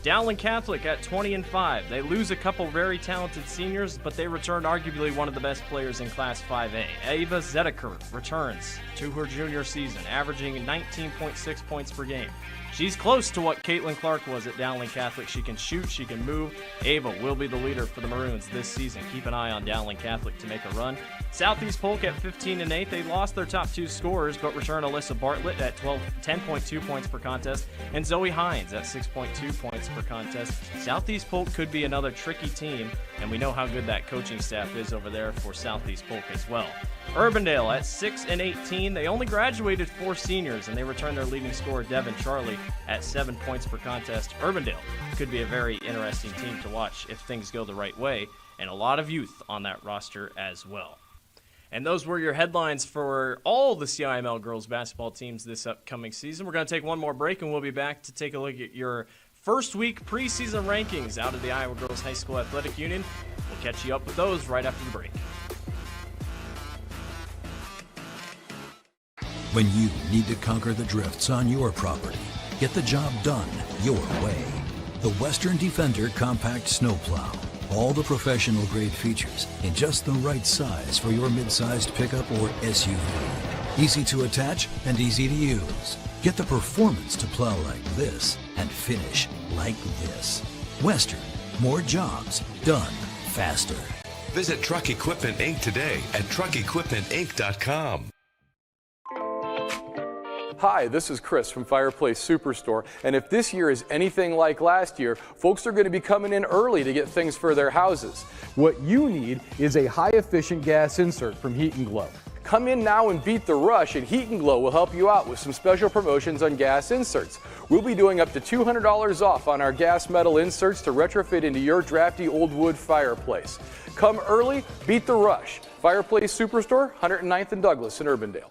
Dowling Catholic at 20-5. They lose a couple very talented seniors, but they returned arguably one of the best players in Class 5A. Ava Zedeker returns to her junior season, averaging 19.6 points per game. She's close to what Caitlin Clark was at Dowling Catholic. She can shoot, she can move. Ava will be the leader for the Maroons this season. Keep an eye on Dowling Catholic to make a run. Southeast Polk at 15-8. They lost their top two scorers, but return Alyssa Bartlett at 10.2 points per contest, and Zoe Hines at 6.2 points per contest. Southeast Polk could be another tricky team, and we know how good that coaching staff is over there for Southeast Polk as well. Urbandale at 6-18. They only graduated 4 seniors, and they return their leading scorer, Devin Charlie, at 7 points per contest. Urbandale could be a very interesting team to watch if things go the right way, and a lot of youth on that roster as well. And those were your headlines for all the CIML girls basketball teams this upcoming season. We're going to take one more break, and we'll be back to take a look at your first week preseason rankings out of the Iowa Girls High School Athletic Union. We'll catch you up with those right after the break. When you need to conquer the drifts on your property, get the job done your way. The Western Defender Compact Snowplow. All the professional grade features in just the right size for your mid-sized pickup or SUV. Easy to attach and easy to use. Get the performance to plow like this and finish like this. Western, more jobs done faster. Visit Truck Equipment Inc. today at truckequipmentinc.com. Hi, this is Chris from Fireplace Superstore, and if this year is anything like last year, folks are going to be coming in early to get things for their houses. What you need is a high-efficient gas insert from Heat & Glow. Come in now and beat the rush, and Heat & Glow will help you out with some special promotions on gas inserts. We'll be doing up to $200 off on our gas metal inserts to retrofit into your drafty old wood fireplace. Come early, beat the rush. Fireplace Superstore, 109th and Douglas in Urbandale.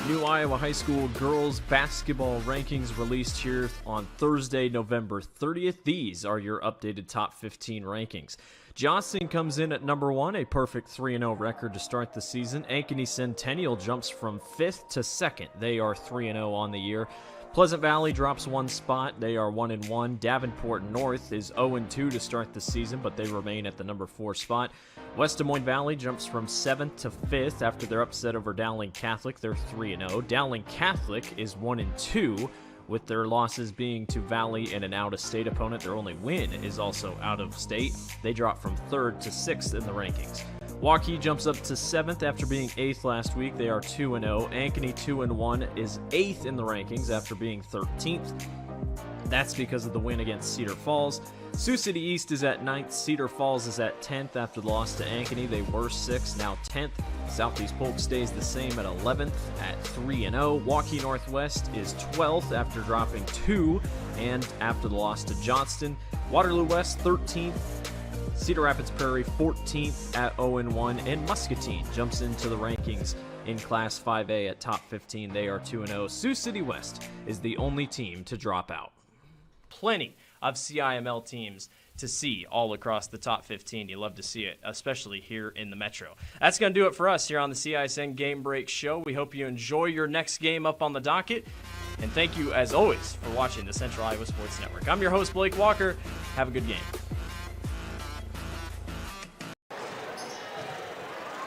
New Iowa High School girls basketball rankings released here on Thursday, November 30th. These are your updated top 15 rankings. Johnston comes in at number 1, a perfect 3-0 record to start the season. Ankeny Centennial jumps from 5th to 2nd. They are 3-0 on the year. Pleasant Valley drops 1 spot. They are 1-1. Davenport North is 0-2 to start the season, but they remain at the number 4 spot. West Des Moines Valley jumps from 7th to 5th after their upset over Dowling Catholic. They're 3-0. Dowling Catholic is 1-2, with their losses being to Valley and an out-of-state opponent. Their only win is also out of state. They drop from 3rd to 6th in the rankings. Waukee jumps up to 7th after being 8th last week. They are 2-0. Ankeny 2-1 is 8th in the rankings after being 13th. That's because of the win against Cedar Falls. Sioux City East is at 9th. Cedar Falls is at 10th after the loss to Ankeny. They were 6th, now 10th. Southeast Polk stays the same at 11th at 3-0. Waukee Northwest is 12th after dropping 2 and after the loss to Johnston. Waterloo West 13th. Cedar Rapids Prairie 14th at 0-1, and Muscatine jumps into the rankings in Class 5A at top 15. They are 2-0. Sioux City West is the only team to drop out. Plenty of CIML teams to see all across the top 15. You love to see it, especially here in the Metro. That's going to do it for us here on the CISN Game Break Show. We hope you enjoy your next game up on the docket. And thank you, as always, for watching the Central Iowa Sports Network. I'm your host, Blake Walker. Have a good game.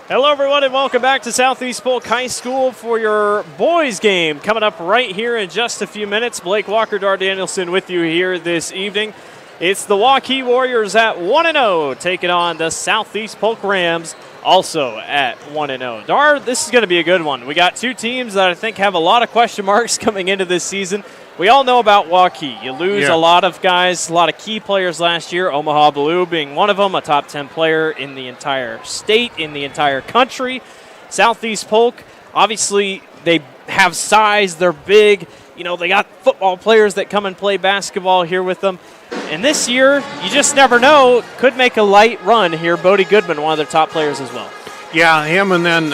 Hello, everyone, and welcome back to Southeast Polk High School for your boys game. Coming up right here in just a few minutes, Blake Walker, Dar Danielson with you here this evening. It's the Waukee Warriors at 1-0, taking on the Southeast Polk Rams, also at 1-0. Dar, this is going to be a good one. We got two teams that I think have a lot of question marks coming into this season. We all know about Waukee. You lose a lot of guys, a lot of key players last year, Omaha Blue being one of them, a top 10 player in the entire state, in the entire country. Southeast Polk, obviously they have size, they're big. You know, they got football players that come and play basketball here with them. And this year, you just never know, could make a light run here. Bodie Goodman, one of their top players as well. Yeah, him, and then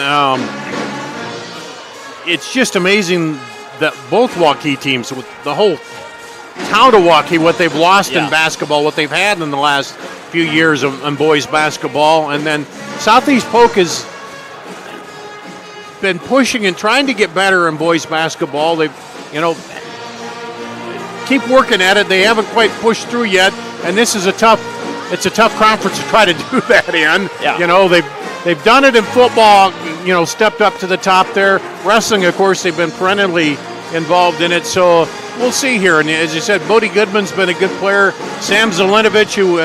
it's just amazing that both Waukee teams, with the whole town of Waukee, what they've lost in basketball, what they've had in the last few years in boys basketball, and then Southeast Polk has been pushing and trying to get better in boys basketball. They've, keep working at it. They haven't quite pushed through yet, and this is it's a tough conference to try to do that in. Yeah. They've done it in football, stepped up to the top there. Wrestling, of course, they've been perennially involved in it, so we'll see here. And as you said, Bodie Goodman's been a good player. Sam Zelinovich, who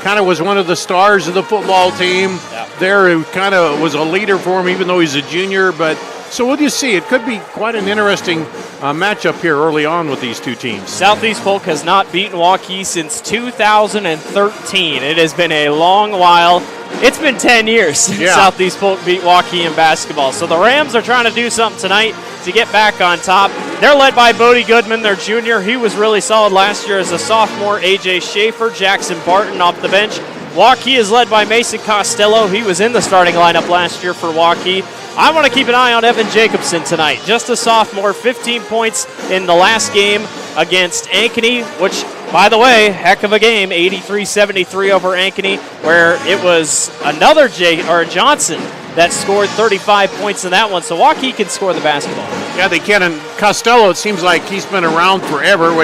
kind of was one of the stars of the football team there, who kind of was a leader for him, even though he's a junior. But so we'll just see. It could be quite an interesting matchup here early on with these two teams. Southeast Polk has not beaten Waukee since 2013. It has been a long while. It's been 10 years since Southeast Polk beat Waukee in basketball. So the Rams are trying to do something tonight to get back on top. They're led by Bodie Goodman, their junior. He was really solid last year as a sophomore. A.J. Schaefer, Jackson Barton off the bench. Waukee is led by Mason Costello. He was in the starting lineup last year for Waukee. I want to keep an eye on Evan Jacobson tonight. Just a sophomore, 15 points in the last game against Ankeny, which, by the way, heck of a game, 83-73 over Ankeny, where it was another Johnson that scored 35 points in that one. So Waukee can score the basketball. Yeah, they can. And Costello, it seems like he's been around forever,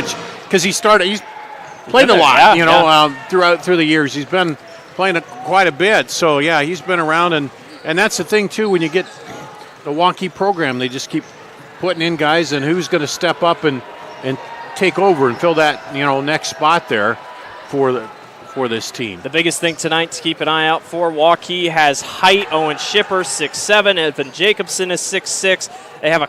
because he's played a lot, through the years. He's been playing quite a bit. So, yeah, he's been around. And that's the thing, too, when you get the Waukee program, they just keep putting in guys, and who's going to step up and take over and fill that, next spot there for this team. The biggest thing tonight to keep an eye out for, Waukee has height. Owen Schipper, 6'7". Evan Jacobson is 6'6". They have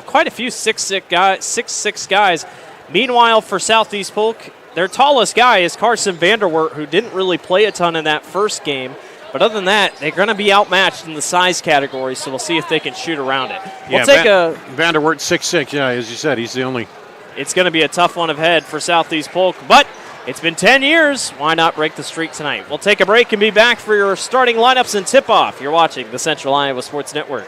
quite a few 6'6" guys. Meanwhile, for Southeast Polk, their tallest guy is Carson Vanderwert, who didn't really play a ton in that first game. But other than that, they're going to be outmatched in the size category, so we'll see if they can shoot around it. We'll take Vanderwert, 6'6". Yeah, as you said, he's the only. It's going to be a tough one ahead for Southeast Polk, but it's been 10 years. Why not break the streak tonight? We'll take a break and be back for your starting lineups and tip-off. You're watching the Central Iowa Sports Network.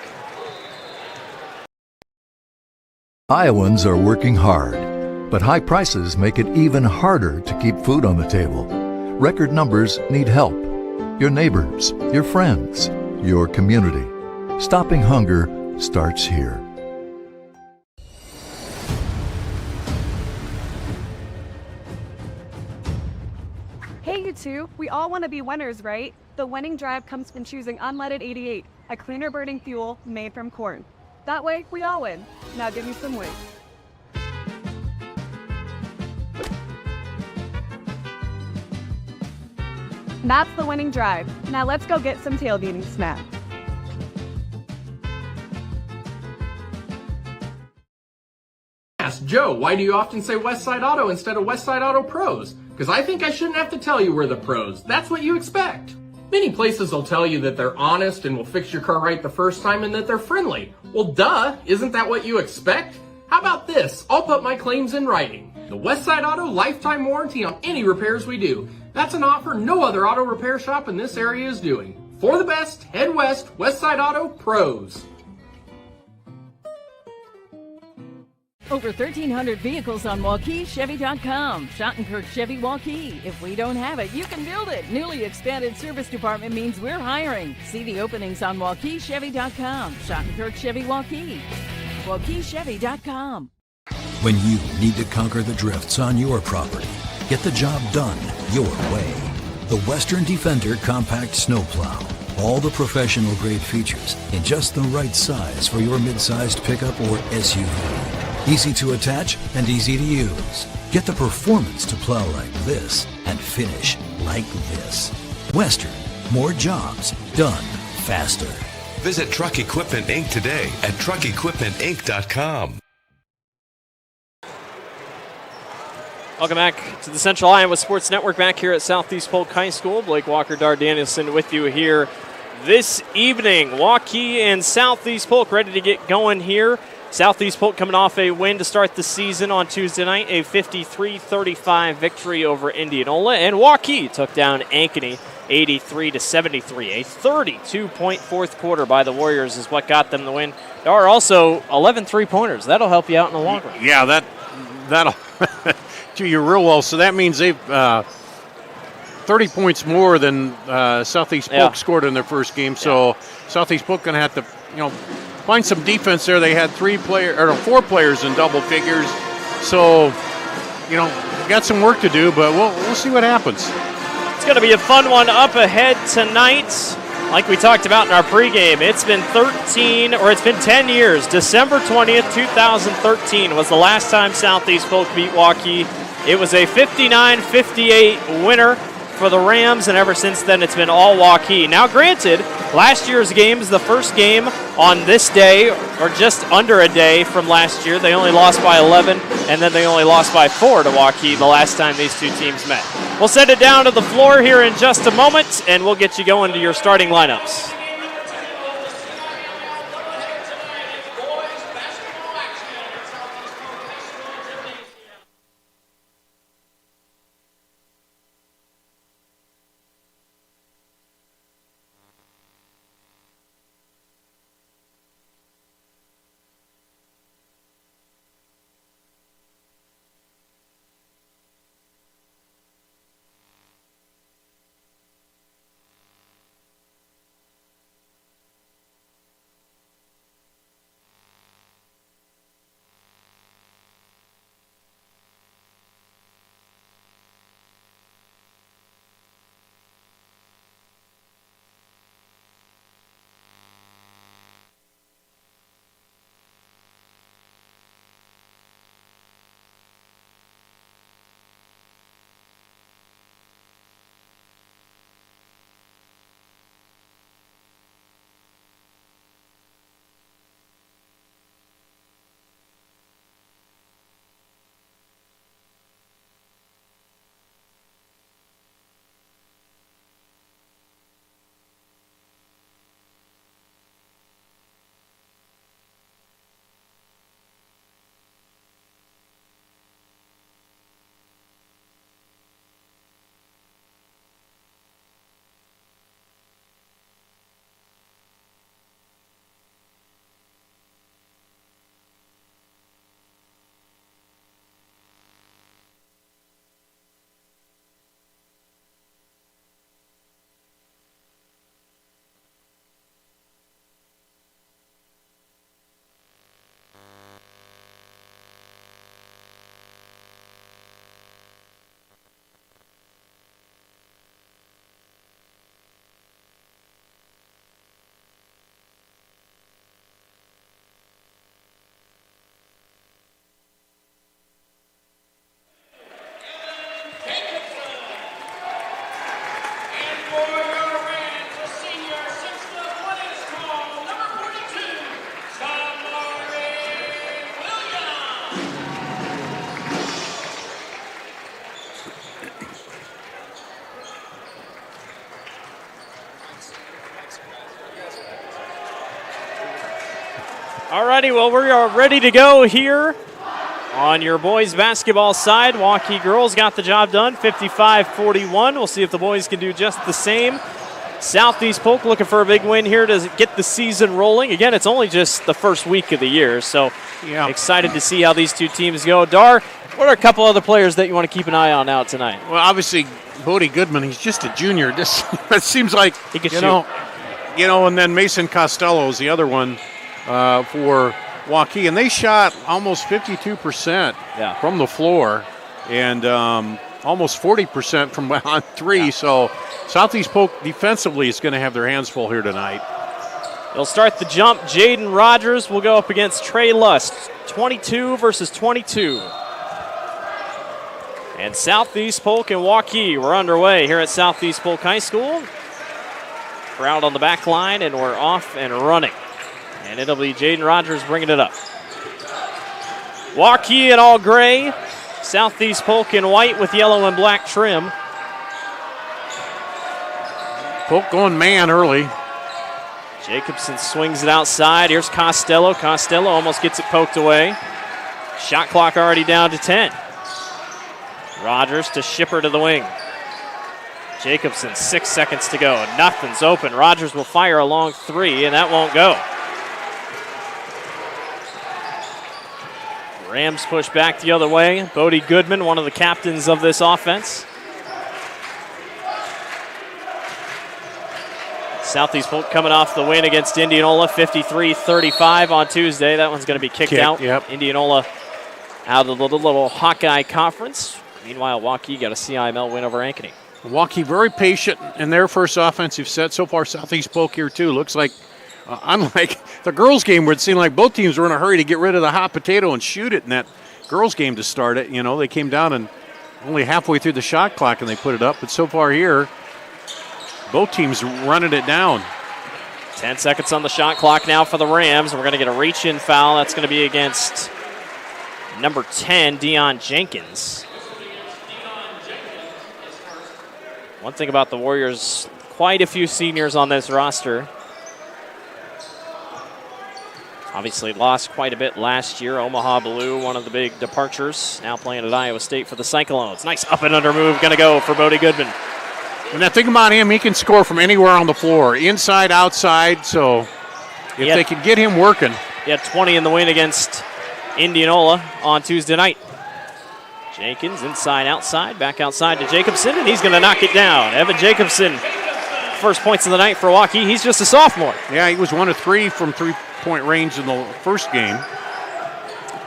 Iowans are working hard, but high prices make it even harder to keep food on the table. Record numbers need help. Your neighbors, your friends, your community. Stopping hunger starts here. Hey, you two, we all want to be winners, right? The winning drive comes from choosing unleaded 88, a cleaner burning fuel made from corn. That way, we all win. Now give me some weight. That's the winning drive. Now let's go get some tailgating snacks. Ask Joe, why do you often say Westside Auto instead of Westside Auto Pros? Because I think I shouldn't have to tell you we're the pros. That's what you expect. Many places will tell you that they're honest and will fix your car right the first time and that they're friendly. Well, duh, isn't that what you expect? How about this? I'll put my claims in writing. The Westside Auto lifetime warranty on any repairs we do. That's an offer no other auto repair shop in this area is doing. For the best, head west, Westside Auto Pros. Over 1,300 vehicles on WaukeeChevy.com. Schottenkirk Chevy Waukee. If we don't have it, you can build it. Newly expanded service department means we're hiring. See the openings on WaukeeChevy.com. Schottenkirk Chevy Waukee. WaukeeChevy.com. When you need to conquer the drifts on your property, get the job done your way. The Western Defender Compact Snowplow. All the professional grade features in just the right size for your mid-sized pickup or SUV. Easy to attach and easy to use. Get the performance to plow like this and finish like this. Western, more jobs done faster. Visit Truck Equipment Inc. today at truckequipmentinc.com. Welcome back to the Central Iowa Sports Network back here at Southeast Polk High School. Blake Walker, Dar Danielson with you here this evening. Waukee and Southeast Polk ready to get going here. Southeast Polk coming off a win to start the season on Tuesday night, a 53-35 victory over Indianola. And Waukee took down Ankeny 83-73. A 32-point fourth quarter by the Warriors is what got them the win. There are also 11 three-pointers. That'll help you out in the long run. Yeah, that'll do you real well. So that means they've 30 points more than Southeast Polk scored in their first game. So Southeast Polk going to have to, find some defense there. They had 4 players in double figures. So, got some work to do, but we'll see what happens. It's going to be a fun one up ahead tonight. Like we talked about in our pregame, it's been 10 years. December 20th, 2013 was the last time Southeast Polk beat Waukee. It was a 59-58 winner for the Rams, and ever since then it's been all Waukee. Now granted, last year's game is the first game on this day, or just under a day from last year. They only lost by 11, and then they only lost by 4 to Waukee the last time these two teams met. We'll send it down to the floor here in just a moment, and we'll get you going to your starting lineups. Alrighty, well, we are ready to go here on your boys basketball side. Waukee girls got the job done, 55-41. We'll see if the boys can do just the same. Southeast Polk looking for a big win here to get the season rolling. Again, it's only just the first week of the year, so excited to see how these two teams go. Dar, what are a couple other players that you want to keep an eye on out tonight? Well, obviously, Bodie Goodman, he's just a junior. It seems like, he can shoot. And then Mason Costello is the other one for Waukee, and they shot almost 52% from the floor and almost 40% from on three. So Southeast Polk defensively is going to have their hands full here tonight. They'll start the jump. Jaden Rogers will go up against Trey Lust. 22 versus 22. And Southeast Polk and Waukee, we're underway here at Southeast Polk High School. Crowd on the back line, and we're off and running. And it'll be Jaden Rogers bringing it up. Waukee in all gray. Southeast Polk in white with yellow and black trim. Polk going man early. Jacobson swings it outside. Here's Costello. Costello almost gets it poked away. Shot clock already down to 10. Rogers to Shipper to the wing. Jacobson, 6 seconds to go. Nothing's open. Rogers will fire a long three, and that won't go. Rams push back the other way. Bodie Goodman, one of the captains of this offense. Southeast Polk coming off the win against Indianola, 53-35 on Tuesday. That one's going to be kicked out. Yep. Indianola out of the little Hawkeye Conference. Meanwhile, Waukee got a CIML win over Ankeny. Waukee very patient in their first offensive set. So far, Southeast Polk here, too. Looks like, unlike the girls' game where it seemed like both teams were in a hurry to get rid of the hot potato and shoot it in that girls' game to start it. They came down and only halfway through the shot clock and they put it up. But so far here, both teams running it down. 10 seconds on the shot clock now for the Rams. We're going to get a reach-in foul. That's going to be against number 10, Deion Jenkins. One thing about the Warriors, quite a few seniors on this roster. Obviously lost quite a bit last year. Omaha Blue, one of the big departures, now playing at Iowa State for the Cyclones. Nice up and under move, going to go for Bodie Goodman. And the thing about him, he can score from anywhere on the floor, inside, outside. So if they can get him working. He had 20 in the win against Indianola on Tuesday night. Jenkins inside, outside, back outside to Jacobson, and he's going to knock it down. Evan Jacobson, first points of the night for Waukee. He's just a sophomore. Yeah, he was 1 of 3 from three-point range in the first game.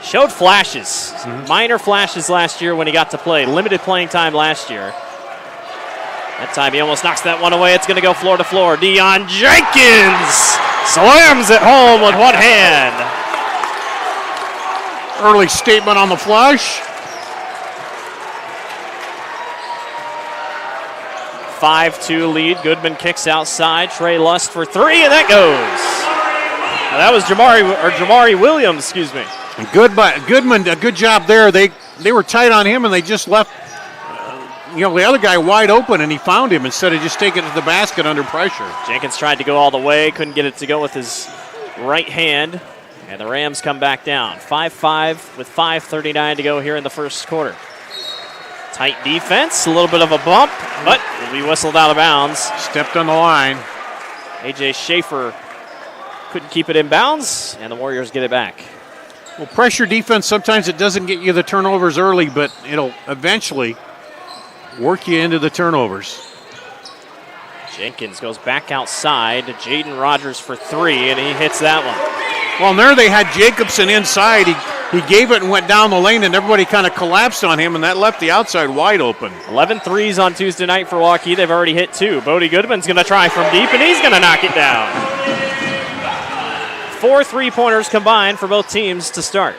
Showed flashes, minor flashes last year when he got to play. Limited playing time last year. That time he almost knocks that one away. It's going to go floor to floor. Deion Jenkins slams it home with one hand. Early statement on the flush. 5-2 lead. Goodman kicks outside. Trey Lust for three, and that goes. Now that was Jamari Williams, excuse me. Goodman, a good job there. They were tight on him, and they just left the other guy wide open, and he found him instead of just taking it to the basket under pressure. Jenkins tried to go all the way, couldn't get it to go with his right hand, and the Rams come back down. 5-5 with 5:39 to go here in the first quarter. Tight defense, a little bit of a bump, but will be whistled out of bounds. Stepped on the line. A.J. Schaefer couldn't keep it in bounds, and the Warriors get it back. Well, pressure defense, sometimes it doesn't get you the turnovers early, but it'll eventually work you into the turnovers. Jenkins goes back outside to Jaden Rogers for three, and he hits that one. Well, and there they had Jacobson inside. He gave it and went down the lane, and everybody kind of collapsed on him, and that left the outside wide open. 11 threes on Tuesday night for Waukee. They've already hit 2. Bodie Goodman's going to try from deep, and he's going to knock it down. 4 3-pointers combined for both teams to start.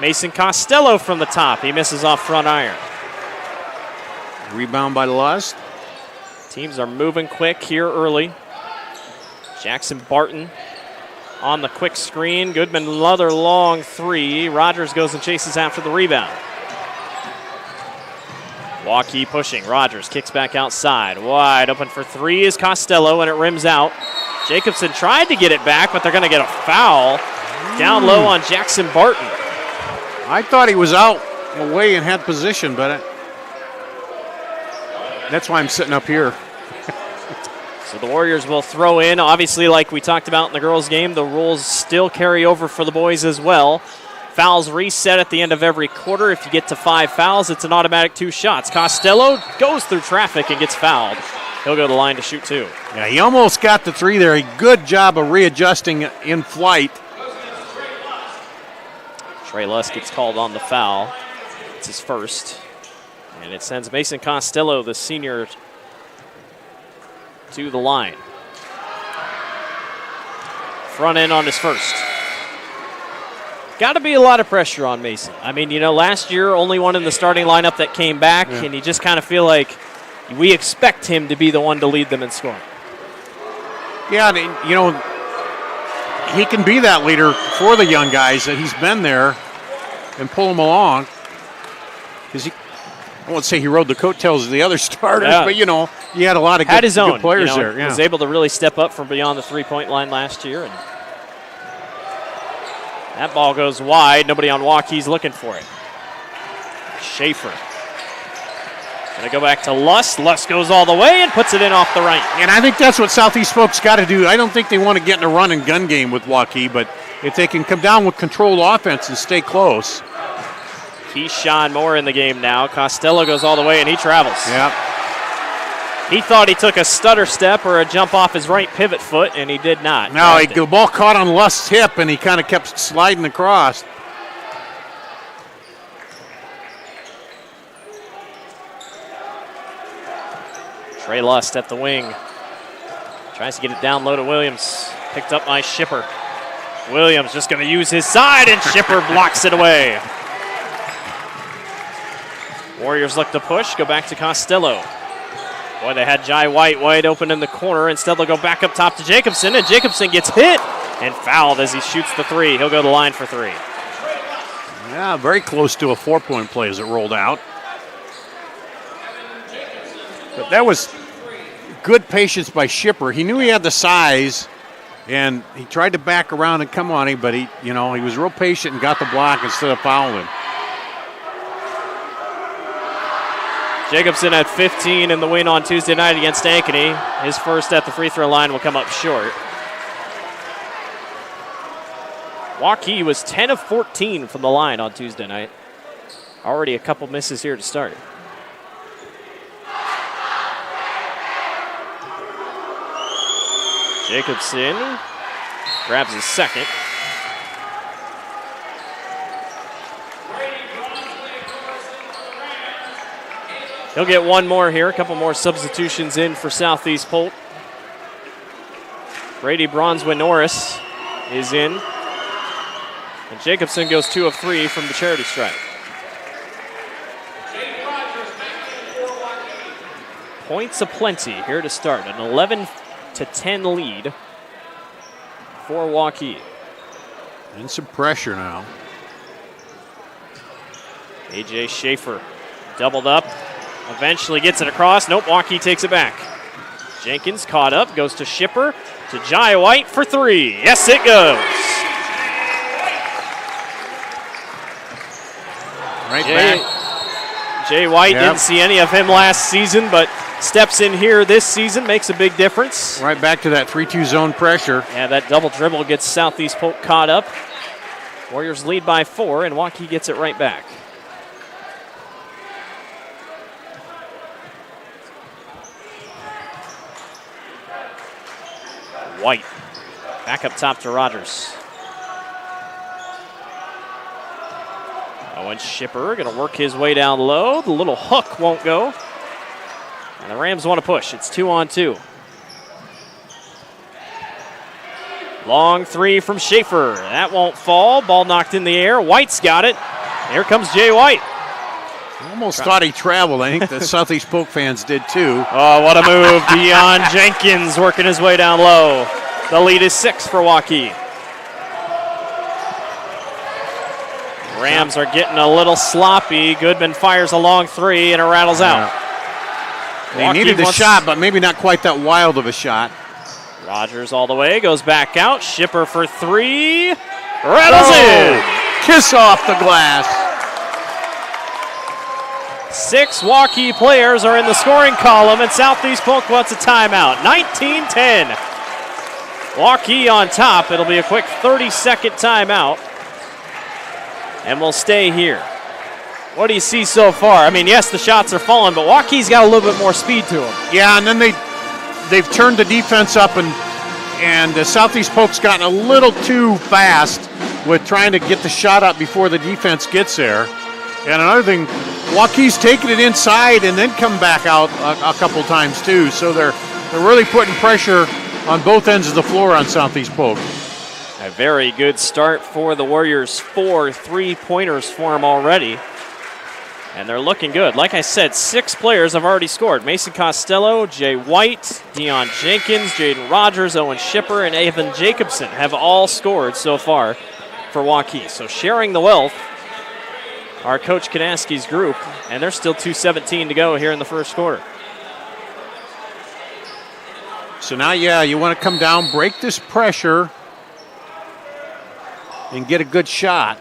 Mason Costello from the top. He misses off front iron. Rebound by Lust. Teams are moving quick here early. Jackson Barton on the quick screen. Goodman, another long three. Rogers goes and chases after the rebound. Waukee pushing. Rogers kicks back outside. Wide open for three is Costello, and it rims out. Jacobson tried to get it back, but they're going to get a foul down low on Jackson Barton. I thought he was out away and had position, but that's why I'm sitting up here. So the Warriors will throw in. Obviously, like we talked about in the girls' game, the rules still carry over for the boys as well. Fouls reset at the end of every quarter. If you get to 5 fouls, it's an automatic 2 shots. Costello goes through traffic and gets fouled. He'll go to the line to shoot 2. Yeah, he almost got the 3 there. A good job of readjusting in flight. Trey Lusk gets called on the foul. It's his first. And it sends Mason Costello, the senior, to the line. Front end on his first. Got to be a lot of pressure on Mason. I mean, last year, only one in the starting lineup that came back, and you just kind of feel like we expect him to be the one to lead them in scoring. Yeah, he can be that leader for the young guys that he's been there and pull them along. Because I won't say he rode the coattails of the other starters, but, he had a lot of good players there. Yeah. Was able to really step up from beyond the three-point line last year. And that ball goes wide. Nobody on Waukee's looking for it. Schaefer. Going to go back to Lusk. Lusk goes all the way and puts it in off the right. And I think that's what Southeast folks got to do. I don't think they want to get in a run and gun game with Waukee, but if they can come down with controlled offense and stay close. Keyshawn Moore in the game now. Costello goes all the way and he travels. Yeah. He thought he took a stutter step or a jump off his right pivot foot, and he did not. No, the ball caught on Lusk's hip, and he kind of kept sliding across. Trey Lust at the wing. Tries to get it down low to Williams. Picked up by Shipper. Williams just going to use his side, and Shipper blocks it away. Warriors look to push, go back to Costello. Boy, they had Jai White wide open in the corner. Instead, they'll go back up top to Jacobson, and Jacobson gets hit and fouled as he shoots the 3. He'll go to the line for 3. Yeah, very close to a 4-point play as it rolled out. But that was good patience by Shipper. He knew he had the size, and he tried to back around and come on him, but he was real patient and got the block instead of fouling him. Jacobson had 15 in the win on Tuesday night against Ankeny. His first at the free throw line will come up short. Waukee was 10 of 14 from the line on Tuesday night. Already a couple misses here to start. Jacobson grabs his second. He'll get one more here. A couple more substitutions in for Southeast Polk. Brady Bronzewin-Norris is in. And Jacobson goes 2 of 3 from the charity stripe. Points aplenty here to start. An 11-10 lead for Waukee. And some pressure now. A.J. Schaefer doubled up. Eventually gets it across. Nope, Waukee takes it back. Jenkins caught up, goes to Shipper, to Jai White for 3. Yes, it goes. Back. Jay White, didn't see any of him last season, but steps in here this season, makes a big difference. Right back to that 3-2 zone pressure. Yeah, that double dribble gets Southeast Polk caught up. Warriors lead by 4, and Waukee gets it right back. White back up top to Rogers. Owen Shipper going to work his way down low. The little hook won't go. And the Rams want to push. It's 2-on-2. Long 3 from Schaefer. That won't fall. Ball knocked in the air. White's got it. Here comes Jay White. Almost thought he traveled. I think the Southeast Polk fans did too. Oh, what a move. Deion Jenkins working his way down low. The lead is 6 for Waukee. Rams are getting a little sloppy. Goodman fires a long 3 and it rattles out. They needed the shot, but maybe not quite that wild of a shot. Rogers all the way, goes back out. Shipper for 3. Rattles in. Kiss off the glass. 6 Waukee players are in the scoring column, and Southeast Polk wants a timeout. 19-10. Waukee on top. It'll be a quick 30-second timeout, and we'll stay here. What do you see so far? I mean, yes, the shots are falling, but Waukee's got a little bit more speed to them. Yeah, and then they've turned the defense up, and Southeast Polk's gotten a little too fast with trying to get the shot up before the defense gets there. And another thing, Waukee's taking it inside and then come back out a couple times too. So they're really putting pressure on both ends of the floor on Southeast Polk. A very good start for the Warriors. 4 3-pointers for them already. And they're looking good. Like I said, 6 players have already scored. Mason Costello, Jay White, Dion Jenkins, Jaden Rogers, Owen Shipper, and Evan Jacobson have all scored so far for Waukee. So sharing the wealth, our Coach Kanaski's group, and there's still 2:17 to go here in the first quarter. So now, yeah, you want to come down, break this pressure, and get a good shot.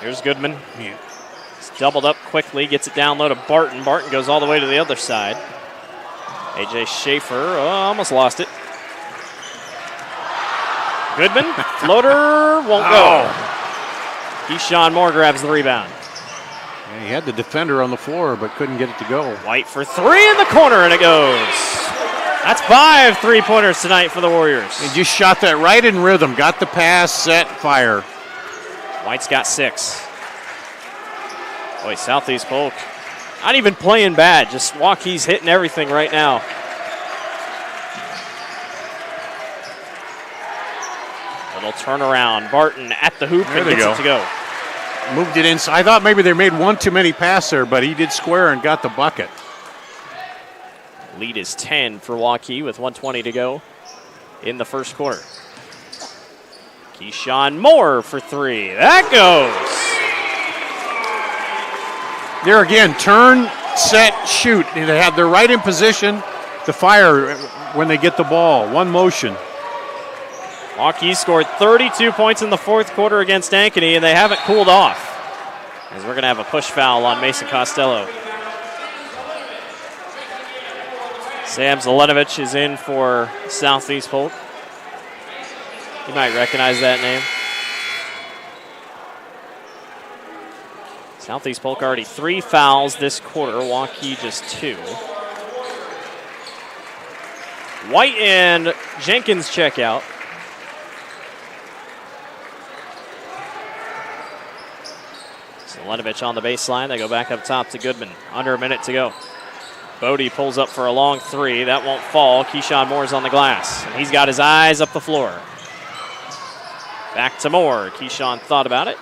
Here's Goodman. He's doubled up quickly, gets it down low to Barton. Barton goes all the way to the other side. A.J. Schaefer, almost lost it. Goodman, floater, won't go. Keyshawn Moore grabs the rebound. Yeah, he had the defender on the floor, but couldn't get it to go. White for 3 in the corner, and it goes. That's 5 3-pointers tonight for the Warriors. He just shot that right in rhythm. Got the pass, set, fire. White's got 6. Boy, Southeast Polk not even playing bad. Just Waukee's hitting everything right now. Little turnaround. Barton at the hoop and gets it to go. Moved it inside. I thought maybe they made one too many passes there, but he did square and got the bucket. Lead is 10 for Waukee with 1:20 to go in the first quarter. Keyshawn Moore for 3. That goes. There again, turn, set, shoot. They're right in position to fire when they get the ball. One motion. Waukee scored 32 points in the fourth quarter against Ankeny, and they haven't cooled off. As we're going to have a push foul on Mason Costello. Sam Zelenovich is in for Southeast Polk. You might recognize that name. Southeast Polk already 3 fouls this quarter. Waukee just 2. White and Jenkins check out. Zelenovich on the baseline. They go back up top to Goodman. Under a minute to go. Bodie pulls up for a long 3. That won't fall. Keyshawn Moore's on the glass. And he's got his eyes up the floor. Back to Moore. Keyshawn thought about it.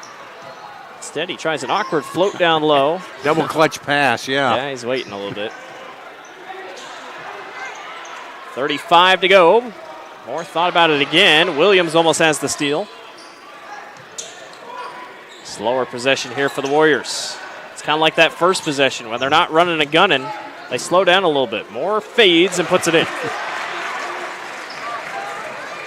Instead, he tries an awkward float down low. Double clutch pass, yeah. Yeah, he's waiting a little bit. 35 to go. Moore thought about it again. Williams almost has the steal. Slower possession here for the Warriors. It's kind of like that first possession. When they're not running and gunning, they slow down a little bit. Moore fades and puts it in.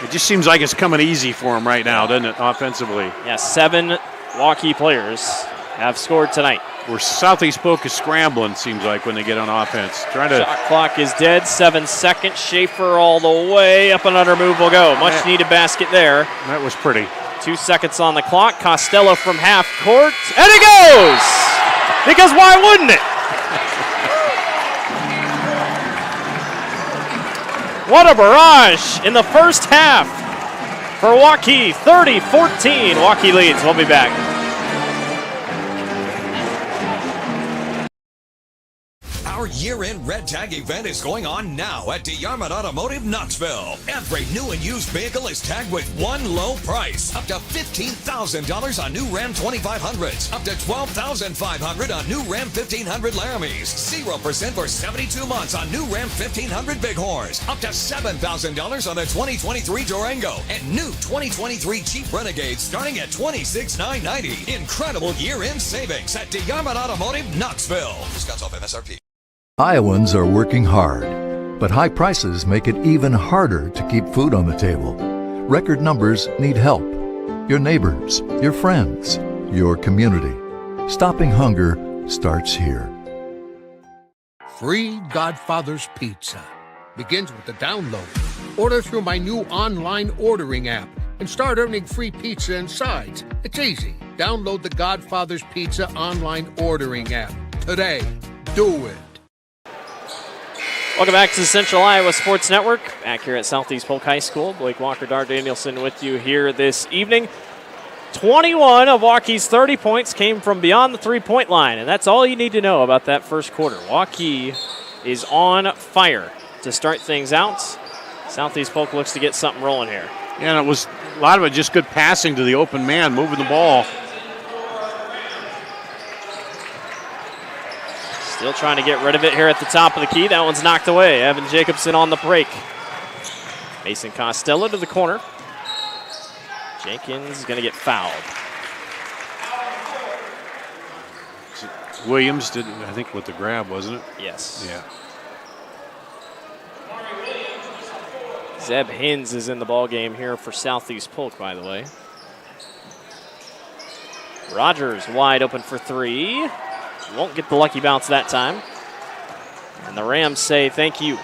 It just seems like it's coming easy for him right now, doesn't it, offensively? Yeah, 7 Waukee players have scored tonight. Where Southeast Polk is scrambling, seems like, when they get on offense. Trying to. Shot clock is dead. 7 seconds. Schaefer all the way. Up and under move will go. Much needed basket there. That was pretty. 2 seconds on the clock. Costello from half court. And it goes! Because why wouldn't it? What a barrage in the first half for Waukee. 30-14. Waukee leads. We'll be back. Our year-end Red Tag event is going on now at DeYarmond Automotive Knoxville. Every new and used vehicle is tagged with one low price. Up to $15,000 on new Ram 2500s. Up to $12,500 on new Ram 1500 Laramies. 0% for 72 months on new Ram 1500 Bighorns. Up to $7,000 on the 2023 Durango. And new 2023 Jeep Renegade starting at $26,990. Incredible year-end savings at DeYarmond Automotive Knoxville. Discounts off MSRP. Iowans are working hard, but high prices make it even harder to keep food on the table. Record numbers need help. Your neighbors, your friends, your community. Stopping hunger starts here. Free Godfather's Pizza begins with the download. Order through my new online ordering app and start earning free pizza and sides. It's easy. Download the Godfather's Pizza online ordering app today. Do it. Welcome back to the Central Iowa Sports Network. Back here at Southeast Polk High School. Blake Walker, Dar Danielson with you here this evening. 21 of Waukee's 30 points came from beyond the three-point line, and that's all you need to know about that first quarter. Waukee is on fire to start things out. Southeast Polk looks to get something rolling here. Yeah, and it was a lot of it just good passing to the open man, moving the ball. Still trying to get rid of it here at the top of the key. That one's knocked away. Evan Jacobson on the break. Mason Costello to the corner. Jenkins is going to get fouled. Williams did, I think, with the grab, wasn't it? Yes. Yeah. Zeb Hins is in the ball game here for Southeast Polk, by the way. Rogers wide open for three. Won't get the lucky bounce that time. And the Rams say thank you.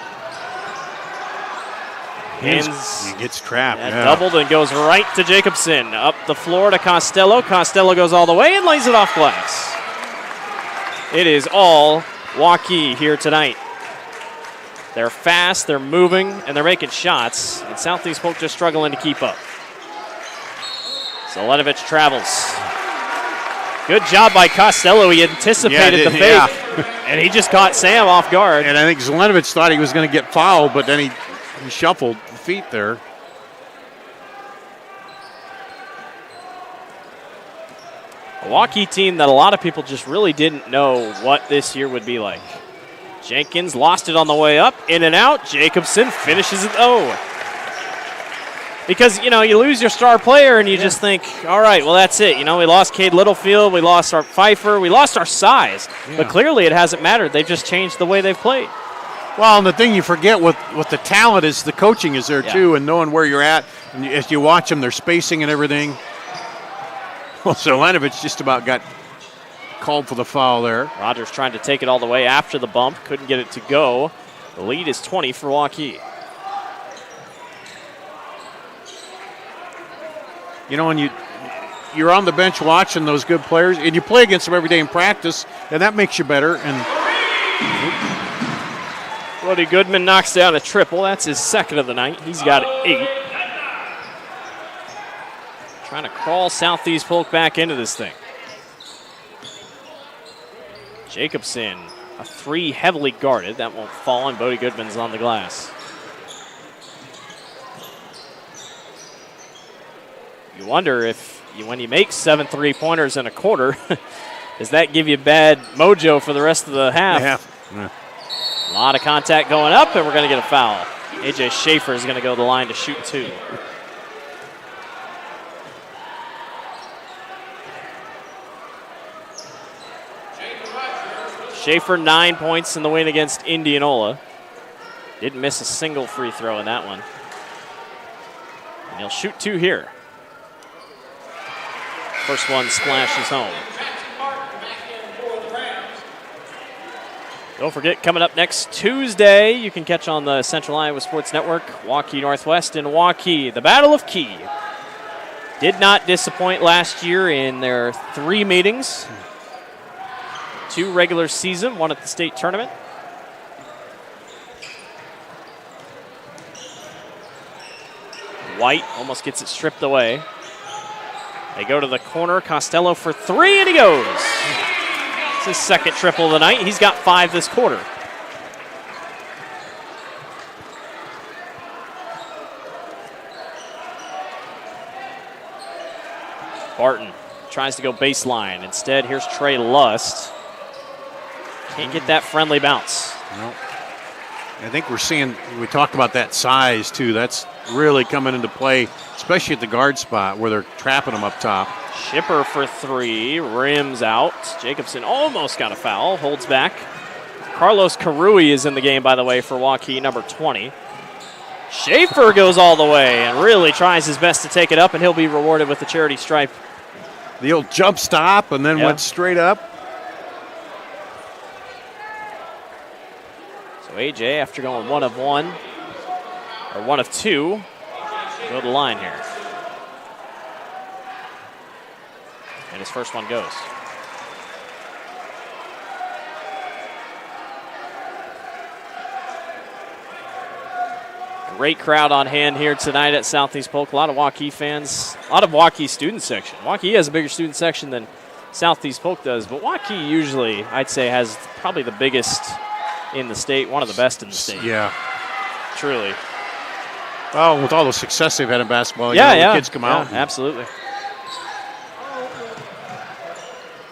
Hins he gets trapped. Doubled and goes right to Jacobson. Up the floor to Costello. Costello goes all the way and lays it off glass. It is all Waukee here tonight. They're fast, they're moving, and they're making shots. And Southeast Polk just struggling to keep up. Zelenovich travels. Good job by Costello. He anticipated the fake, and he just caught Sam off guard. And I think Zelenovich thought he was going to get fouled, but then he shuffled the feet there. A Waukee team that a lot of people just really didn't know what this year would be like. Jenkins lost it on the way up, in and out. Jacobson finishes it though. Because, you lose your star player and you just think, all right, well, that's it. We lost Cade Littlefield, we lost our Pfeiffer, we lost our size. Yeah. But clearly it hasn't mattered. They've just changed the way they've played. Well, and the thing you forget with the talent is the coaching is there too, and knowing where you're at. And as you watch them, their spacing and everything. Well, so Lenovich just about got called for the foul there. Rogers trying to take it all the way after the bump. Couldn't get it to go. The lead is 20 for Waukee. When you're on the bench watching those good players, and you play against them every day in practice, and that makes you better. And Brody Goodman knocks down a triple. That's his second of the night. He's got 8. Trying to crawl Southeast Polk back into this thing. Jacobson, a 3 heavily guarded. That won't fall, and Brody Goodman's on the glass. You wonder if, when you make 7 3-pointers in a quarter, does that give you bad mojo for the rest of the half? Yeah. A lot of contact going up, and we're going to get a foul. A.J. Schaefer is going to go to the line to shoot 2. Schaefer 9 points in the win against Indianola. Didn't miss a single free throw in that one. And he'll shoot 2 here. First one splashes home. Don't forget, coming up next Tuesday, you can catch on the Central Iowa Sports Network, Waukee Northwest and Waukee, the Battle of Key. Did not disappoint last year in their 3 meetings. 2 regular season, 1 at the state tournament. White almost gets it stripped away. They go to the corner. Costello for 3, and he goes. It's his second triple of the night. He's got 5 this quarter. Barton tries to go baseline. Instead, here's Trey Lust. Can't get that friendly bounce. Nope. I think we talked about that size too. That's really coming into play, especially at the guard spot where they're trapping them up top. Shipper for 3, rims out. Jacobson almost got a foul, holds back. Carlos Carui is in the game, by the way, for Waukee, number 20. Schaefer goes all the way and really tries his best to take it up, and he'll be rewarded with the charity stripe. the old jump stop and then went straight up. So AJ, after going 1 of 1, or 1 of 2, go to the line here. And his first one goes. Great crowd on hand here tonight at Southeast Polk. A lot of Waukee fans, a lot of Waukee student section. Waukee has a bigger student section than Southeast Polk does, but Waukee usually, I'd say, has probably the biggest in the state, one of the best in the state. Yeah. Truly. Well, with all the success they've had in basketball, the kids come out. Absolutely.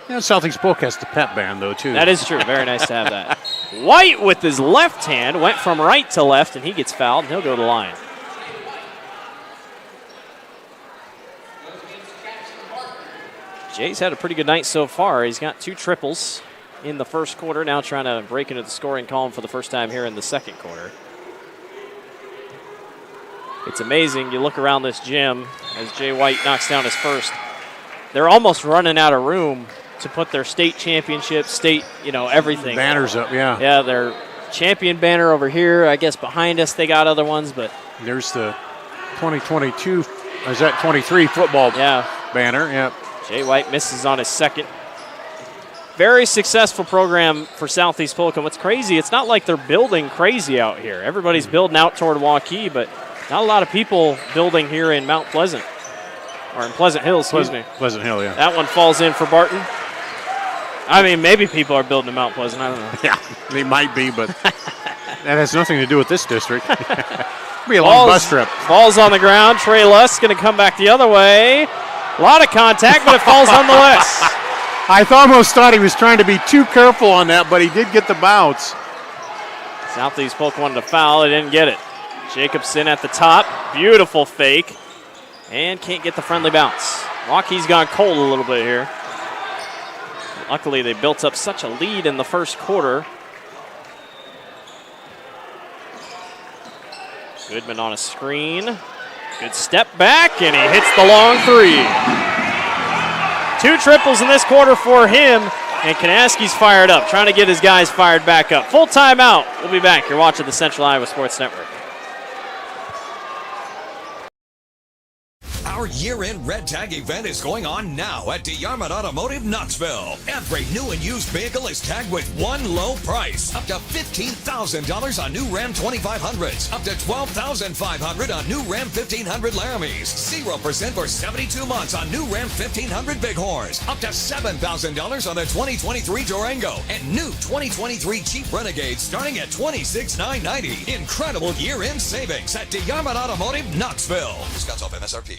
Yeah, Southeast Polk has the pep band, though, too. That is true. Very nice to have that. White with his left hand went from right to left, and he gets fouled, and he'll go to the line. Jay's had a pretty good night so far. He's got 2 triples in the first quarter, now trying to break into the scoring column for the first time here in the second quarter. It's amazing. You look around this gym as Jay White knocks down his first. They're almost running out of room to put their state championship, everything. Banners up, yeah. Yeah, their champion banner over here. I guess behind us they got other ones, but there's the 2022, is that 23 football banner? Yeah. Jay White misses on his second. Very successful program for Southeast Polk. And what's crazy, it's not like they're building crazy out here. Everybody's building out toward Waukee, but not a lot of people building here in Mount Pleasant. Or in Pleasant Hill, excuse me. Pleasant Hill, yeah. That one falls in for Barton. I mean, maybe people are building in Mount Pleasant. I don't know. Yeah, they might be, but that has nothing to do with this district. Be a long bus trip. Falls on the ground. Trey Luss going to come back the other way. A lot of contact, but it falls nonetheless. I almost thought he was trying to be too careful on that, but he did get the bounce. Southeast Polk wanted to foul. They didn't get it. Jacobson at the top. Beautiful fake. And can't get the friendly bounce. Waukee's gone cold a little bit here. Luckily, they built up such a lead in the first quarter. Goodman on a screen. Good step back, and he hits the long 3. 2 triples in this quarter for him, and Kanaski's fired up, trying to get his guys fired back up. Full timeout. We'll be back. You're watching the Central Iowa Sports Network. Our year-end Red Tag event is going on now at DeYarmond Automotive Knoxville. Every new and used vehicle is tagged with one low price. Up to $15,000 on new Ram 2500s. Up to $12,500 on new Ram 1500 Laramies. 0% for 72 months on new Ram 1500 Bighorns. Up to $7,000 on the 2023 Durango. And new 2023 Jeep Renegades starting at $26,990. Incredible year-end savings at DeYarmond Automotive Knoxville. Discounts off MSRP.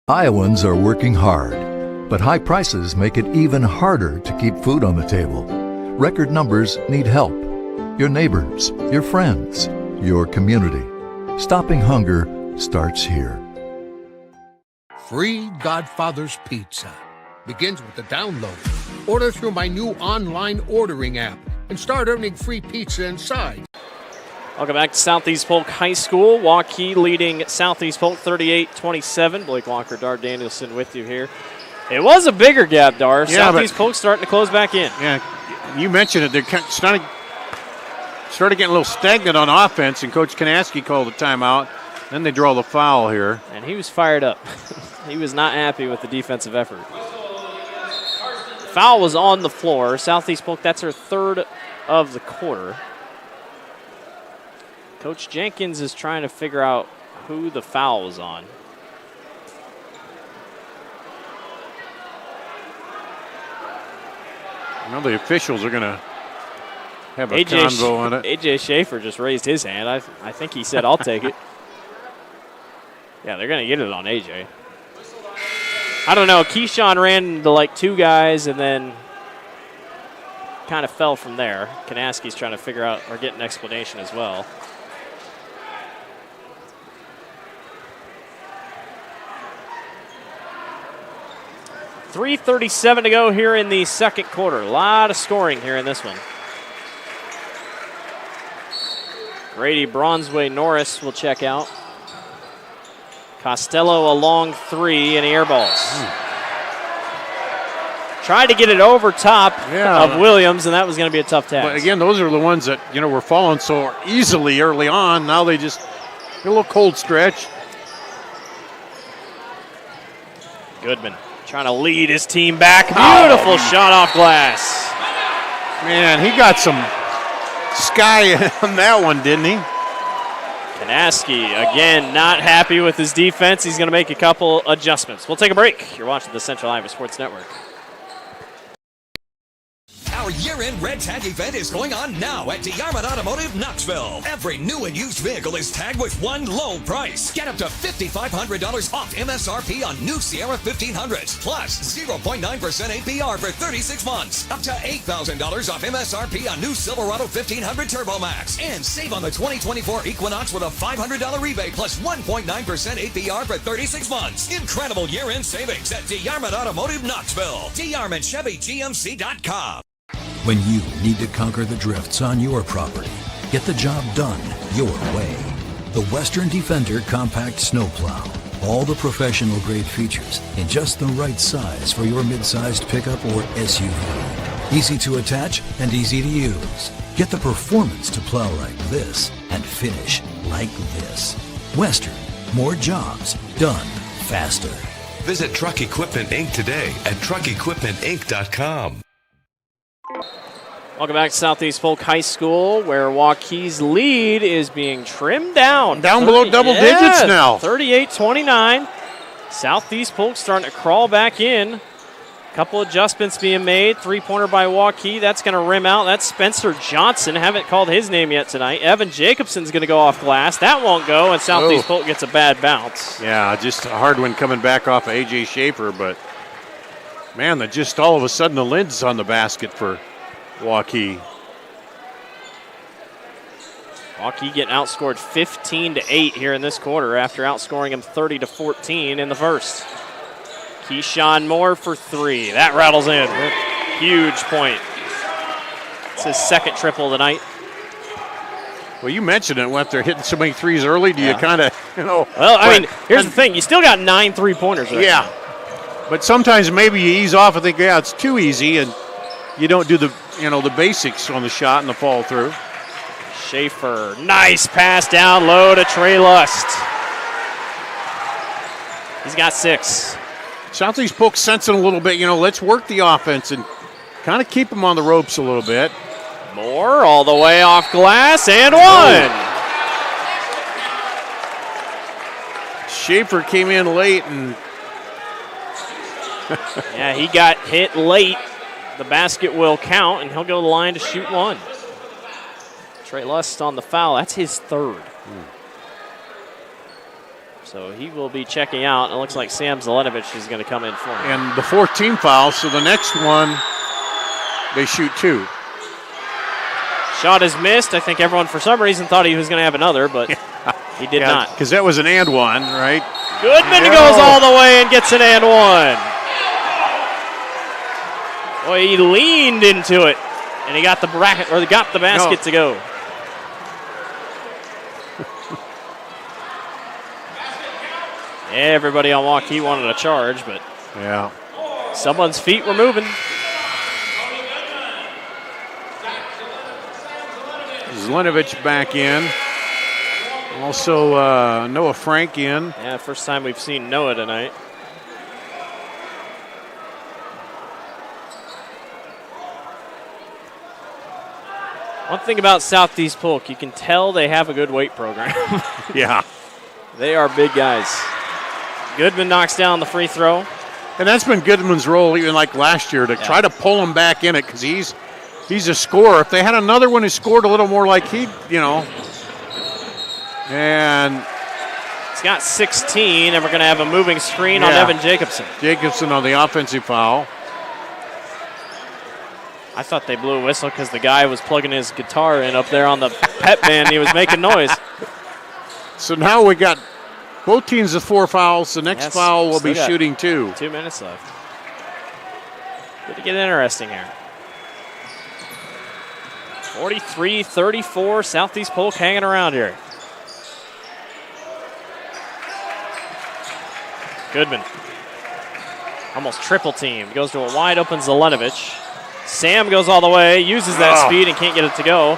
Iowans are working hard, but high prices make it even harder to keep food on the table. Record numbers need help. Your neighbors, your friends, your community. Stopping hunger starts here. Free Godfather's Pizza begins with the download. Order through my new online ordering app and start earning free pizza and sides. Welcome back to Southeast Polk High School. Waukee leading Southeast Polk 38-27. Blake Walker, Dar Danielson with you here. It was a bigger gap, Dar. Yeah, Southeast Polk starting to close back in. Yeah, you mentioned it. They're started getting a little stagnant on offense, and Coach Kanaski called a timeout. Then they draw the foul here. And he was fired up. He was not happy with the defensive effort. Foul was on the floor. Southeast Polk, that's her third of the quarter. Coach Jenkins is trying to figure out who the foul was on. Well, the officials are going to have a convo on it. AJ Schaefer just raised his hand. I think he said, I'll take it. Yeah, they're going to get it on AJ. I don't know. Keyshawn ran into 2 guys and then kind of fell from there. Kanaski's trying to figure out or get an explanation as well. 3:37 to go here in the second quarter. A lot of scoring here in this one. Grady Bronzeway Norris will check out. Costello a long 3 and he airballs. Tried to get it over top of Williams, and that was going to be a tough task. But again, those are the ones that, were falling so easily early on. Now they just get a little cold stretch. Goodman trying to lead his team back. Beautiful shot off glass. Man, he got some sky on that one, didn't he? Kanaski, again, not happy with his defense. He's going to make a couple adjustments. We'll take a break. You're watching the Central Iowa Sports Network. Our year-end Red Tag event is going on now at DeArmond Automotive Knoxville. Every new and used vehicle is tagged with one low price. Get up to $5,500 off MSRP on new Sierra 1500s, plus 0.9% APR for 36 months. Up to $8,000 off MSRP on new Silverado 1500 Turbo Max. And save on the 2024 Equinox with a $500 rebate plus 1.9% APR for 36 months. Incredible year-end savings at DeArmond Automotive Knoxville. DeArmondChevyGMC.com. When you need to conquer the drifts on your property, get the job done your way. The Western Defender Compact Snowplow. All the professional grade features in just the right size for your mid-sized pickup or SUV. Easy to attach and easy to use. Get the performance to plow like this and finish like this. Western, more jobs done faster. Visit Truck Equipment Inc. today at truckequipmentinc.com. Welcome back to Southeast Polk High School, where Waukee's lead is being trimmed down. Down below double digits now. 38-29. Southeast Polk starting to crawl back in. Couple adjustments being made. Three-pointer by Waukee. That's going to rim out. That's Spencer Johnson. Haven't called his name yet tonight. Evan Jacobson's going to go off glass. That won't go, and Southeast Polk gets a bad bounce. Yeah, just a hard one coming back off of A.J. Schaefer, but, man, that just all of a sudden the lid's on the basket for Waukee. Waukee getting outscored 15-8 here in this quarter after outscoring him 30-14 in the first. Keyshawn Moore for three. That rattles in. Huge point. It's his second triple tonight. Well, you mentioned it. When they're hitting so many threes early, do you kind of, Well, I mean, here's the thing. You still got 9 3-pointers right now. But sometimes maybe you ease off and think, it's too easy, and you don't do the, the basics on the shot and the fall through. Schaefer, nice pass down low to Trey Lust. He's got 6. Southeast Polk sensing a little bit, let's work the offense and kind of keep them on the ropes a little bit. Moore all the way off glass and one. Schaefer came in late and yeah, he got hit late. The basket will count, and he'll go to the line to shoot one. Trey Lust on the foul. That's his third. So he will be checking out. It looks like Sam Zelenovich is going to come in for him. And the fourth team foul, so the next one, they shoot 2. Shot is missed. I think everyone, for some reason, thought he was going to have another, but he did not. Because that was an and one, right? Goodman goes all the way and gets an and one. Boy, he leaned into it, and he got the bracket, or got the basket to go. Everybody on Waukee wanted a charge, but someone's feet were moving. Zelenovich back in. Also Noah Frank in. Yeah, first time we've seen Noah tonight. One thing about Southeast Polk, you can tell they have a good weight program. Yeah. They are big guys. Goodman knocks down the free throw. And that's been Goodman's role even like last year to try to pull him back in it because he's a scorer. If they had another one who scored a little more like he, and he's got 16, and we're going to have a moving screen on Evan Jacobson. Jacobson on the offensive foul. I thought they blew a whistle because the guy was plugging his guitar in up there on the pep band. He was making noise. So now we got both teams with 4 fouls. The next foul will be shooting 2. 2 minutes left. Good to get interesting here. 43-34, Southeast Polk hanging around here. Goodman. Almost triple teamed. Goes to a wide open Zelenovic. Sam goes all the way, uses that speed and can't get it to go.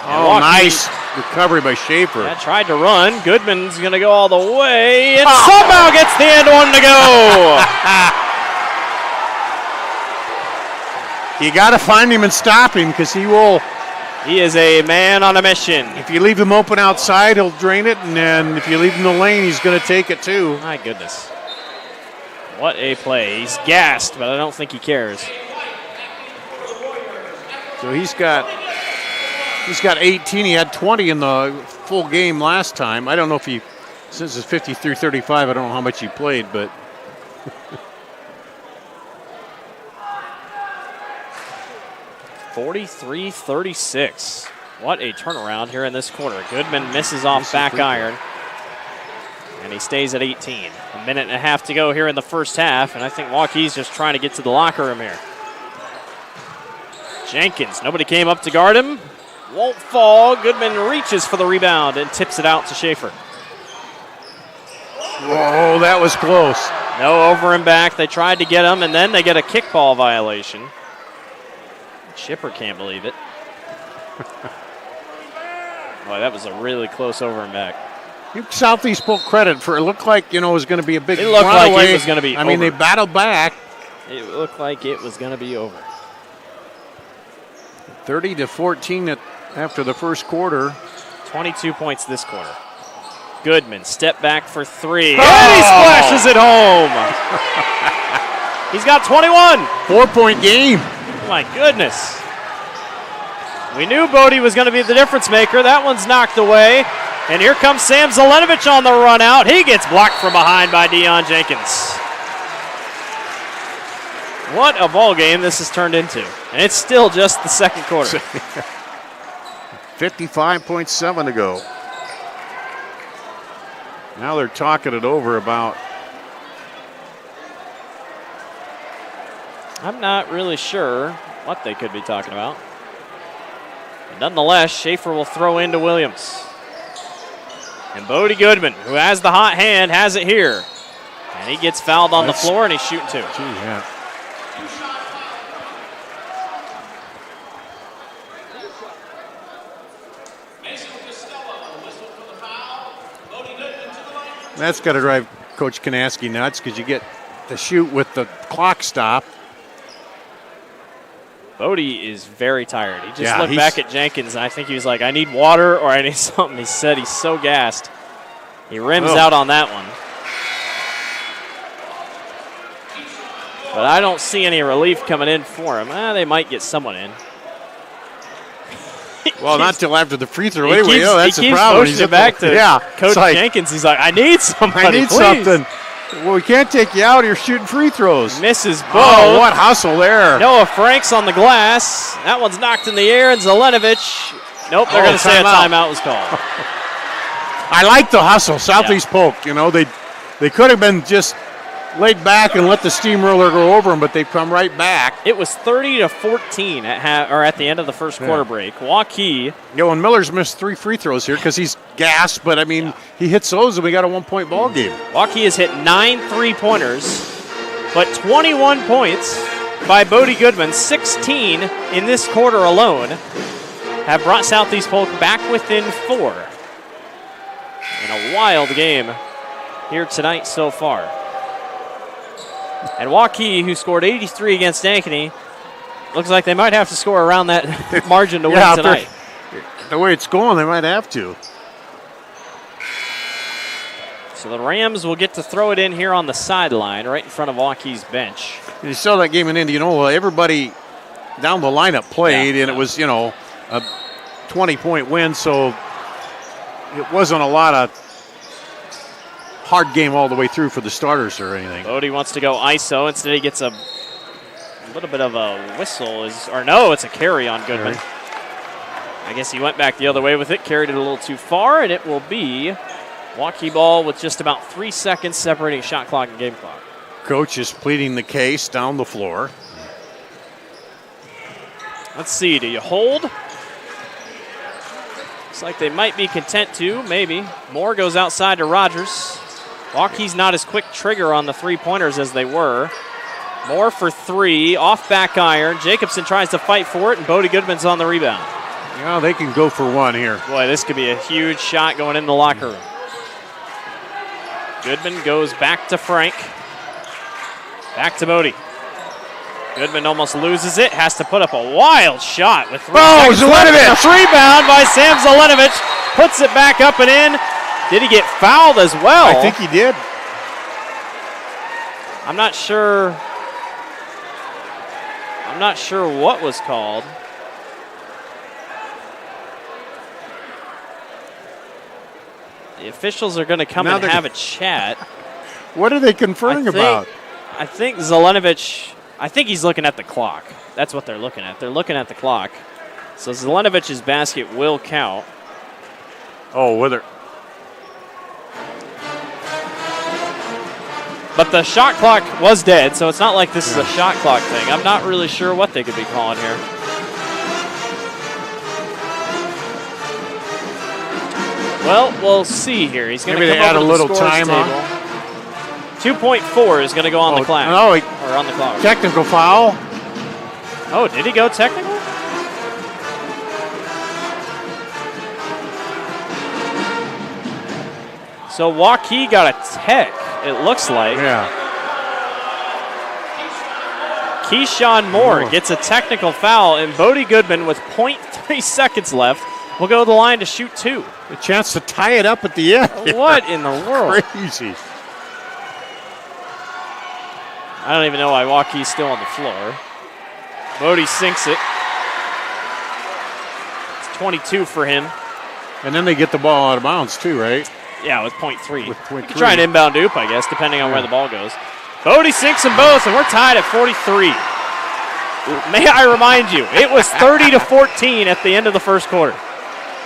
Oh, nice recovery by Schaefer. Yeah, tried to run. Goodman's going to go all the way and somehow gets the end one to go. You got to find him and stop him because he will. He is a man on a mission. If you leave him open outside, he'll drain it, and then if you leave him in the lane, he's going to take it too. My goodness. What a play. He's gassed, but I don't think he cares. So he's got 18. He had 20 in the full game last time. I don't know if he, since it's 53-35, I don't know how much he played, but. (43-36). What a turnaround here in this quarter. Goodman misses off back iron, and he stays at 18. A minute and a half to go here in the first half, and I think Waukee's just trying to get to the locker room here. Jenkins, nobody came up to guard him. Won't fall. Goodman reaches for the rebound and tips it out to Schaefer. Whoa, that was close. No over and back. They tried to get him, and then they get a kickball violation. Schipper can't believe it. Boy, that was a really close over and back. Give Southeast Polk credit for it looked like, it was going to be a big It looked like it was going to be I mean, over. they battled back. It looked like it was going to be over. 30-14 after the first quarter. 22 points this quarter. Goodman, step back for three. And he splashes it home. He's got 21. 4-point game. My goodness. We knew Bodie was going to be the difference maker. That one's knocked away. And here comes Sam Zelenovic on the run out. He gets blocked from behind by Deion Jenkins. What a ball game this has turned into. And it's still just the second quarter. 55.7 to go. Now they're talking it over about. I'm not really sure what they could be talking about. But nonetheless, Schaefer will throw into Williams. And Bodie Goodman, who has the hot hand, has it here. And he gets fouled on the floor, and he's shooting two. Yeah. That's got to drive Coach Kanaski nuts because you get to shoot with the clock stop. Bodie is very tired. He just looked back at Jenkins, and I think he was like, I need water or I need something. He said he's so gassed. He rims out on that one. But I don't see any relief coming in for him. They might get someone in. Well, not till after the free throw. Anyway, that's the keeps problem. He's back to Coach Jenkins. He's like, I need somebody, I need please. something. Well, we can't take you out. You're shooting free throws. Misses both. Oh, what hustle there. Noah Franks on the glass. That one's knocked in the air, and Zelenovic. Nope, they're going to say a timeout was called. I like the hustle. Southeast Polk, they could have been just laid back and let the steamroller go over them, but they've come right back. It was 30-14 at the end of the first quarter break. Waukee. And Miller's missed 3 free throws here because he's gassed, but he hits those and we got a 1-point ball game. Waukee has hit 9 3-pointers, but 21 points by Bodie Goodman, 16 in this quarter alone, have brought Southeast Polk back within 4 in a wild game here tonight so far. And Waukee, who scored 83 against Ankeny, looks like they might have to score around that margin to win tonight. The way it's going, they might have to. So the Rams will get to throw it in here on the sideline right in front of Waukee's bench. You saw that game in Indy, everybody down the lineup played, and it was, a 20-point win, so it wasn't a lot of hard game all the way through for the starters or anything. Bodie wants to go ISO. Instead, he gets a little bit of a whistle. It's a carry on Goodman. I guess he went back the other way with it, carried it a little too far, and it will be Waukee ball with just about 3 seconds separating shot clock and game clock. Coach is pleading the case down the floor. Let's see, do you hold? Looks like they might be content to, maybe. Moore goes outside to Rogers. Waukee's not as quick trigger on the 3-pointers as they were. Moore for three, off back iron. Jacobson tries to fight for it, and Bodie Goodman's on the rebound. Yeah, they can go for one here. Boy, this could be a huge shot going in the locker room. Goodman goes back to Frank. Back to Bodie. Goodman almost loses it, has to put up a wild shot with 3 seconds left. Zelenovic! Rebound by Sam Zelenovic. Puts it back up and in. Did he get fouled as well? I think he did. I'm not sure what was called. The officials are going to come and have a chat. What are they conferring about? I think Zelenovic, I think he's looking at the clock. That's what they're looking at. They're looking at the clock. So Zelenovic's basket will count. Oh, whether. But the shot clock was dead, so it's not like this is a shot clock thing. I'm not really sure what they could be calling here. Well, we'll see here. He's going to come add over a to little the scores time table. 2.4 is going to go on the clock. No, or on the clock. Technical foul. Oh, did he go technical? So Waukee got a tech, it looks like. Yeah. Keyshawn Moore gets a technical foul, and Bodie Goodman, with 0.3 seconds left, will go to the line to shoot 2. A chance to tie it up at the end. What in the world? Crazy. I don't even know why Waukee's still on the floor. Bodie sinks it. It's 22 for him. And then they get the ball out of bounds too, right? Yeah, with 0.3. With 0.3. You can try an inbound oop, I guess, depending on where the ball goes. Bodie sinks them both, and we're tied at 43. May I remind you, it was 30-14 at the end of the first quarter.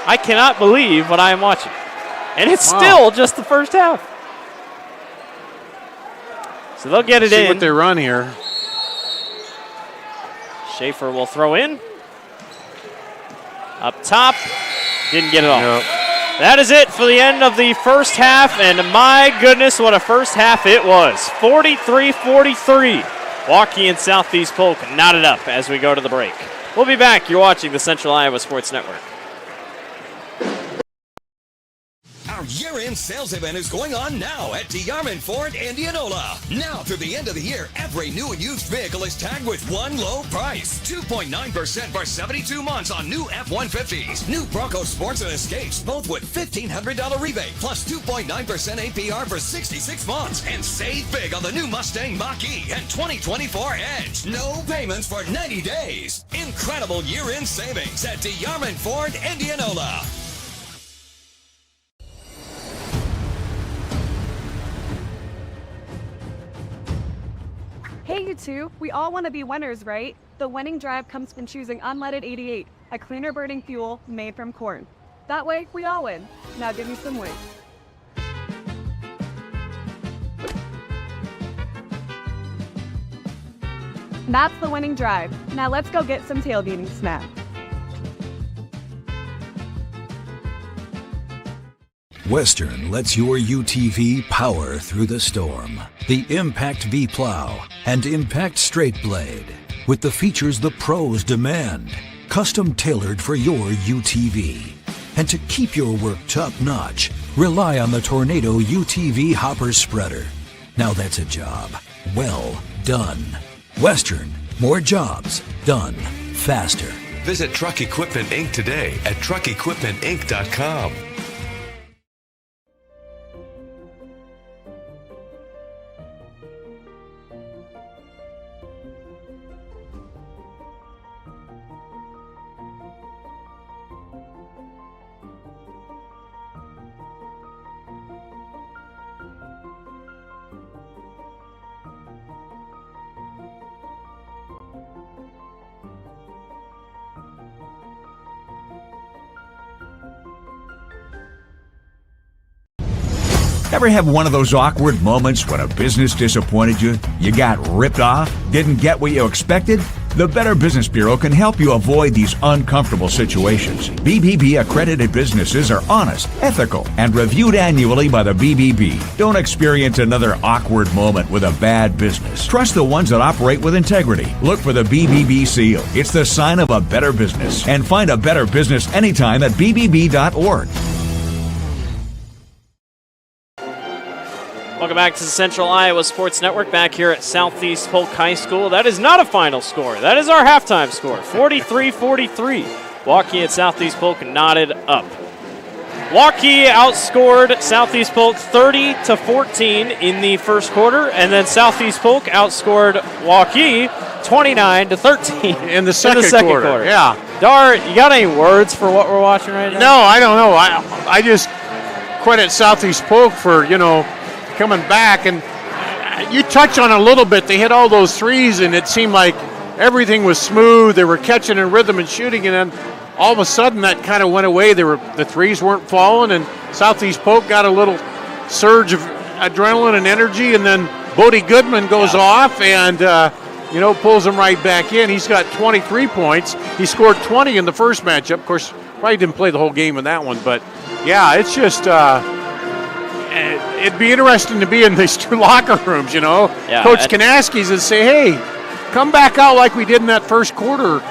I cannot believe what I am watching. And it's still just the first half. So they'll get it in. See what they run here. Schaefer will throw in. Up top. Didn't get it off. Yep. That is it for the end of the first half, and my goodness, what a first half it was. 43-43. Waukee and Southeast Polk knotted up as we go to the break. We'll be back. You're watching the Central Iowa Sports Network. Our year-end sales event is going on now at DeArmond Ford Indianola. Now through the end of the year, every new and used vehicle is tagged with one low price. 2.9% for 72 months on new F-150s. New Bronco Sports and Escapes, both with $1,500 rebate, plus 2.9% APR for 66 months. And save big on the new Mustang Mach-E and 2024 Edge. No payments for 90 days. Incredible year-end savings at DeArmond Ford Indianola. Hey, you two, we all want to be winners, right? The winning drive comes from choosing unleaded 88, a cleaner burning fuel made from corn. That way, we all win. Now give me some weight. That's the winning drive. Now let's go get some tailgating snacks. Western lets your UTV power through the storm. The Impact V Plow and Impact Straight Blade, with the features the pros demand, custom tailored for your UTV. And to keep your work top-notch, rely on the Tornado UTV Hopper Spreader. Now that's a job well done. Western, more jobs done faster. Visit Truck Equipment Inc. today at truckequipmentinc.com. Ever have one of those awkward moments when a business disappointed you? You got ripped off? Didn't get what you expected? The Better Business Bureau can help you avoid these uncomfortable situations. BBB accredited businesses are honest, ethical, and reviewed annually by the BBB. Don't experience another awkward moment with a bad business. Trust the ones that operate with integrity. Look for the BBB seal. It's the sign of a better business. And find a better business anytime at bbb.org. Welcome back to the Central Iowa Sports Network, back here at Southeast Polk High School. That is not a final score. That is our halftime score, 43-43. Waukee at Southeast Polk knotted up. Waukee outscored Southeast Polk 30-14 in the first quarter, and then Southeast Polk outscored Waukee 29-13 in the second quarter. Yeah. Dar, you got any words for what we're watching right now? No, I don't know. I just credit Southeast Polk for, coming back, and you touch on a little bit. They hit all those threes, and it seemed like everything was smooth. They were catching in rhythm and shooting, and then all of a sudden that kind of went away. The threes weren't falling, and Southeast Polk got a little surge of adrenaline and energy, and then Bodie Goodman goes off and pulls them right back in. He's got 23 points. He scored 20 in the first matchup. Of course, probably didn't play the whole game in that one, but yeah, it's just it'd be interesting to be in these two locker rooms, Yeah, Coach Kanaskis and say, hey, come back out like we did in that first quarter,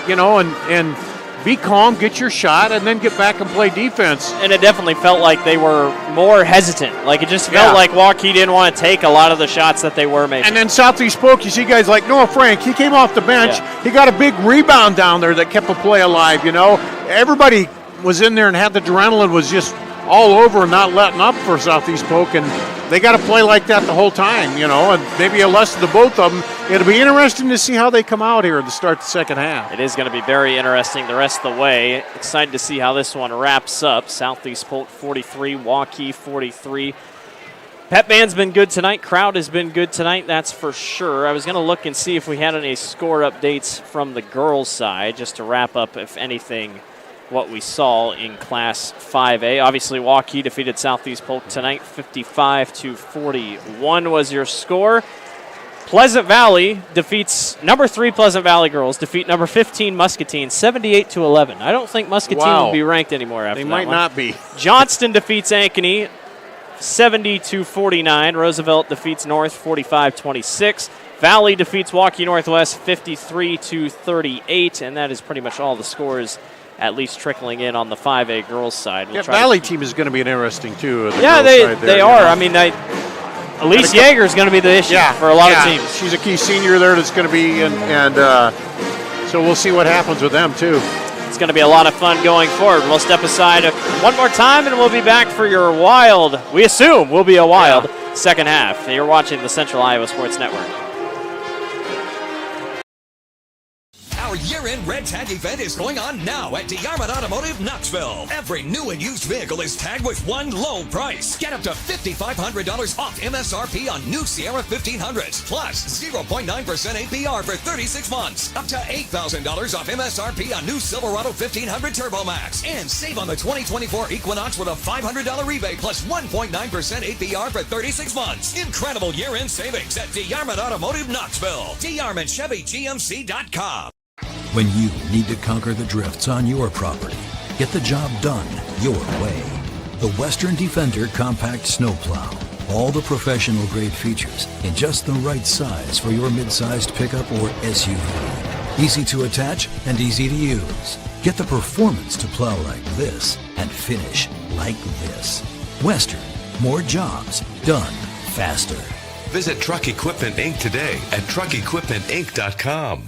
and be calm, get your shot, and then get back and play defense. And it definitely felt like they were more hesitant. Like, it just felt like Waukee didn't want to take a lot of the shots that they were making. And then Southeast Polk, you see guys like Noah Frank, he came off the bench. Yeah. He got a big rebound down there that kept the play alive, Everybody was in there and had the adrenaline was just all over and not letting up for Southeast Polk, and they got to play like that the whole time, and maybe a lesson to both of them. It'll be interesting to see how they come out here to start the second half. It is going to be very interesting the rest of the way. Excited to see how this one wraps up. Southeast Polk 43, Waukee 43. Pep band's been good tonight. Crowd has been good tonight, that's for sure. I was going to look and see if we had any score updates from the girls' side, just to wrap up, if anything, what we saw in Class 5A. Obviously, Waukee defeated Southeast Polk tonight, 55-41 was your score. Pleasant Valley defeats number 3 Pleasant Valley girls, defeat number 15 Muscatine, 78-11. I don't think Muscatine will be ranked anymore after that. They might not be. Johnston defeats Ankeny, 70-49. Roosevelt defeats North, 45-26. Valley defeats Waukee Northwest, 53-38, and that is pretty much all the scores, at least trickling in on the 5A girls side. Valley team is going to be interesting, too. They are. I mean, Elise Yeager is going to be the issue for a lot of teams. She's a key senior there that's going to be, and so we'll see what happens with them, too. It's going to be a lot of fun going forward. We'll step aside one more time, and we'll be back for your wild, we assume will be a wild, second half. You're watching the Central Iowa Sports Network. Our year-end Red Tag event is going on now at DeArmond Automotive Knoxville. Every new and used vehicle is tagged with one low price. Get up to $5,500 off MSRP on new Sierra 1500s, plus 0.9% APR for 36 months. Up to $8,000 off MSRP on new Silverado 1500 Turbo Max. And save on the 2024 Equinox with a $500 rebate plus 1.9% APR for 36 months. Incredible year-end savings at DeArmond Automotive Knoxville. DeArmondChevyGMC.com. When you need to conquer the drifts on your property, get the job done your way. The Western Defender Compact Snowplow. All the professional grade features in just the right size for your mid-sized pickup or SUV. Easy to attach and easy to use. Get the performance to plow like this and finish like this. Western. More jobs done faster. Visit Truck Equipment Inc. today at truckequipmentinc.com.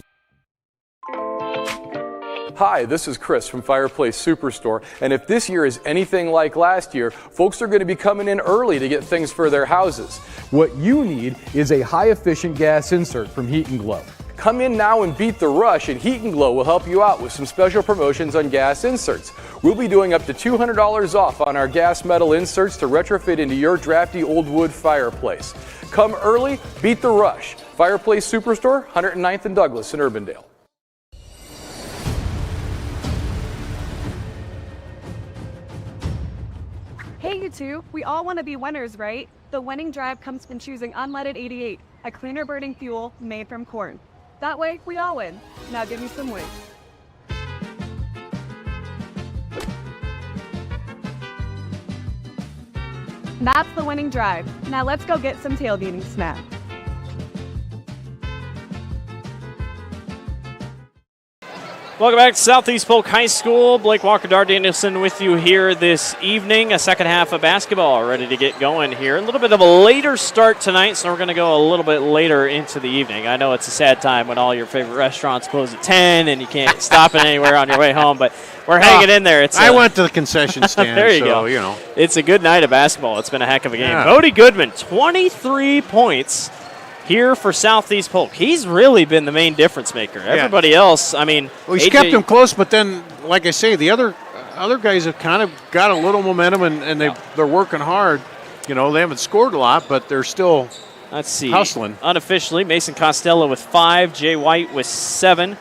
Hi, this is Chris from Fireplace Superstore, and if this year is anything like last year, folks are going to be coming in early to get things for their houses. What you need is a high-efficient gas insert from Heat & Glow. Come in now and beat the rush, and Heat & Glow will help you out with some special promotions on gas inserts. We'll be doing up to $200 off on our gas metal inserts to retrofit into your drafty old wood fireplace. Come early, beat the rush. Fireplace Superstore, 109th and Douglas in Urbandale. Hey, you two, we all want to be winners, right? The winning drive comes from choosing unleaded 88, a cleaner burning fuel made from corn. That way, we all win. Now give me some wings. That's the winning drive. Now let's go get some tailgating snacks. Welcome back to Southeast Polk High School. Blake Walker, Dar Danielson with you here this evening. A second half of basketball ready to get going here. A little bit of a later start tonight, so we're going to go a little bit later into the evening. I know it's a sad time when all your favorite restaurants close at 10 and you can't stop it anywhere on your way home, but we're hanging in there. I went to the concession stand, there you so, go. you know. It's a good night of basketball. It's been a heck of a game. Yeah. Bodie Goodman, 23 points here for Southeast Polk. He's really been the main difference maker. Everybody else, I mean, well, he's kept him close, but then, like I say, the other guys have kind of got a little momentum, and they're working hard. You know, they haven't scored a lot, but they're still hustling. Unofficially, Mason Costello with 5, Jay White with 7,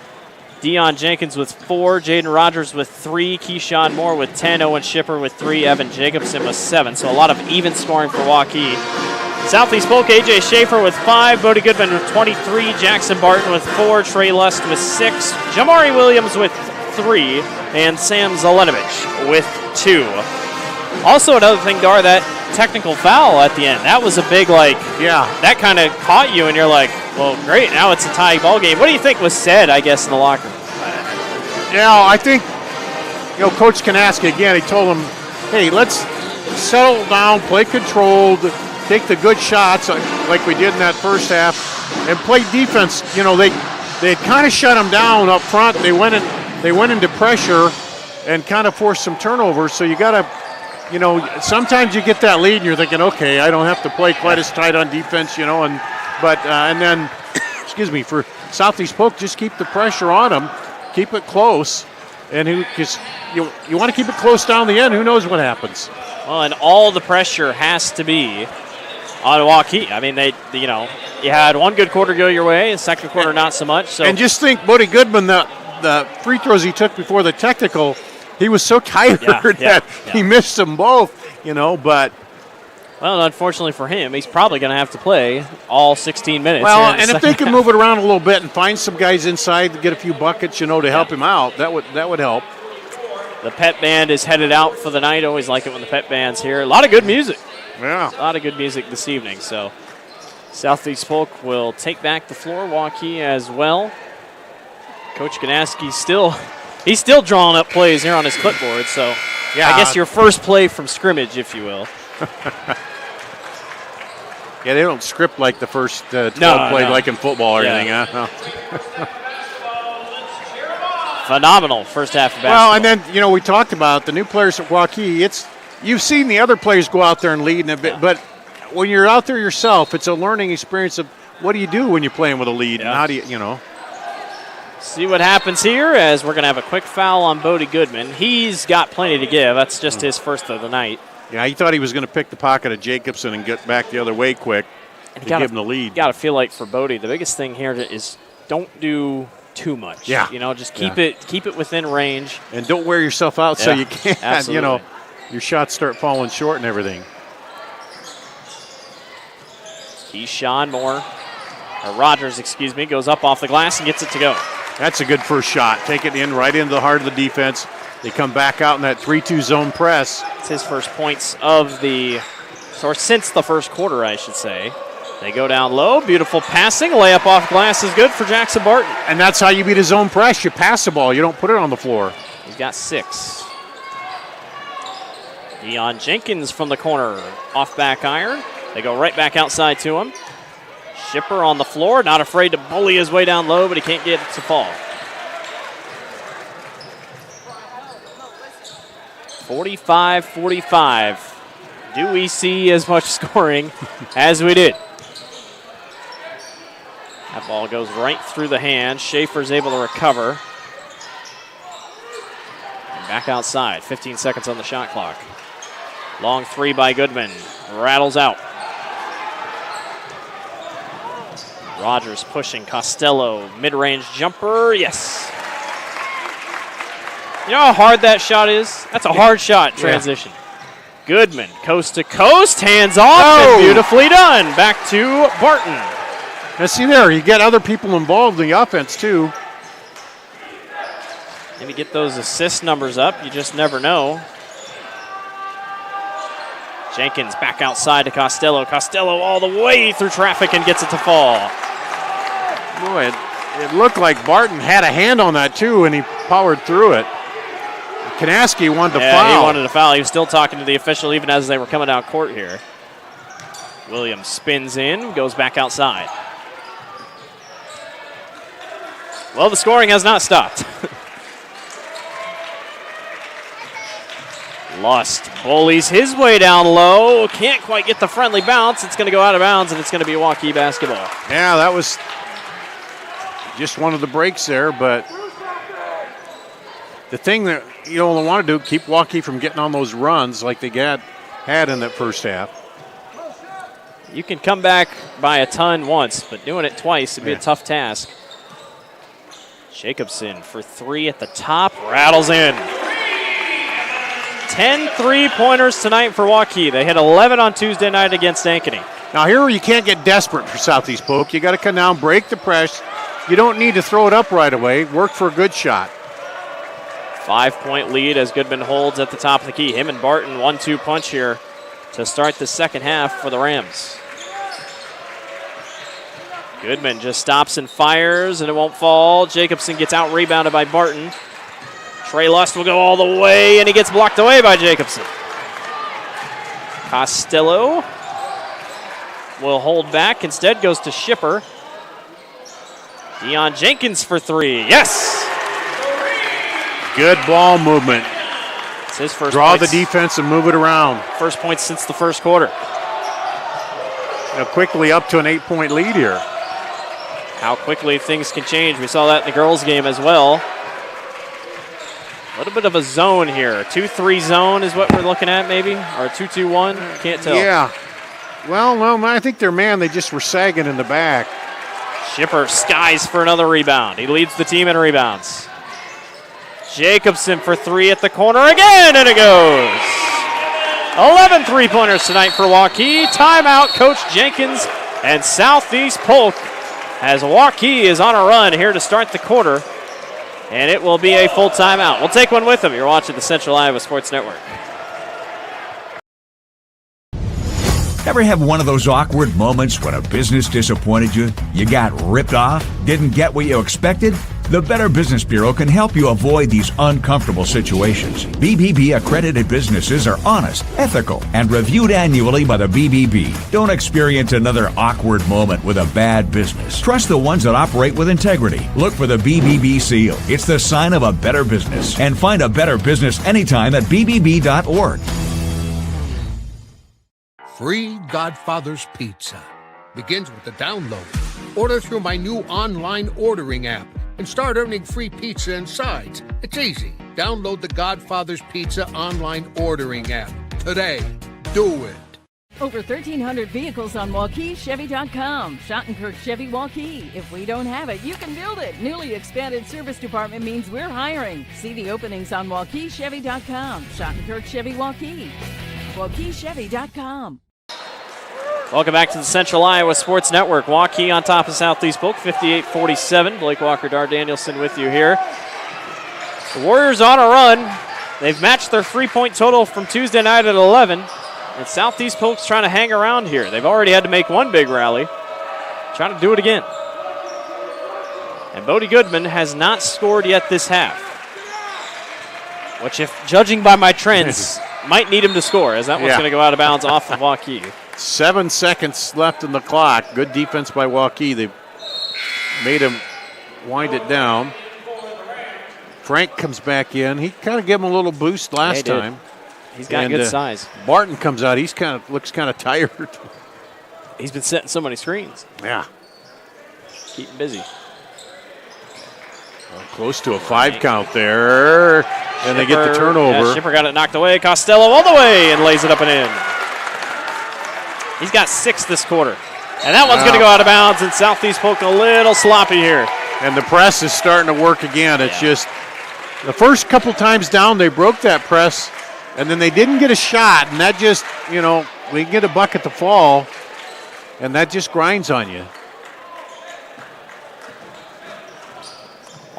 Deion Jenkins with 4, Jaden Rogers with 3, Keyshawn Moore with 10, Owen Shipper with 3, Evan Jacobson with 7. So a lot of even scoring for Waukee. Southeast Polk, A.J. Schaefer with 5, Bodie Goodman with 23, Jackson Barton with 4, Trey Lust with 6, Jamari Williams with 3, and Sam Zelenovich with 2. Also another thing, Dar, that technical foul at the end. That was a big, that kind of caught you, and you're like, well, great, now it's a tie ball game. What do you think was said, I guess, in the locker room? I think, Coach Kanaski, again, he told them, hey, let's settle down, play controlled, take the good shots like we did in that first half, and play defense. They had kind of shut them down up front. They went into pressure and kind of forced some turnovers. So you got to, sometimes you get that lead and you're thinking, okay, I don't have to play quite as tight on defense, and then, excuse me, for Southeast Polk, just keep the pressure on them, keep it close, and you want to keep it close down the end. Who knows what happens? Well, and all the pressure has to be on Waukee. I mean, you had one good quarter go your way, the second quarter not so much. So, and just think, Bodie Goodman, the free throws he took before the technical, he was so tired that he missed them both, but. Well, unfortunately for him, he's probably going to have to play all 16 minutes. Well, and if they can move it around a little bit and find some guys inside to get a few buckets, to help him out, that would help. The pet band is headed out for the night. Always like it when the pet band's here. A lot of good music. Yeah. A lot of good music this evening. So Southeast Polk will take back the floor. Waukee as well. Coach Ganaski he's still drawing up plays here on his clipboard. So I guess your first play from scrimmage, if you will. Yeah, they don't script like the first 12 play like in football or anything. Huh? Phenomenal first half of basketball. Well, and then, we talked about the new players at Waukee. You've seen the other players go out there and lead, but when you're out there yourself, it's a learning experience of what do you do when you're playing with a lead, and how do you. See what happens here as we're going to have a quick foul on Bodie Goodman. He's got plenty to give. That's just his first of the night. Yeah, he thought he was going to pick the pocket of Jacobson and get back the other way quick to give him the lead. You got to feel like for Bodie, the biggest thing here is don't do too much. Yeah. Just keep it within range. And don't wear yourself out so you can't, absolutely. Your shots start falling short and everything. Keyshawn Moore, or Rogers, goes up off the glass and gets it to go. That's a good first shot. Take it in right into the heart of the defense. They come back out in that 3-2 zone press. It's his first points since the first quarter, I should say. They go down low. Beautiful passing. Layup off glass is good for Jackson Barton. And that's how you beat a zone press. You pass the ball. You don't put it on the floor. He's got 6. Deion Jenkins from the corner. Off back iron. They go right back outside to him. Shipper on the floor. Not afraid to bully his way down low, but he can't get it to fall. 45-45. Do we see as much scoring as we did? That ball goes right through the hand. Schaefer's able to recover. And back outside. 15 seconds on the shot clock. Long three by Goodman. Rattles out. Rogers pushing. Costello. Mid-range jumper. Yes. You know how hard that shot is? That's a hard shot transition. Goodman, coast to coast, hands off, and beautifully done. Back to Barton. Now see there, you get other people involved in the offense too. Maybe get those assist numbers up. You just never know. Jenkins back outside to Costello. Costello all the way through traffic and gets it to fall. Boy, it looked like Barton had a hand on that too, and he powered through it. Kanaski wanted to foul. He wanted to foul. He was still talking to the official even as they were coming down court here. Williams spins in, goes back outside. Well, the scoring has not stopped. Lust bullies his way down low. Can't quite get the friendly bounce. It's going to go out of bounds, and it's going to be Waukee basketball. Yeah, that was just one of the breaks there, but the thing that you don't want to do, keep Waukee from getting on those runs like they had in that first half. You can come back by a ton once, but doing it twice would be a tough task. Jacobson for three at the top, rattles in. 10 3-pointers tonight for Waukee. They hit 11 on Tuesday night against Ankeny. Now here you can't get desperate for Southeast Polk. You got to come down, break the press. You don't need to throw it up right away. Work for a good shot. 5-point lead as Goodman holds at the top of the key. Him and Barton 1-2 punch here to start the second half for the Rams. Goodman just stops and fires, and it won't fall. Jacobson gets out rebounded by Barton. Trey Lust will go all the way, and he gets blocked away by Jacobson. Costello will hold back. Instead goes to Shipper. Deion Jenkins for three. Yes! Good ball movement. It's his first Draw points. the defense and move it around. First points since the first quarter. Now quickly up to an 8-point lead here. How quickly things can change. We saw that in the girls' game as well. A little bit of a zone here. 2-3 zone is what we're looking at maybe, or 2-2-1. Can't tell. Yeah. Well, no, I think they're man. They just were sagging in the back. Shipper skies for another rebound. He leads the team in rebounds. Jacobson for three at the corner again, and it goes. 11 3-pointers tonight for Waukee. Timeout, Coach Jenkins and Southeast Polk, as Waukee is on a run here to start the quarter. And it will be a full timeout. We'll take one with them. You're watching the Central Iowa Sports Network. Ever have one of those awkward moments when a business disappointed you? You got ripped off? Didn't get what you expected? The Better Business Bureau can help you avoid these uncomfortable situations. BBB accredited businesses are honest, ethical, and reviewed annually by the BBB. Don't experience another awkward moment with a bad business. Trust the ones that operate with integrity. Look for the BBB seal. It's the sign of a better business. And find a better business anytime at bbb.org. Free Godfather's Pizza begins with the download. Order through my new online ordering app and start earning free pizza and sides. It's easy. Download the Godfather's Pizza online ordering app today. Do it. Over 1,300 vehicles on WaukeeChevy.com. Schottenkirk Chevy Waukee. If we don't have it, you can build it. Newly expanded service department means we're hiring. See the openings on WaukeeChevy.com. Schottenkirk Chevy Waukee. WaukeeChevy.com. Welcome back to the Central Iowa Sports Network. Waukee on top of Southeast Polk, 58-47. Blake Walker, Dar Danielson with you here. The Warriors on a run. They've matched their 3-point total from Tuesday night at 11. And Southeast Polk's trying to hang around here. They've already had to make one big rally. Trying to do it again. And Bodie Goodman has not scored yet this half. Which, if judging by my trends, might need him to score, as that one's going to go out of bounds off of Waukee. 7 seconds left in the clock. Good defense by Waukee. They made him wind it down. Frank comes back in. He kind of gave him a little boost last time. He's got good size. Barton comes out. He's looks kind of tired. He's been setting so many screens. Yeah. Keep him busy. Well, close to a 5 count there. And they get the turnover. Yeah, Shipper got it knocked away. Costello all the way and lays it up and in. He's got 6 this quarter. And that one's going to go out of bounds, and Southeast Polk a little sloppy here. And the press is starting to work again. It's just the first couple times down, they broke that press, and then they didn't get a shot. And that just, we get a bucket to fall, and that just grinds on you.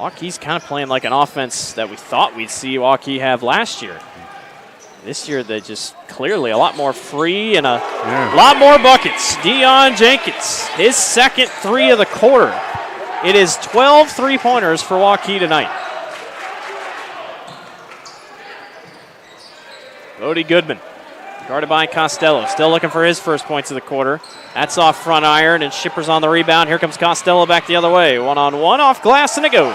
Waukee's kind of playing like an offense that we thought we'd see Waukee have last year. This year, they just clearly a lot more free and a lot more buckets. Deion Jenkins, his second 3 of the quarter. It is 12 3-pointers for Waukee tonight. Bodie Goodman, guarded by Costello, still looking for his first points of the quarter. That's off front iron, and Shipper's on the rebound. Here comes Costello back the other way. 1-on-1 off glass, and it goes.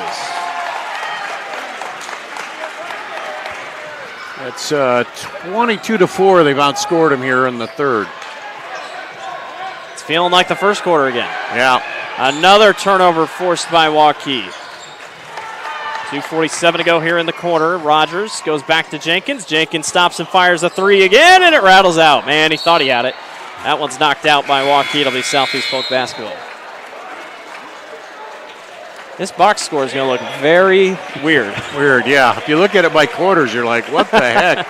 It's 22-4. They've outscored him here in the third. It's feeling like the first quarter again. Yeah. Another turnover forced by Waukee. 2:47 to go here in the quarter. Rogers goes back to Jenkins. Jenkins stops and fires a 3 again, and it rattles out. Man, he thought he had it. That one's knocked out by Waukee. It'll be Southeast Polk basketball. This box score is going to look very weird. Weird, yeah. If you look at it by quarters, you're like, what the heck?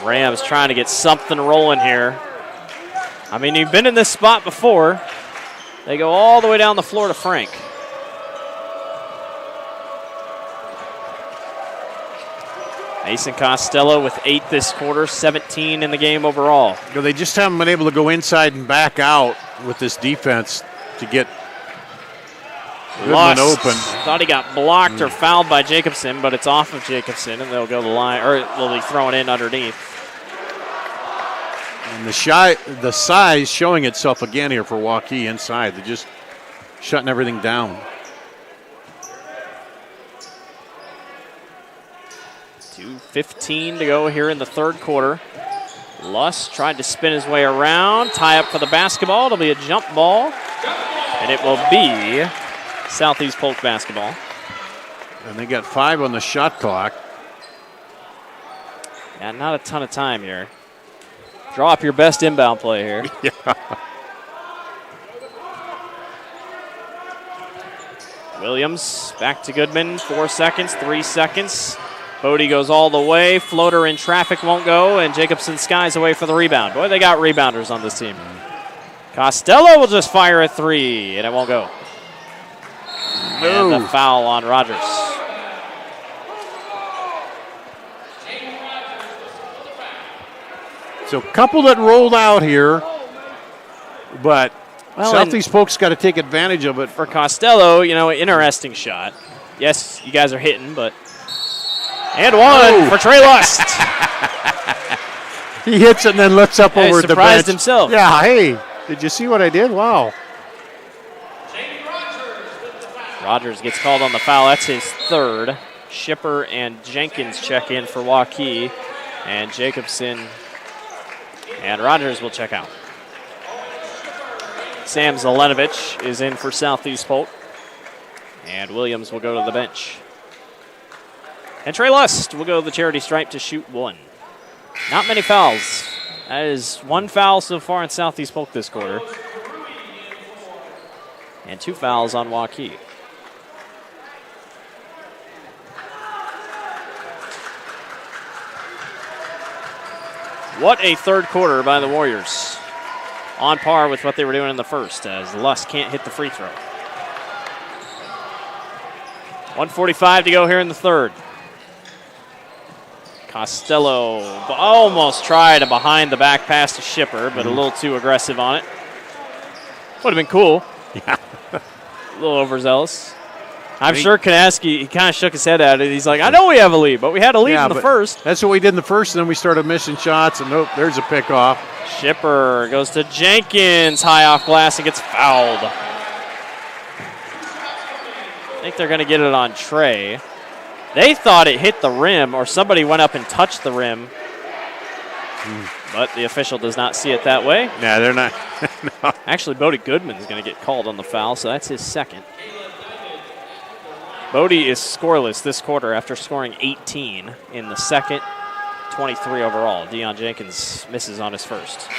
Rams trying to get something rolling here. I mean, you've been in this spot before. They go all the way down the floor to Frank. Mason Costello with 8 this quarter, 17 in the game overall. They just haven't been able to go inside and back out with this defense to get Goodman open. Thought he got blocked or fouled by Jacobson, but it's off of Jacobson, and they'll go the line, or they'll be throwing in underneath. And the size showing itself again here for Waukee inside. They're just shutting everything down. 2:15 to go here in the third quarter. Luss tried to spin his way around, tie up for the basketball. It'll be a jump ball, and it will be Southeast Polk basketball. And they got 5 on the shot clock. Yeah, not a ton of time here. Draw up your best inbound play here. Yeah. Williams back to Goodman. 4 seconds, 3 seconds. Bodie goes all the way. Floater in traffic won't go, and Jacobson skies away for the rebound. Boy, they got rebounders on this team. Costello will just fire a 3, and it won't go. And the foul on Rogers. So a couple that rolled out here, but Southeast Polk's got to take advantage of it. For Costello, you know, interesting shot. Yes, you guys are hitting, but... And one for Trey Lust. He hits it and then lifts up over the bench. Surprised himself. Yeah, hey, did you see what I did? Wow. Rogers gets called on the foul. That's his third. Shipper and Jenkins check in for Waukee. And Jacobson and Rogers will check out. Sam Zelenovich is in for Southeast Polk. And Williams will go to the bench. And Trey Lust will go to the charity stripe to shoot 1. Not many fouls. That is 1 foul so far in Southeast Polk this quarter. And 2 fouls on Waukee. What a third quarter by the Warriors. On par with what they were doing in the first, as Lust can't hit the free throw. 1:45 to go here in the third. Costello almost tried a behind-the-back pass to Shipper, but a little too aggressive on it. Would have been cool. Yeah. A little overzealous. I'm sure Kanaski, he kind of shook his head at it. He's like, I know we have a lead, but we had a lead in the first. That's what we did in the first, and then we started missing shots, and nope, there's a pick-off. Shipper goes to Jenkins, high off glass, and gets fouled. I think they're going to get it on Trey. They thought it hit the rim, or somebody went up and touched the rim. But the official does not see it that way. Yeah, they're not. No. Actually, Bodie Goodman is going to get called on the foul, so that's his second. Bodie is scoreless this quarter after scoring 18 in the second, 23 overall. Deion Jenkins misses on his first.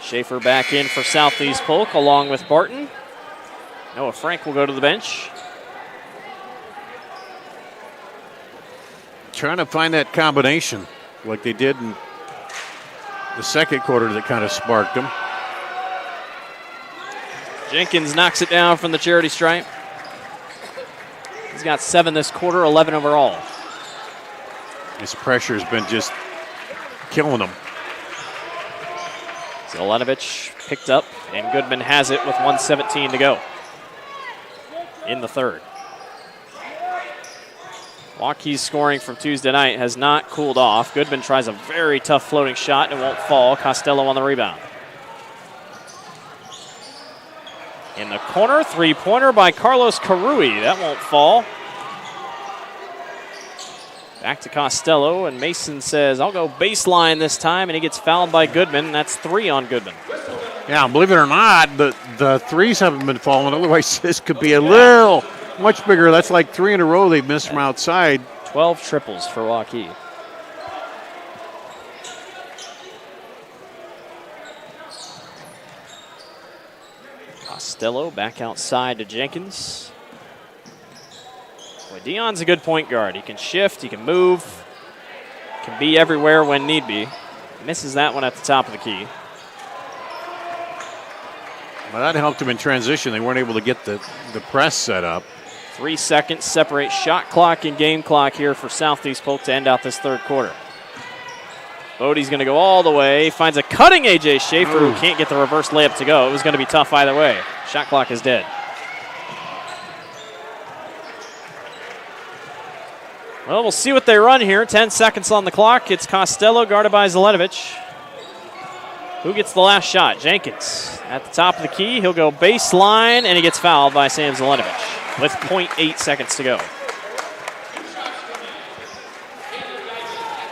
Schaefer back in for Southeast Polk along with Barton. Noah Frank will go to the bench. Trying to find that combination like they did in the second quarter that kind of sparked him. Jenkins knocks it down from the charity stripe. He's got 7 this quarter, 11 overall. His pressure has been just killing him. Zelenovich picked up, and Goodman has it with 1:17 to go in the third. Waukee's scoring from Tuesday night has not cooled off. Goodman tries a very tough floating shot and it won't fall. Costello on the rebound. In the corner, three-pointer by Carlos Carui. That won't fall. Back to Costello, and Mason says, I'll go baseline this time, and he gets fouled by Goodman, and that's 3 on Goodman. Yeah, believe it or not, the threes haven't been falling. Otherwise, this could be a little much bigger. That's like 3 in a row they've missed from outside. 12 triples for Waukee. Costello back outside to Jenkins. Boy, Dion's a good point guard. He can shift, he can move, can be everywhere when need be. Misses that one at the top of the key. Well, that helped him in transition. They weren't able to get the press set up. 3 seconds separate shot clock and game clock here for Southeast Polk to end out this third quarter. Bodie's going to go all the way. Finds a cutting A.J. Schaefer who can't get the reverse layup to go. It was going to be tough either way. Shot clock is dead. Well, we'll see what they run here. 10 seconds on the clock. It's Costello guarded by Zelenovich. Who gets the last shot? Jenkins at the top of the key. He'll go baseline, and he gets fouled by Sam Zelenovich with 0.8 seconds to go.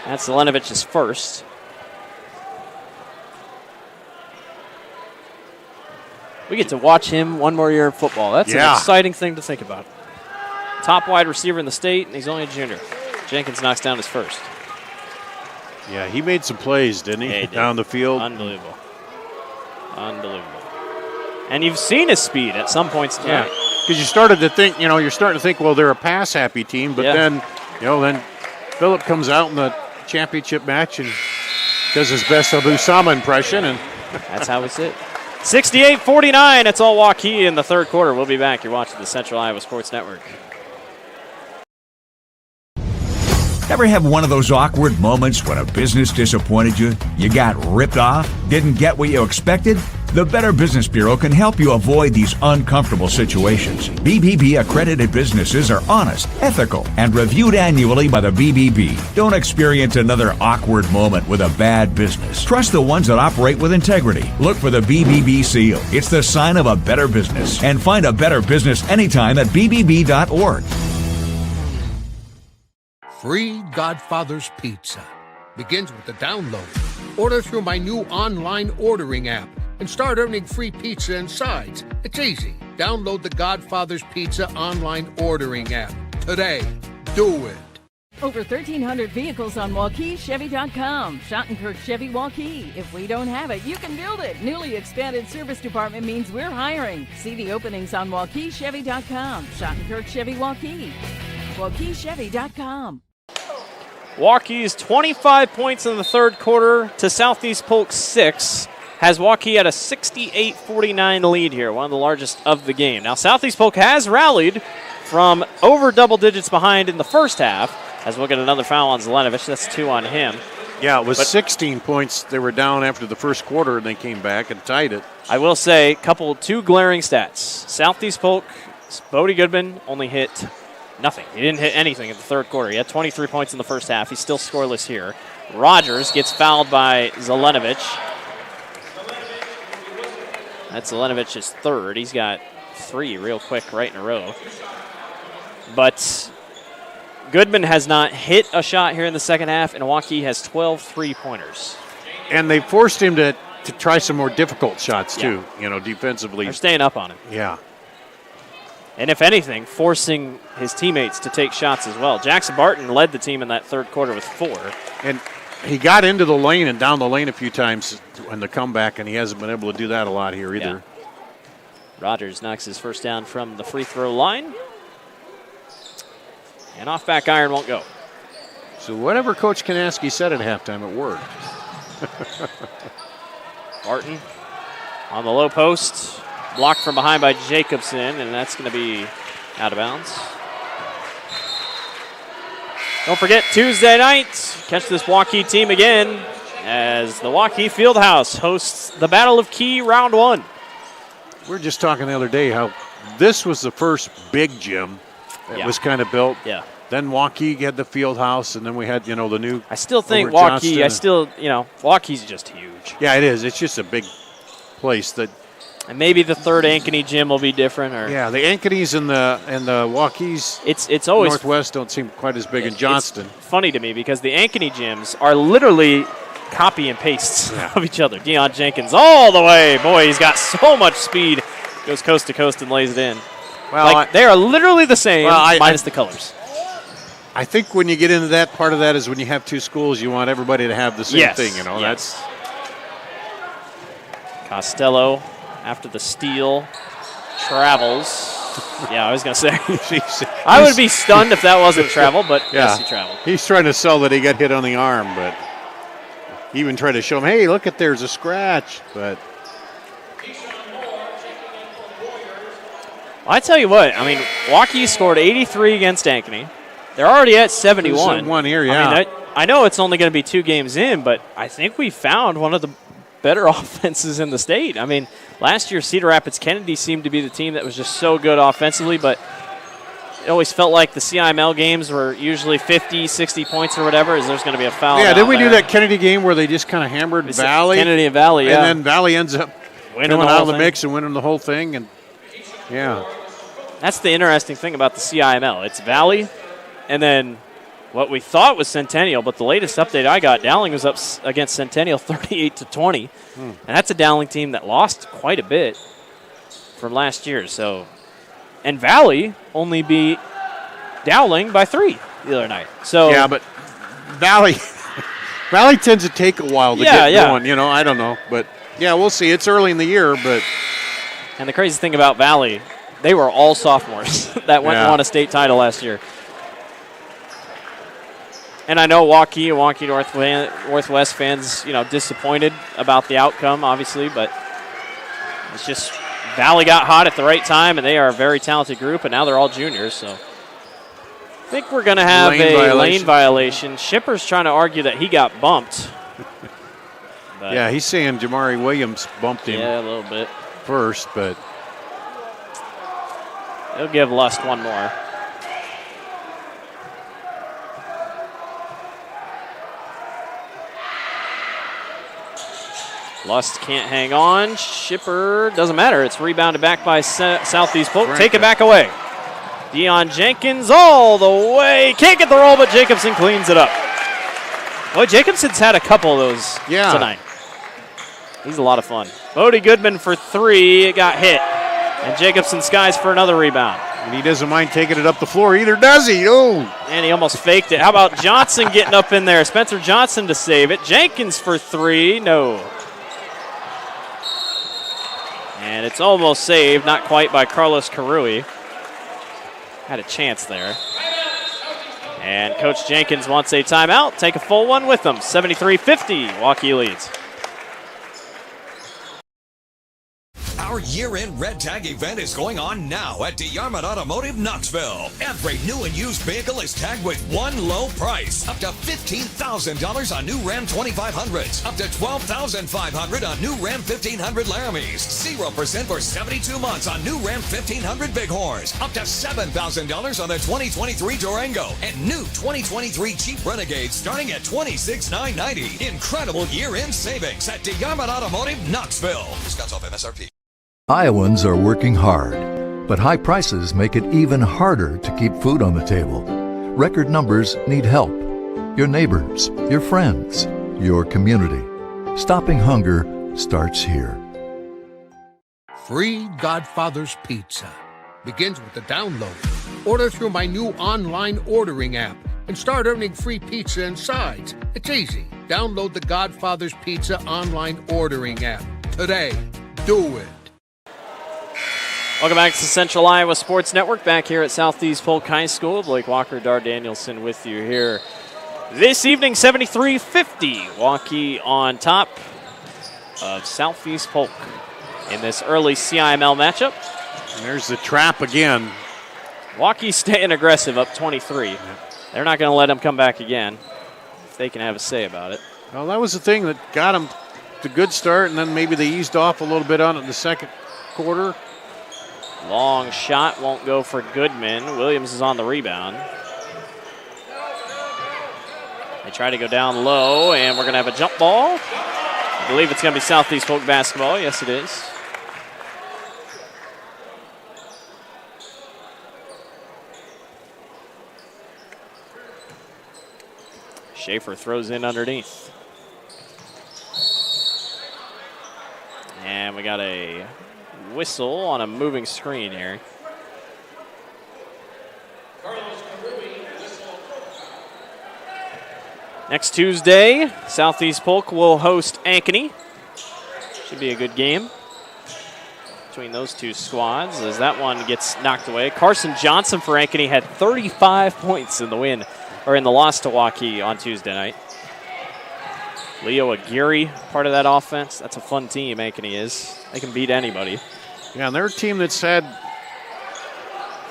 That's Zelenovich's first. We get to watch him one more year in football. That's an exciting thing to think about. Top wide receiver in the state, and he's only a junior. Jenkins knocks down his first. Yeah, he made some plays, didn't he? Yeah, he did. Down the field. Unbelievable. Unbelievable. And you've seen his speed at some points tonight. Because you started to think, you're starting to think, well, they're a pass-happy team, but then Phillip comes out in the championship match and does his best Abu-Sama impression, and that's how we sit. 68-49. It's all Waukee in the third quarter. We'll be back. You're watching the Central Iowa Sports Network. Ever have one of those awkward moments when a business disappointed you? You got ripped off? Didn't get what you expected? The Better Business Bureau can help you avoid these uncomfortable situations. BBB accredited businesses are honest, ethical, and reviewed annually by the BBB. Don't experience another awkward moment with a bad business. Trust the ones that operate with integrity. Look for the BBB seal. It's the sign of a better business. And find a better business anytime at bbb.org. Free Godfather's Pizza begins with the download. Order through my new online ordering app and start earning free pizza and sides. It's easy. Download the Godfather's Pizza online ordering app today. Do it. Over 1,300 vehicles on WaukeeChevy.com. Schottenkirk Chevy Waukee. If we don't have it, you can build it. Newly expanded service department means we're hiring. See the openings on WaukeeChevy.com. Schottenkirk Chevy Waukee. WaukeeChevy.com. Waukee's 25 points in the third quarter to Southeast Polk's 6 has Waukee at a 68-49 lead here, one of the largest of the game. Now, Southeast Polk has rallied from over double digits behind in the first half, as we'll get another foul on Zelenovich. That's 2 on him. Yeah, it was 16 points. They were down after the first quarter, and they came back and tied it. I will say, two glaring stats. Southeast Polk, Bodie Goodman only hit nothing. He didn't hit anything in the third quarter. He had 23 points in the first half. He's still scoreless here. Rogers gets fouled by Zelenovich. That's Zelenovich's third. He's got 3 real quick right in a row. But Goodman has not hit a shot here in the second half, and Waukee has 12 three-pointers. And they forced him to try some more difficult shots, too, defensively. They're staying up on him. Yeah. And if anything, forcing his teammates to take shots as well. Jackson Barton led the team in that third quarter with 4. And he got into the lane and down the lane a few times in the comeback, and he hasn't been able to do that a lot here either. Yeah. Rogers knocks his first down from the free throw line. And off back iron won't go. So whatever Coach Kanaski said at halftime, it worked. Barton on the low post. Blocked from behind by Jacobson, and that's going to be out of bounds. Don't forget, Tuesday night, catch this Waukee team again as the Waukee Fieldhouse hosts the Battle of Key Round 1. We were just talking the other day how this was the first big gym that was kind of built. Yeah. Then Waukee had the Fieldhouse, and then we had, the new. I still think Waukee, Waukee's just huge. Yeah, it is. It's just a big place that. And maybe the third Ankeny gym will be different. Or yeah, the Ankenys and the Waukees. It's always Northwest don't seem quite as big in Johnston. It's funny to me because the Ankeny gyms are literally copy and pastes of each other. Deion Jenkins all the way. Boy, he's got so much speed. Goes coast to coast and lays it in. Well, they are literally the same, minus the colors. I think when you get into that, part of that is when you have two schools, you want everybody to have the same thing. That's Costello. After the steal, travels. Yeah, I was going to say. I would be stunned if that wasn't travel, but yes, he traveled. He's trying to sell that he got hit on the arm, but he even tried to show him, hey, look at there's a scratch. But I tell you what, I mean, Waukee scored 83 against Ankeny. They're already at 71. One here, yeah. I mean, I know it's only going to be 2 games in, but I think we found one of the better offenses in the state. I mean, last year Cedar Rapids Kennedy seemed to be the team that was just so good offensively, but it always felt like the CIML games were usually 50, 60 points or whatever, as there's going to be a foul. Yeah, didn't we do that Kennedy game where they just kind of hammered Valley? Kennedy and Valley, yeah. And then Valley ends up winning out of the mix and winning the whole thing. And yeah. That's the interesting thing about the CIML. It's Valley, and then what we thought was Centennial, but the latest update I got, Dowling was up against Centennial 38-20, and that's a Dowling team that lost quite a bit from last year. So, and Valley only beat Dowling by 3 the other night. So yeah, but Valley tends to take a while to get going. I don't know, but yeah, we'll see. It's early in the year, but and the crazy thing about Valley, they were all sophomores that went and won a state title last year. And I know Waukee and Waukee Northwest fans, disappointed about the outcome, obviously, but it's just Valley got hot at the right time, and they are a very talented group, and now they're all juniors. So I think we're going to have lane violation. Shipper's trying to argue that he got bumped. Yeah, he's saying Jamari Williams bumped him. Yeah, a little bit. First, but he'll give Lust one more. Lust can't hang on. Shipper, doesn't matter. It's rebounded back by Southeast Polk. Take it back away. Deion Jenkins all the way. Can't get the roll, but Jacobson cleans it up. Boy, Jacobson's had a couple of those tonight. He's a lot of fun. Bodie Goodman for 3. It got hit. And Jacobson skies for another rebound. And he doesn't mind taking it up the floor either, does he? Oh. And he almost faked it. How about Johnson getting up in there? Spencer Johnson to save it. Jenkins for 3. No. And it's almost saved, not quite by Carlos Carui. Had a chance there. And Coach Jenkins wants a timeout. Take a full one with them. 73-50, Waukee leads. Our year-end Red Tag event is going on now at DeYarmond Automotive Knoxville. Every new and used vehicle is tagged with one low price. Up to $15,000 on new Ram 2500s. Up to $12,500 on new Ram 1500 Laramies. 0% for 72 months on new Ram 1500 Bighorns. Up to $7,000 on the 2023 Durango. And new 2023 Jeep Renegade starting at $26,990. Incredible year-end savings at DeYarmond Automotive Knoxville. Discounts off MSRP. Iowans are working hard, but high prices make it even harder to keep food on the table. Record numbers need help. Your neighbors, your friends, your community. Stopping hunger starts here. Free Godfather's Pizza begins with the download. Order through my new online ordering app and start earning free pizza and sides. It's easy. Download the Godfather's Pizza online ordering app today. Do it. Welcome back to Central Iowa Sports Network, back here at Southeast Polk High School. Blake Walker, Dar Danielson with you here This evening, 73-50. Waukee on top of Southeast Polk in this early CIML matchup. And there's the trap again. Waukee staying aggressive, up 23. Yep. They're not going to let them come back again if they can have a say about it. Well, that was the thing that got them the good start, and then maybe they eased off a little bit on it in the second quarter. Long shot won't go for Goodman. Williams is on the rebound. They try to go down low, and we're going to have a jump ball. I believe it's going to be Southeast Polk basketball. Yes, it is. Schaefer throws in underneath. And we got a whistle on a moving screen here. Next Tuesday, Southeast Polk will host Ankeny. Should be a good game between those two squads as that one gets knocked away. Carson Johnson for Ankeny had 35 points in the win, or in the loss to Waukee on Tuesday night. Leo Aguirre, part of that offense. That's a fun team, Ankeny is. They can beat anybody. Yeah, and they're a team that's had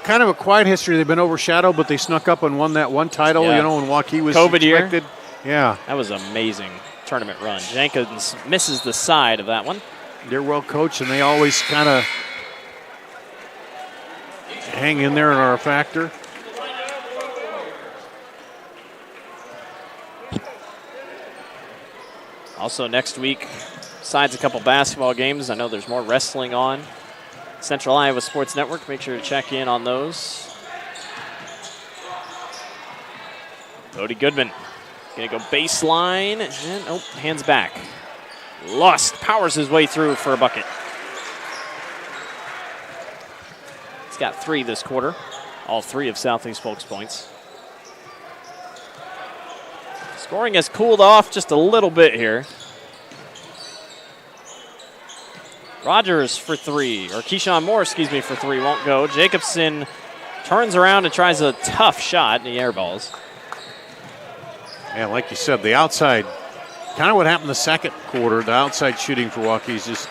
kind of a quiet history. They've been overshadowed, but they snuck up and won that one title, when Waukee was COVID expected. Year. Yeah. That was an amazing tournament run. Jenkins misses the side of that one. They're well coached, and they always kind of hang in there and are a factor. Also next week, besides a couple basketball games, I know there's more wrestling on Central Iowa Sports Network. Make sure to check in on those. Bodie Goodman gonna go baseline, and hands back. Lust powers his way through for a bucket. He's got 3 this quarter, all 3 of Southeast Polk's points. Scoring has cooled off just a little bit here. Rogers for 3, or Keyshawn Moore, for 3, won't go. Jacobson turns around and tries a tough shot, and he airballs. Yeah, like you said, the outside, kind of what happened the second quarter, the outside shooting for Waukee's just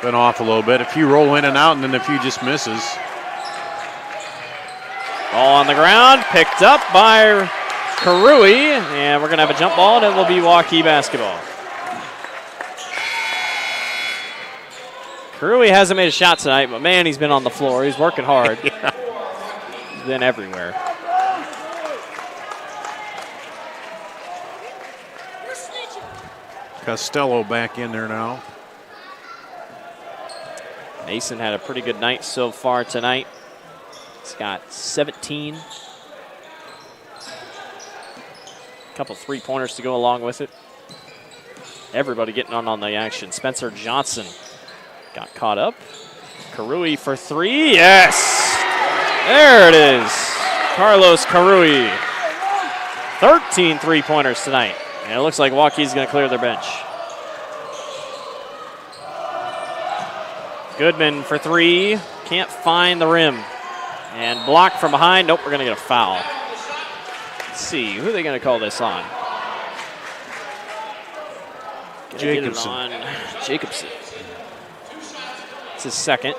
been off a little bit. A few roll in and out, and then a few just misses. Ball on the ground, picked up by Karui, and we're going to have a jump ball, and it will be Waukee basketball. Karui hasn't made a shot tonight, but man, he's been on the floor. He's working hard. Yeah. He's been everywhere. Costello back in there now. Mason had a pretty good night so far tonight. He's got 17. A couple three-pointers to go along with it. Everybody getting on the action. Spencer Johnson got caught up. Karui for 3. Yes! There it is. Carlos Karui. 13 three-pointers tonight. And it looks like Waukee's going to clear their bench. Goodman for 3. Can't find the rim. And blocked from behind. Nope, we're going to get a foul. Let's see. Who are they going to call this on? Jacobson. Jacobson. It's his second.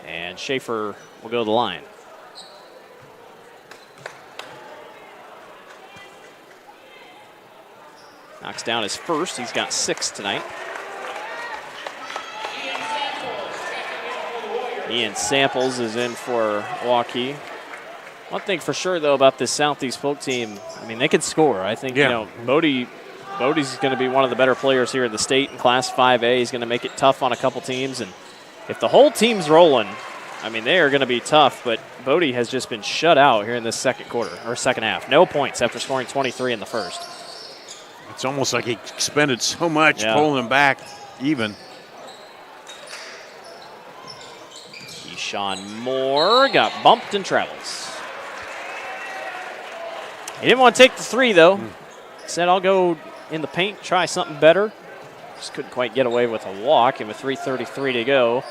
And Schaefer will go to the line. Knocks down his first. He's got 6 tonight. Ian Samples is in for Waukee. One thing for sure, though, about this Southeast Polk team, I mean, they can score. I think, Bodie's going to be one of the better players here in the state in Class 5A. He's going to make it tough on a couple teams. And if the whole team's rolling, I mean, they are going to be tough. But Bodie has just been shut out here in this second quarter, or second half. No points after scoring 23 in the first. It's almost like he expended so much, pulling them back even. Keyshawn Moore got bumped and travels. He didn't want to take the 3, though. Said, I'll go in the paint, try something better. Just couldn't quite get away with a walk, and with 3:33 to go,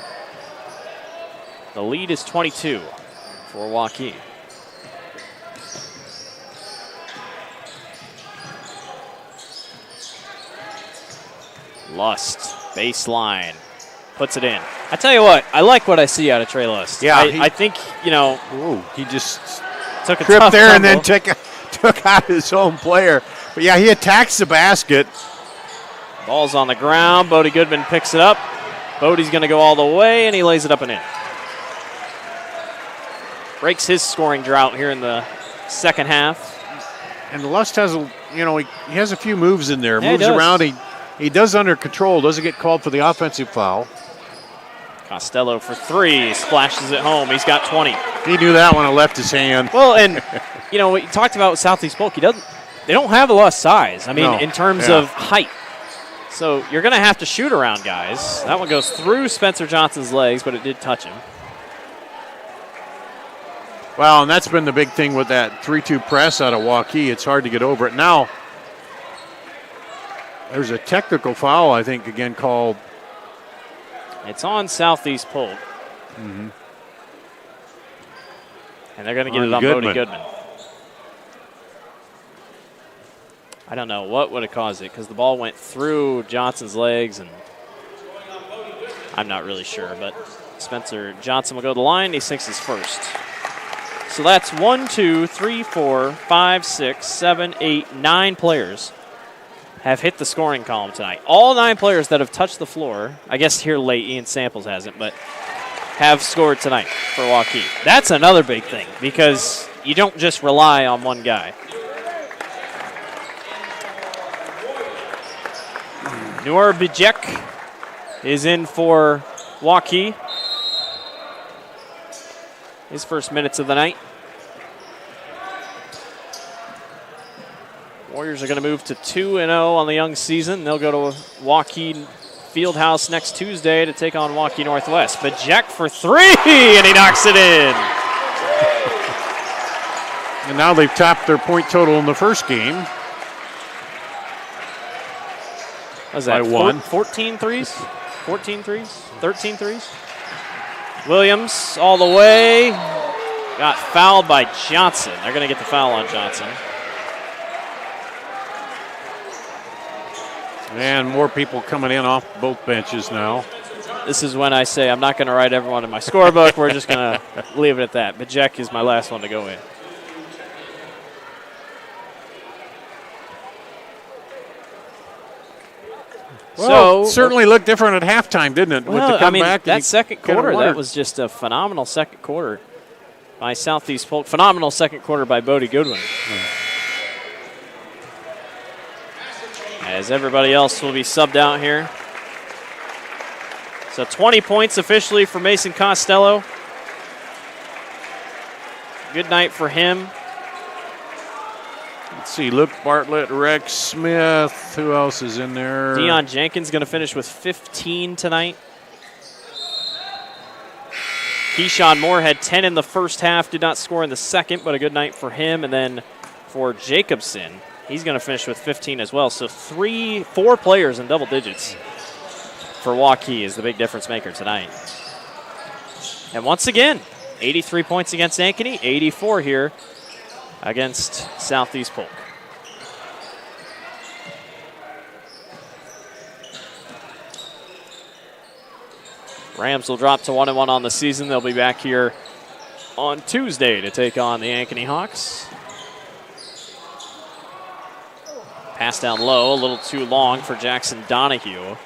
the lead is 22 for Waukee. Lust, baseline, puts it in. I tell you what, I like what I see out of Trey Lust. Yeah, I think, he just took a tripped tough there and tumble. then took out his own player. But yeah, he attacks the basket. Ball's on the ground. Bodie Goodman picks it up. Bodie's going to go all the way, and he lays it up and in. Breaks his scoring drought here in the second half. And Lust has he has a few moves in there. Yeah, Moves he does. around. He does under control. Doesn't get called for the offensive foul. Costello for three. Splashes it home. He's got 20. He knew that when it left his hand. Well, and, what you talked about with Southeast Polk, they don't have a lot of size. I mean, No. in terms of height. So you're going to have to shoot around guys. That one goes through Spencer Johnson's legs, but it did touch him. Well, and that's been the big thing with that 3-2 press out of Waukee. It's hard to get over it. Now, there's a technical foul, I think, again called. It's on Southeast Polk. Mm-hmm. And they're going to get it on Bodie Goodman. I don't know what would have caused it because the ball went through Johnson's legs, and I'm not really sure. But Spencer Johnson will go to the line. He sinks his first. So that's 1, 2, 3, 4, 5, 6, 7, 8, 9 players have hit the scoring column tonight. All 9 players that have touched the floor, I guess here late Ian Samples hasn't, but have scored tonight for Waukee. That's another big thing because you don't just rely on one guy. Noor Bijek is in for Waukee. His first minutes of the night. Warriors are going to move to 2-0 on the young season. They'll go to Waukee Fieldhouse next Tuesday to take on Waukee Northwest. Bijek for three, and he knocks it in. And now they've topped their point total in the first game. What was that? By one. 14 threes? 14 threes? 13 threes? Williams all the way. Got fouled by Johnson. They're going to get the foul on Johnson. And more people coming in off both benches now. This is when I say I'm not going to write everyone in my scorebook. We're just going to leave it at that. Bijek is my last one to go in. Well, certainly looked different at halftime, didn't it? Well, with the comeback, that second quarter, that was just a phenomenal second quarter by Southeast Polk. Phenomenal second quarter by Bodie Goodwin. As everybody else will be subbed out here. So 20 points officially for Mason Costello. Good night for him. Let's see, Luke Bartlett, Rex Smith. Who else is in there? Deion Jenkins going to finish with 15 tonight. Keyshawn Moore had 10 in the first half, did not score in the second, but a good night for him. And then for Jacobson, he's going to finish with 15 as well. So 4 players in double digits for Waukee is the big difference maker tonight. And once again, 83 points against Ankeny, 84 here against Southeast Polk. Rams will drop to 1-1 on the season. They'll be back here on Tuesday to take on the Ankeny Hawks. Pass down low, a little too long for Jackson Donahue.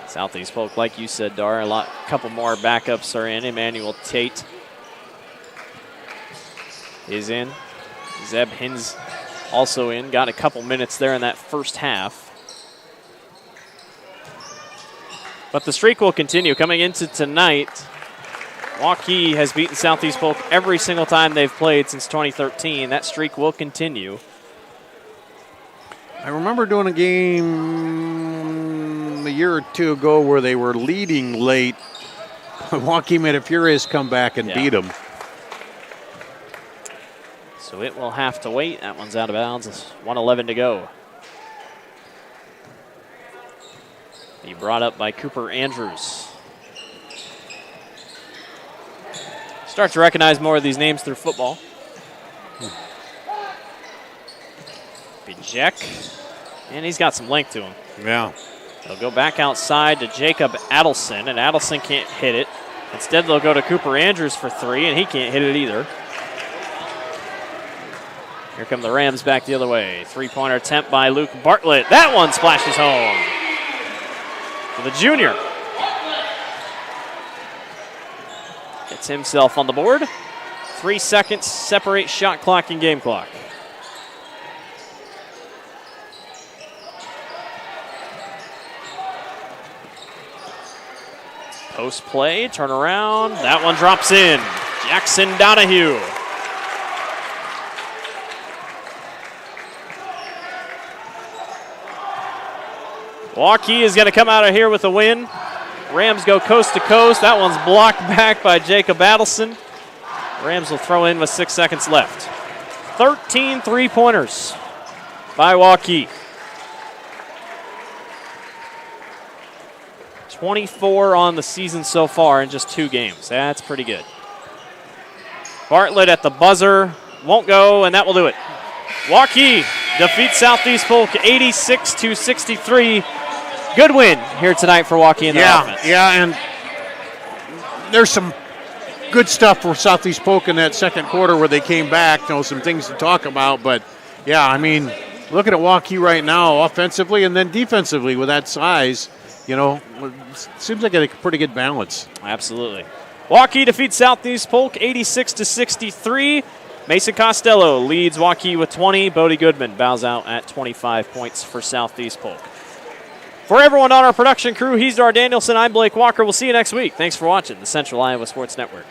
Southeast Polk, like you said, Dar, couple more backups are in. Emmanuel Tate is in. Zeb Hins also in. Got a couple minutes there in that first half. But the streak will continue. Coming into tonight, Waukee has beaten Southeast Polk every single time they've played since 2013. That streak will continue. I remember doing a game a year or two ago where they were leading late. Waukee made a furious comeback and beat them. So it will have to wait. That one's out of bounds. It's 1:11 to go. He brought up by Cooper Andrews. Start to recognize more of these names through football. Be Jack. And he's got some length to him. Yeah. They'll go back outside to Jacob Adelson, and Adelson can't hit it. Instead, they'll go to Cooper Andrews for 3, and he can't hit it either. Here come the Rams back the other way. 3-pointer attempt by Luke Bartlett. That one splashes home for the junior. Gets himself on the board. 3 seconds separate shot clock and game clock. Post play, turn around. That one drops in. Jackson Donahue. Waukee is going to come out of here with a win. Rams go coast to coast. That one's blocked back by Jacob Adelson. Rams will throw in with 6 seconds left. 13 3-pointers by Waukee. 24 on the season so far in just 2 games. That's pretty good. Bartlett at the buzzer. Won't go, and that will do it. Waukee defeats Southeast Polk 86-63. Good win here tonight for Waukee in the offense. Yeah, and there's some good stuff for Southeast Polk in that second quarter where they came back. Some things to talk about, but yeah, I mean, looking at Waukee right now, offensively and then defensively with that size, seems like a pretty good balance. Absolutely. Waukee defeats Southeast Polk 86-63. Mason Costello leads Waukee with 20. Bodie Goodman bows out at 25 points for Southeast Polk. For everyone on our production crew, he's Dar Danielson. I'm Blake Walker. We'll see you next week. Thanks for watching the Central Iowa Sports Network.